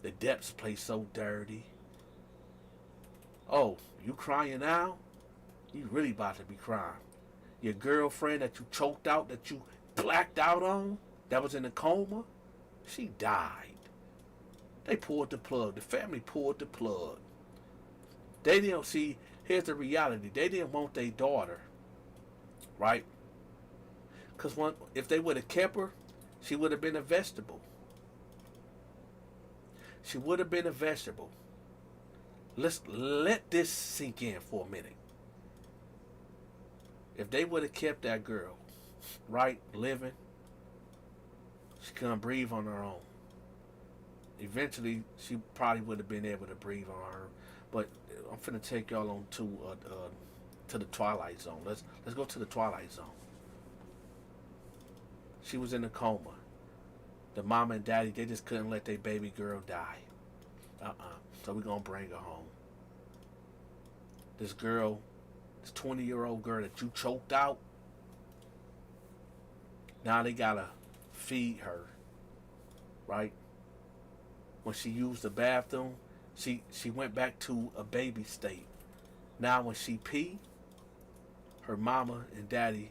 The depths play so dirty. Oh, you crying now? You really about to be crying. Your girlfriend that you choked out, that you blacked out on, that was in a coma, she died. They pulled the plug. The family pulled the plug. They didn't see, here's the reality. They didn't want their daughter. Right? Because if they would have kept her, she would have been a vegetable. She would have been a vegetable. Let's let this sink in for a minute. If they would have kept that girl, right, living, she couldn't breathe on her own. Eventually, she probably would have been able to breathe on her. But I'm finna take y'all on to the Twilight Zone. Let's go to the Twilight Zone. She was in a coma. The mama and daddy, they just couldn't let their baby girl die. So we're gonna bring her home. This girl, this 20-year-old girl that you choked out, now they gotta feed her, right? When she used the bathroom, she went back to a baby state. Now when she pee, her mama and daddy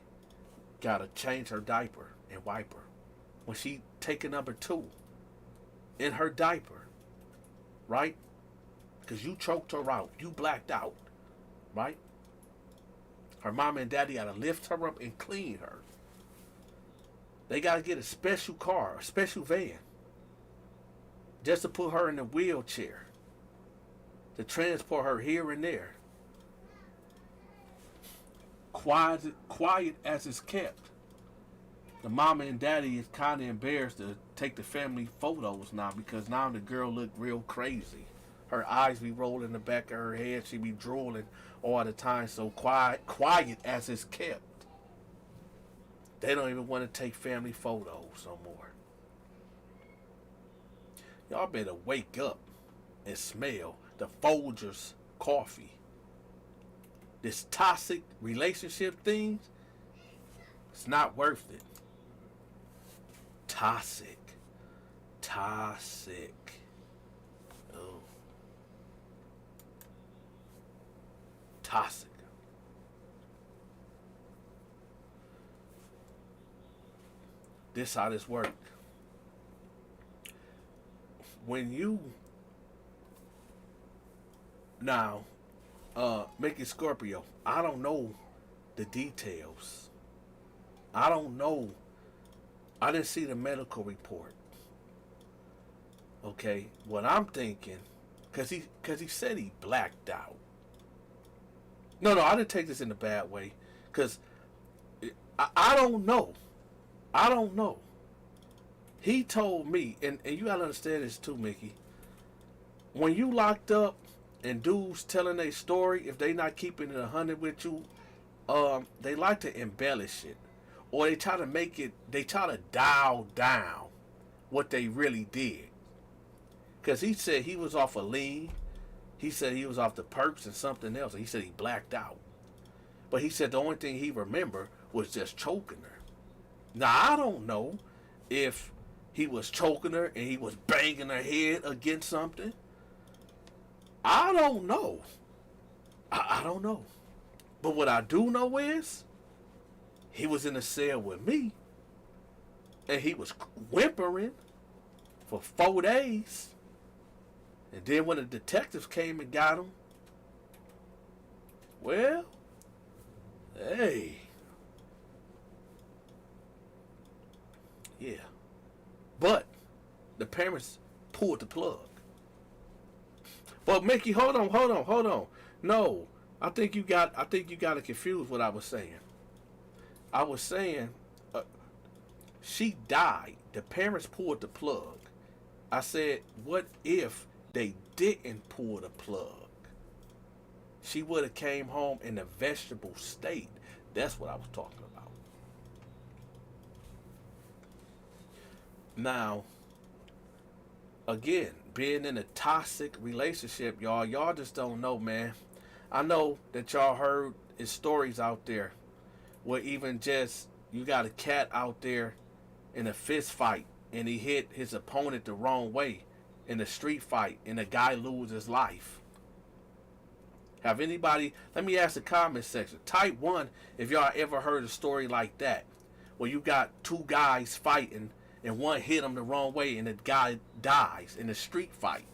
gotta change her diaper and wipe her. When she take a number 2 in her diaper, right? Because you choked her out, you blacked out, right? Her mama and daddy gotta lift her up and clean her. They gotta get a special car, a special van, just to put her in a wheelchair, to transport her here and there. Quiet as it's kept. The mama and daddy is kind of embarrassed to take the family photos now, because now the girl look real crazy. Her eyes be rolling in the back of her head. She be drooling all the time. So quiet as it's kept. They don't even want to take family photos no more. Y'all better wake up and smell the Folgers coffee. This toxic relationship thing, it's not worth it. Toxic. Oh. Toxic. This how this work. When you now make it Scorpio, I don't know the details. I don't know. I didn't see the medical report. Okay, what I'm thinking, cause he said he blacked out. No, I didn't take this in a bad way, cause I don't know. I don't know. He told me, and you gotta understand this too, Mickey. When you locked up and dudes telling their story, if they not keeping it 100 with you, they like to embellish it. Or they try to dial down what they really did. Because he said he was off a lean. He said he was off the perks and something else. And he said he blacked out. But he said the only thing he remembered was just choking her. Now, I don't know if he was choking her and he was banging her head against something. I don't know. I don't know. But what I do know is he was in a cell with me and he was whimpering for 4 days. And then when the detectives came and got him, well, hey. Yeah. But the parents pulled the plug. But Mickey, hold on. No, I think you got to confuse what I was saying. I was saying she died. The parents pulled the plug. I said, what if they didn't pull the plug? She would have came home in a vegetable state. That's what I was talking about. Now, again, being in a toxic relationship, y'all just don't know, man. I know that y'all heard his stories out there where even just you got a cat out there in a fist fight and he hit his opponent the wrong way in a street fight and the guy loses his life. Have anybody, let me ask the comment section, type 1 if y'all ever heard a story like that where you got 2 guys fighting and one hit him the wrong way and the guy dies in a street fight.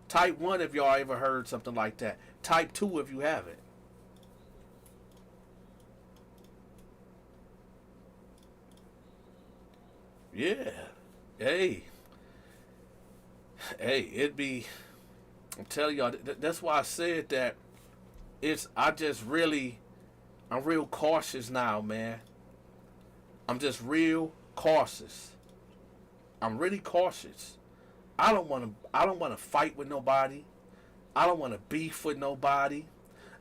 Type 1 if y'all ever heard something like that. Type 2 if you haven't. Yeah. Hey, it'd be, I'm telling y'all, that's why I said that I I'm real cautious now, man. I'm just real cautious. I'm really cautious. I don't want to fight with nobody. I don't want to beef with nobody.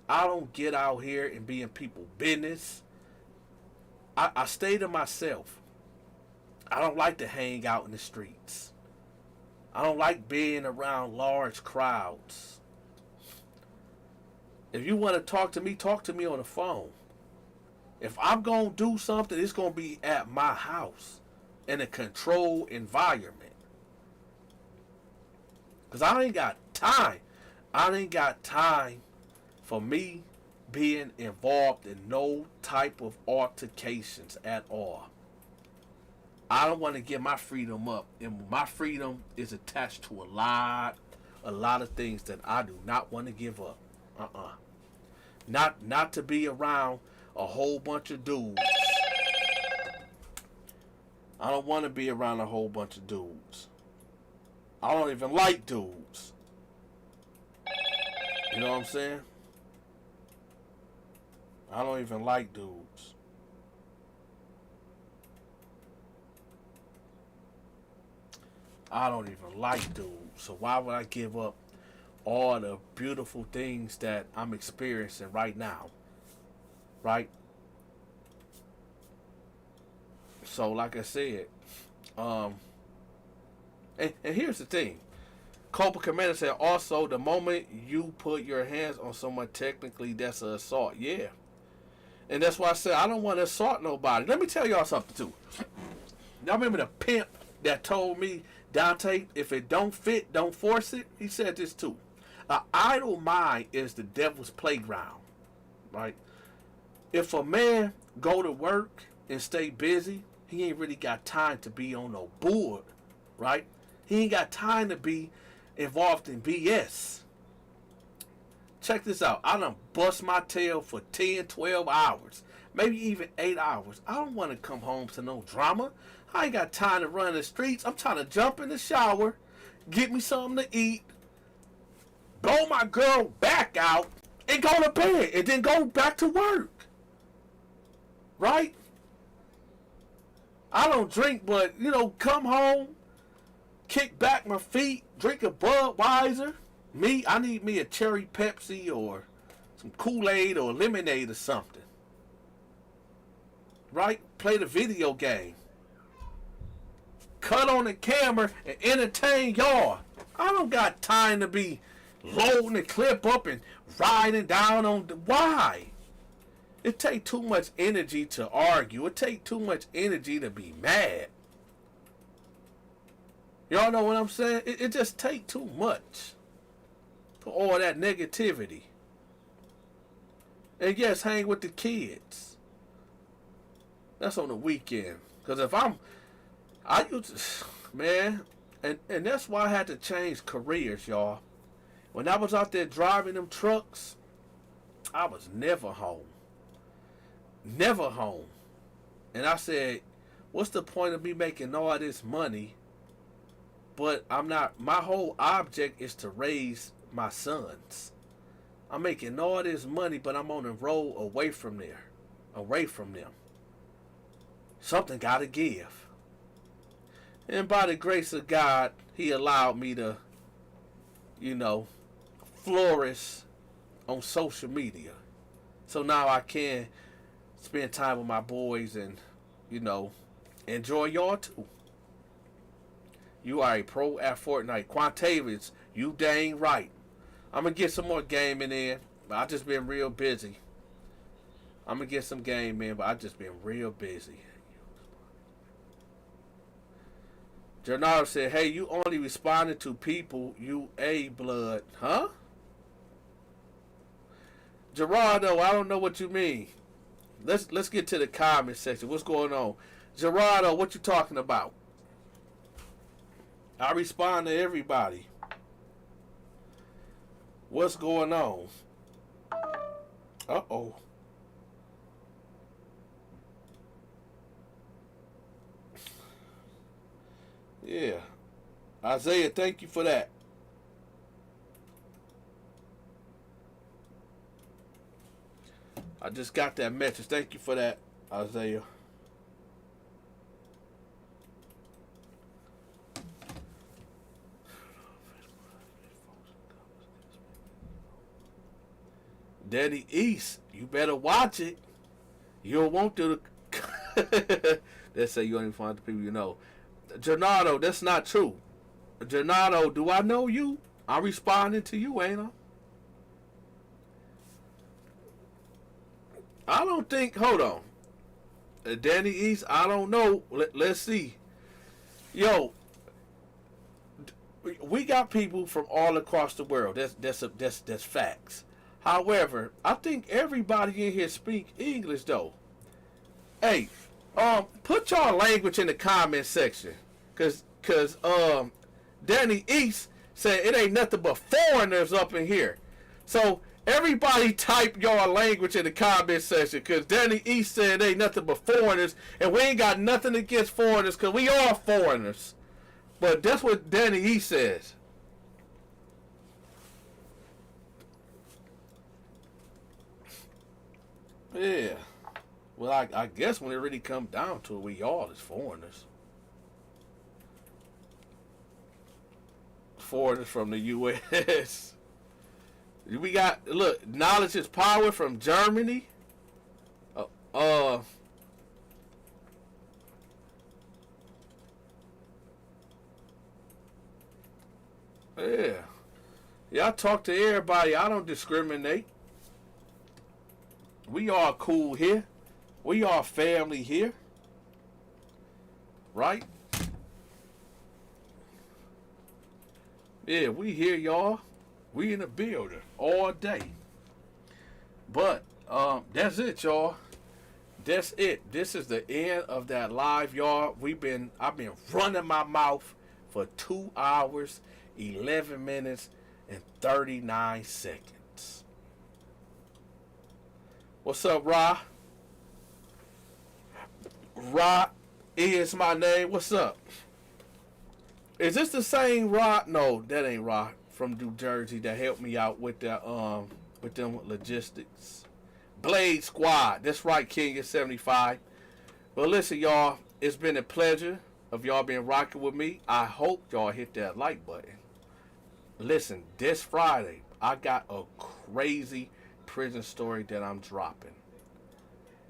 I don't get out here and be in people's business. I stay to myself. I don't like to hang out in the streets. I don't like being around large crowds. If you want to talk to me on the phone. If I'm going to do something, it's going to be at my house in a controlled environment. Because I ain't got time. I ain't got time for me being involved in no type of altercations at all. I don't want to give my freedom up. And my freedom is attached to a lot of things that I do not want to give up. Not to be around a whole bunch of dudes. I don't want to be around a whole bunch of dudes. I don't even like dudes. You know what I'm saying? I don't even like dudes. I don't even like dudes. So why would I give up all the beautiful things that I'm experiencing right now? Right? So like I said, and here's the thing. Copa Commander said also the moment you put your hands on someone, technically that's an assault. Yeah. And that's why I said I don't want to assault nobody. Let me tell y'all something too. Y'all remember the pimp that told me, Dante, if it don't fit, don't force it? He said this too. An idle mind is the devil's playground. Right? If a man go to work and stay busy, he ain't really got time to be on no board, right? He ain't got time to be involved in BS. Check this out. I done bust my tail for 10, 12 hours, maybe even 8 hours. I don't want to come home to no drama. I ain't got time to run the streets. I'm trying to jump in the shower, get me something to eat, blow my girl back out, and go to bed, and then go back to work. Right? I don't drink, but, come home, kick back my feet, drink a Budweiser. I need me a cherry Pepsi or some Kool-Aid or lemonade or something. Right? Play the video game. Cut on the camera and entertain y'all. I don't got time to be loading the clip up and riding down on the... Why? It take too much energy to argue. It take too much energy to be mad. Y'all know what I'm saying? It just take too much for all that negativity. And yes, hang with the kids. That's on the weekend. Because if I used to, man, and that's why I had to change careers, y'all. When I was out there driving them trucks, I was never home. Never home. And I said, what's the point of me making all this money, but I'm not, my whole object is to raise my sons. I'm making all this money, but I'm on the road away from there, away from them. Something gotta give. And by the grace of God, he allowed me to, flourish on social media. So now I can spend time with my boys and, enjoy y'all too. You are a pro at Fortnite. Quantavious, you dang right. I'm going to get some more gaming in, but I just been real busy. I'm going to get some game in, but I just been real busy. Gennaro said, hey, you only responded to people you A blood. Huh? Gerardo, I don't know what you mean. Let's get to the comment section. What's going on? Gerardo, what you talking about? I respond to everybody. What's going on? Uh-oh. Yeah. Isaiah, thank you for that. I just got that message. Thank you for that, Isaiah. Daddy East, you better watch it. You don't want to. They say you only find the people you know. Gennaro, that's not true. Gennaro, do I know you? I'm responding to you, ain't I? I don't think. Hold on. Danny East, I don't know. Let's see. Yo, we got people from all across the world. That's facts. However, I think everybody in here speak English though. Hey, put y'all language in the comment section, cause Danny East said it ain't nothing but foreigners up in here. So everybody type y'all language in the comment section, cause Danny East said it ain't nothing but foreigners, and we ain't got nothing against foreigners, cause we are foreigners. But that's what Danny East says. Yeah. Well, I guess when it really comes down to it, we all is foreigners. Foreigners from the U.S. We got, look, knowledge is power from Germany. Yeah. Yeah, I talk to everybody. I don't discriminate. We all cool here. We all family here. Right? Yeah, we here, y'all. We in the building all day. But that's it, y'all. That's it. This is the end of that live, y'all. I've been running my mouth for 2 hours, 11 minutes, and 39 seconds. What's up, Ra? Ra is my name. What's up? Is this the same Ra? No, that ain't Ra from New Jersey that helped me out with that with them logistics. Blade Squad. That's right, King is 75. Well, listen, y'all. It's been a pleasure of y'all being rocking with me. I hope y'all hit that like button. Listen, this Friday, I got a crazy prison story that I'm dropping.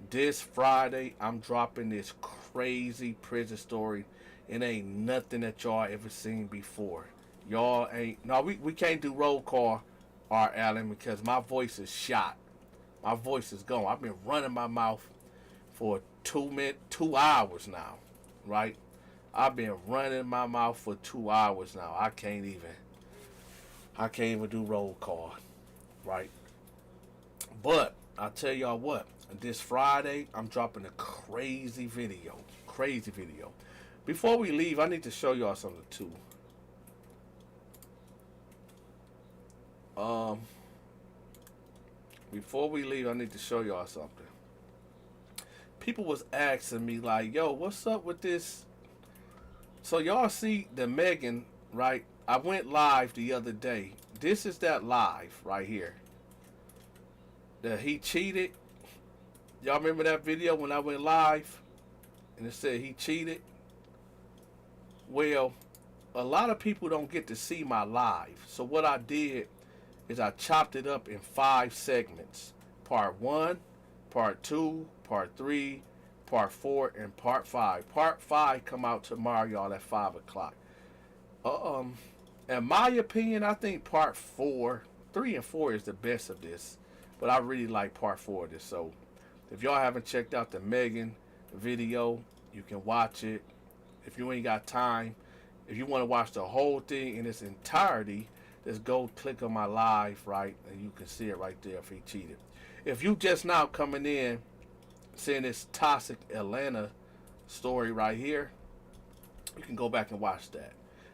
This Friday, I'm dropping this crazy prison story. It ain't nothing that y'all ever seen before. Y'all ain't... No, we can't do roll call, R. Allen, because my voice is shot. My voice is gone. I've been running my mouth for 2 hours now, right? I've been running my mouth for 2 hours now. I can't even do roll call, right? But I tell y'all what, this Friday I'm dropping a crazy video. Before we leave, I need to show y'all something too. Before we leave, I need to show y'all something. People was asking me like, yo, what's up with this? So y'all see the Megan, right? I went live the other day. This is that live right here. That he cheated. Y'all remember that video when I went live? And it said he cheated? Well, a lot of people don't get to see my live. So what I did is I chopped it up in 5 segments. Part 1, Part 2, Part 3, Part 4, and Part 5. Part 5 come out tomorrow, y'all, at 5 o'clock. In my opinion, I think Part 4, 3 and 4 is the best of this. But I really like Part 4 of this. So if y'all haven't checked out the Megan video, you can watch it. If you ain't got time, if you want to watch the whole thing in its entirety, just go click on my live, right? And you can see it right there if he cheated. If you just now coming in, seeing this toxic Atlanta story right here, you can go back and watch that.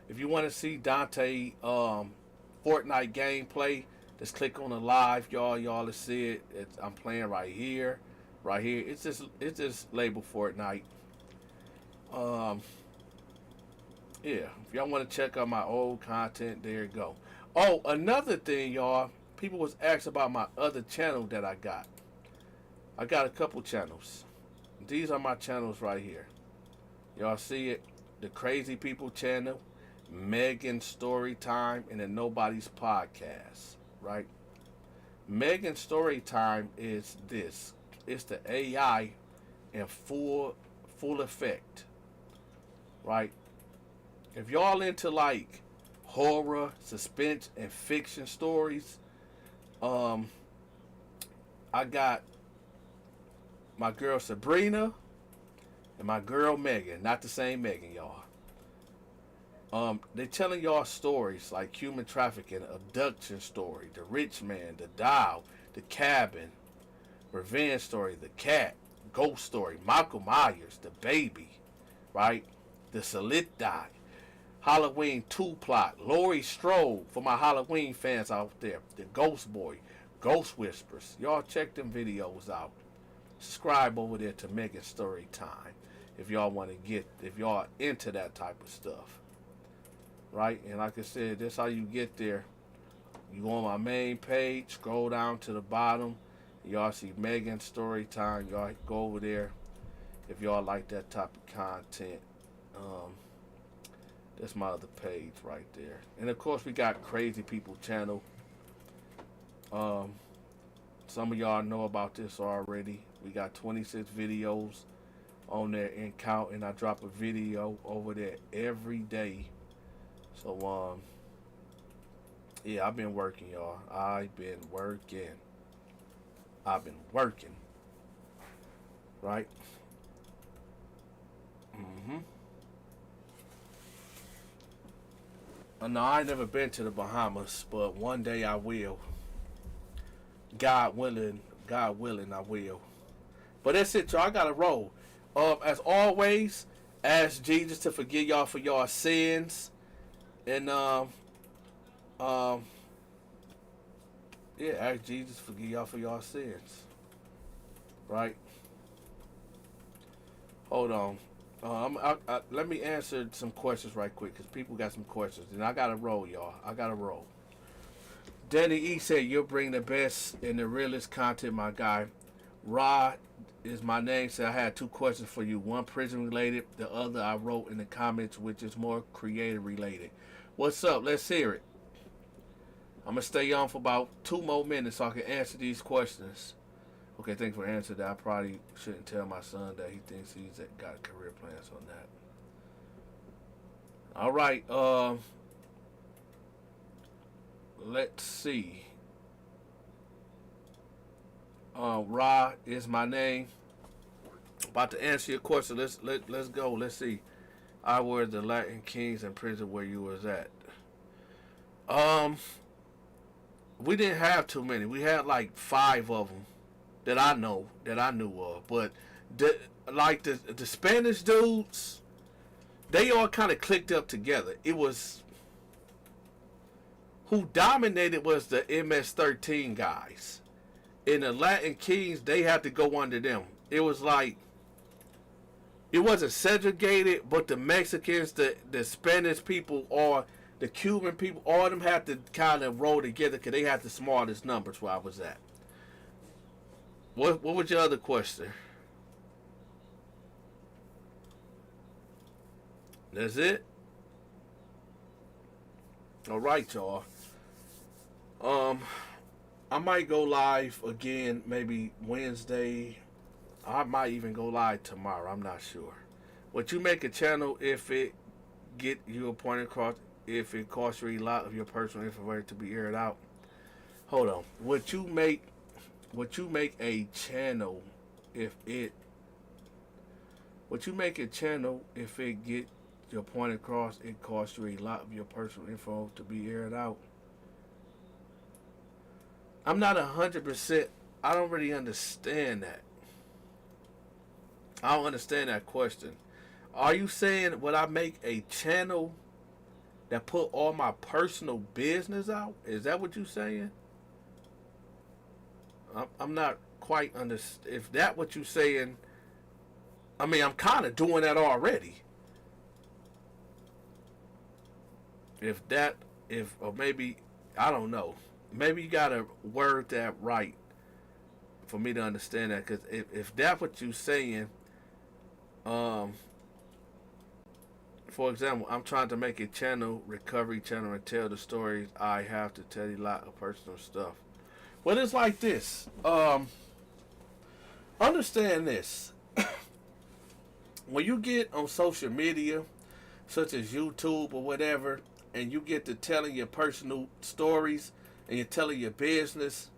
If you want to see Dante Fortnite gameplay, just click on the live, y'all. Y'all to see it. I'm playing right here. It's just labeled Fortnite. Yeah. If y'all want to check out my old content, there you go. Oh, another thing, y'all. People was asking about my other channel that I got. I got a couple channels. These are my channels right here. Y'all see it? The Crazy People channel, Megan Story Time, and the Nobody's Podcast, right? Megan Story Time is this. It's the AI in full effect, right? If y'all into like horror, suspense, and fiction stories, I got my girl Sabrina and my girl Megan. Not the same Megan, y'all. They telling y'all stories like human trafficking, abduction story, the rich man, the dial, the cabin, revenge story, the cat, ghost story, Michael Myers, the baby, right? The Solidai, Halloween 2 plot, Laurie Strode for my Halloween fans out there, the Ghost Boy, Ghost Whispers. Y'all check them videos out. Subscribe over there to Megan Story Time if y'all want to get, if y'all into that type of stuff. Right? And like I said, that's how you get there. You go on my main page, scroll down to the bottom. Y'all see Megan Story Time. Y'all go over there if y'all like that type of content. That's my other page right there. And of course, we got Crazy People channel. Some of y'all know about this already. We got 26 videos on there and counting. I drop a video over there every day. So, yeah, I've been working, y'all. I've been working. Right? No, I ain't never been to the Bahamas, but one day I will. God willing, I will. But that's it, y'all. I gotta roll. As always, ask Jesus to forgive y'all for y'all sins. And yeah, ask Jesus to forgive y'all for y'all sins. Right? Hold on. Let me answer some questions right quick, because people got some questions. And I gotta roll, y'all. I gotta roll. Danny E said, you'll bring the best and the realest content, my guy. Rod is my name. Said, I had two questions for you. One prison related. The other I wrote in the comments, which is more creative related. What's up? Let's hear it. I'm going to stay on for about 2 more minutes so I can answer these questions. Okay, thanks for answering that. I probably shouldn't tell my son that he thinks he's got career plans on that. All right. Let's see. Ra is my name. About to answer your question. Let's go. Let's see. I were the Latin Kings in prison where you was at. We didn't have too many. We had like 5 of them that I knew of. But the Spanish dudes, they all kind of clicked up together. It was who dominated was the MS-13 guys. In the Latin Kings, they had to go under them. It was like, it wasn't segregated, but the Mexicans, the Spanish people, or the Cuban people, all of them had to kind of roll together because they had the smallest numbers where I was at. What was your other question? That's it? All right, y'all. I might go live again maybe Wednesday. I might even go live tomorrow. I'm not sure. Would you make a channel if it get you a point across, if it costs you a lot of your personal information to be aired out? Hold on. Would you make a channel if it get your point across, it costs you a lot of your personal info to be aired out? I'm not 100%. I don't really understand that. I don't understand that question. Are you saying would I make a channel that put all my personal business out? Is that what you're saying? I'm not quite understand. If that what you're saying, I mean, I'm kind of doing that already. Or maybe, I don't know. Maybe you gotta word that right for me to understand that, because if that's what you're saying, for example, I'm trying to make a recovery channel, and tell the stories I have to tell you a lot of personal stuff. Well, it's like this. Understand this. When you get on social media, such as YouTube or whatever, and you get to telling your personal stories and you're telling your business,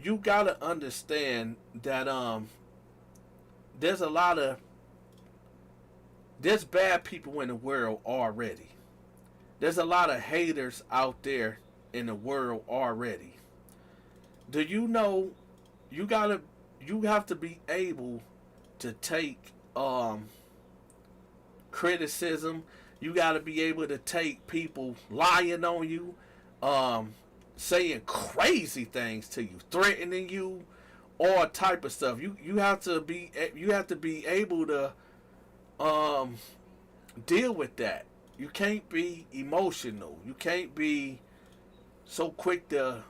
you gotta understand that there's bad people in the world already. There's a lot of haters out there in the world already. Do you know you have to be able to take criticism. You got to be able to take people lying on you, saying crazy things to you, threatening you, all type of stuff. You have to be able to deal with that. You can't be emotional. You can't be so quick to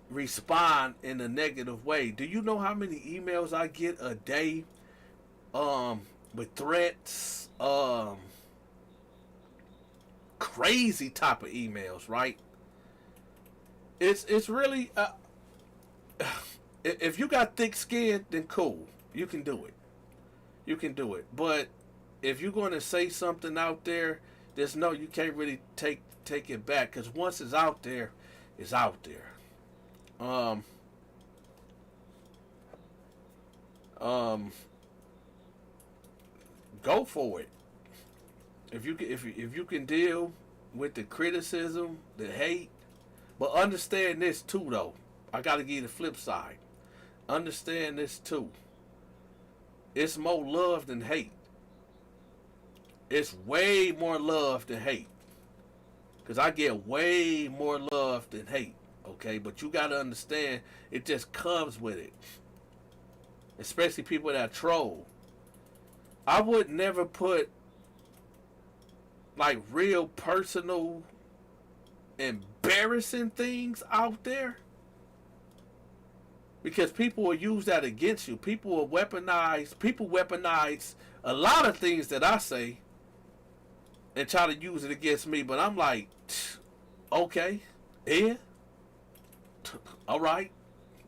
respond in a negative way. Do you know how many emails I get a day with threats, crazy type of emails, right? It's really if you got thick skin, then cool, you can do it. You can do it. But if you're going to say something out there, you can't really take it back, because once it's out there, it's out there. Go for it. If you can deal with the criticism, the hate, but understand this too, though. I gotta give you the flip side. Understand this too. It's more love than hate. It's way more love than hate. Because I get way more love than hate. Okay, but you gotta understand, it just comes with it. Especially people that troll. I would never put like real personal, embarrassing things out there, because people will use that against you. People weaponize a lot of things that I say and try to use it against me. But I'm like, okay, yeah. All right,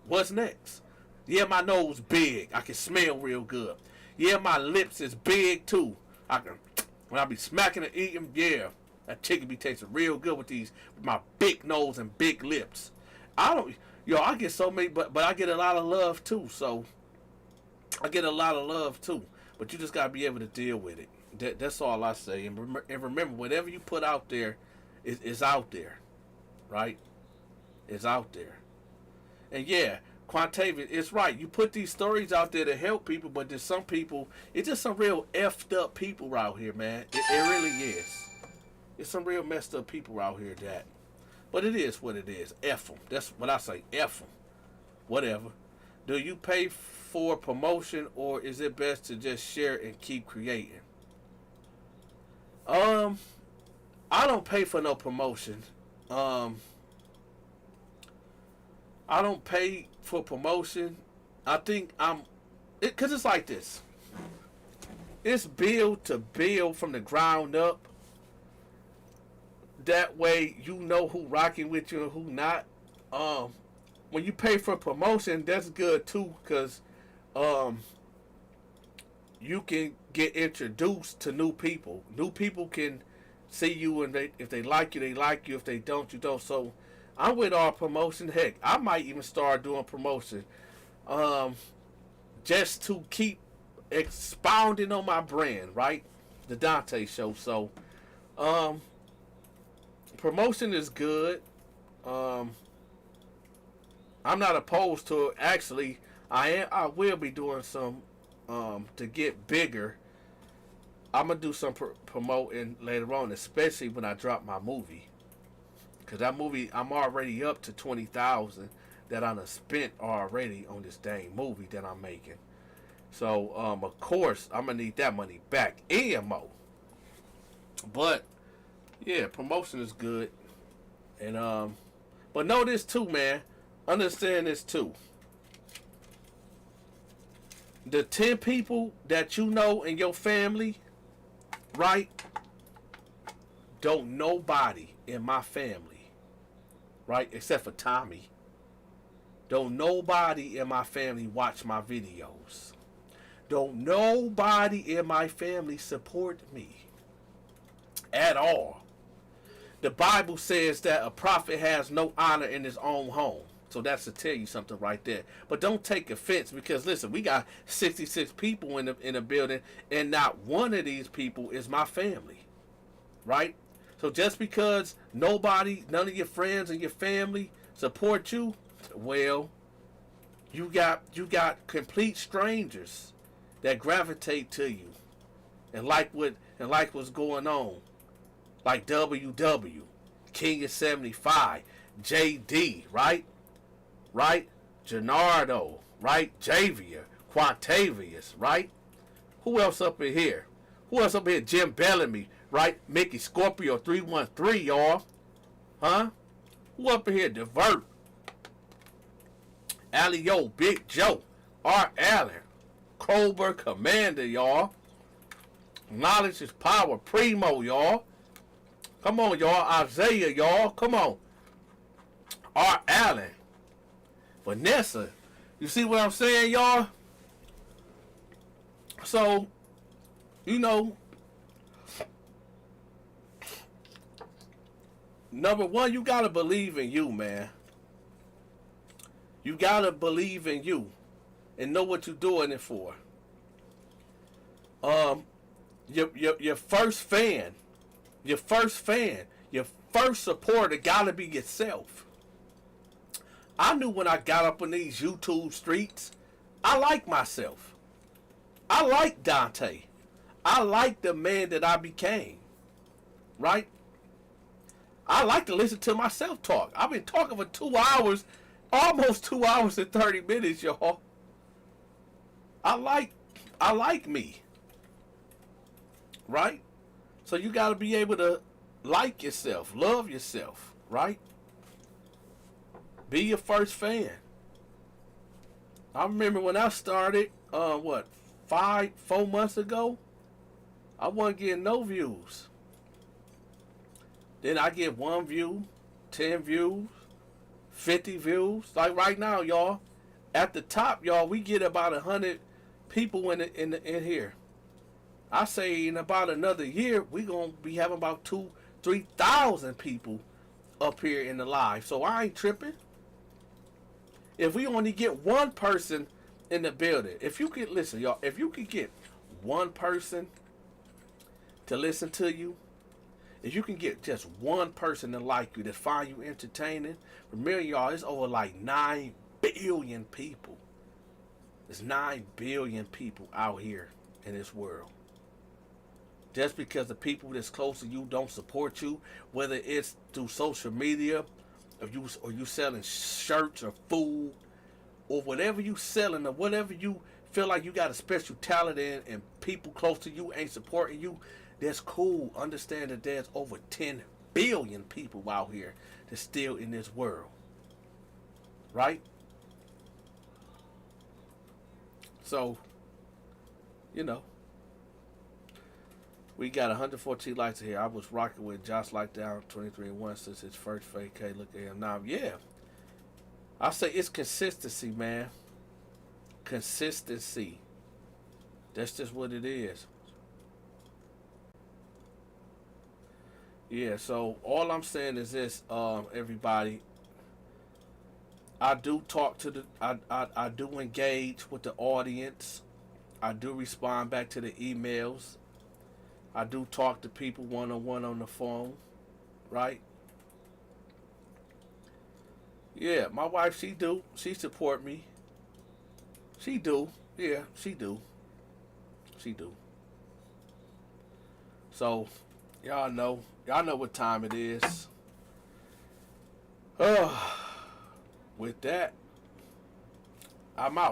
what's next? Yeah, my nose big. I can smell real good. Yeah, my lips is big too. When I be smacking and eating, yeah, that chicken be tasting real good with my big nose and big lips. I get so many, but I get a lot of love too. So I get a lot of love too. But you just gotta be able to deal with it. That's all I say. And remember, whatever you put out there is out there, right? It's out there. And yeah, Quantavious, it's right. You put these stories out there to help people, but there's some people, it's just some real effed up people out here, man. It really is. It's some real messed up people out here that. But it is what it is. F them. That's what I say. F them. Whatever. Do you pay for promotion, or is it best to just share and keep creating? I don't pay for no promotion. I don't pay for promotion. I think because it's like this. It's build to build from the ground up. That way you know who rocking with you and who not. When you pay for promotion, that's good too, because you can get introduced to new people. New people can see you, and if they like you, they like you. If they don't, you don't. So I'm with all promotion. Heck, I might even start doing promotion, just to keep expounding on my brand, right? The Dante Show. So, promotion is good. I'm not opposed to it. Actually, I will be doing some to get bigger. I'm gonna do some promoting later on, especially when I drop my movie. Cause that movie, I'm already up to 20,000 that I done spent already on this dang movie that I'm making. So of course I'm gonna need that money back and more. But yeah, promotion is good. And but know this too, man. Understand this too. the 10 people that you know in your family, right? Don't nobody in my family, right, except for Tommy. Don't nobody in my family watch my videos. Don't nobody in my family support me at all. The Bible says that a prophet has no honor in his own home. So that's to tell you something right there. But don't take offense, because listen, we got 66 people in the building, and not one of these people is my family, right? So just because none of your friends and your family support you, well, you got complete strangers that gravitate to you and like what's going on, like WW, King of 75, JD, right? Gennardo, right? Javier, Quantavius, right? Who else up in here? Jim Bellamy, right? Mickey Scorpio 313, y'all. Huh? Who up in here? Divert. Alio, Big Joe, R. Allen, Cobra Commander, y'all. Knowledge is power, Primo, y'all. Come on, y'all. Isaiah, y'all. Come on. R. Allen. Vanessa. You see what I'm saying, y'all? So, number one, you gotta believe in you, man. You gotta believe in you and know what you're doing it for. Your first fan, your first supporter gotta be yourself. I knew when I got up on these YouTube streets, I like myself. I like Dante. I like the man that I became. Right? I like to listen to myself talk. I've been talking for 2 hours, almost 2 hours and 30 minutes, y'all. I like me. Right? So you got to be able to like yourself, love yourself, right? Be your first fan. I remember when I started, 4 months ago, I wasn't getting no views. Then I get 1 view, 10 views, 50 views. Like right now, y'all, at the top, y'all, we get about 100 people in here. I say in about another year, we gonna be having about 2,000-3,000 people up here in the live. So I ain't tripping. If we only get 1 person in the building, if you could listen, y'all, if you could get 1 person to listen to you, if you can get just 1 person to like you, that find you entertaining, remember, y'all, it's over like 9 billion people. There's 9 billion people out here in this world. Just because the people that's close to you don't support you, whether it's through social media, or you selling shirts or food, or whatever you selling, or whatever you feel like you got a special talent in, and people close to you ain't supporting you, that's cool. Understand that there's over 10 billion people out here that's still in this world. Right? So, we got 114 likes here. I was rocking with Josh Lightdown 23-1 since his first vacay. Look at him now. Yeah. I say it's consistency, man. Consistency. That's just what it is. Yeah, so all I'm saying is this, everybody. I do talk to I do engage with the audience. I do respond back to the emails. I do talk to people one-on-one on the phone, right? Yeah, my wife, she support me. She do. Yeah, she do. So, y'all know what time it is. With that, I'm out.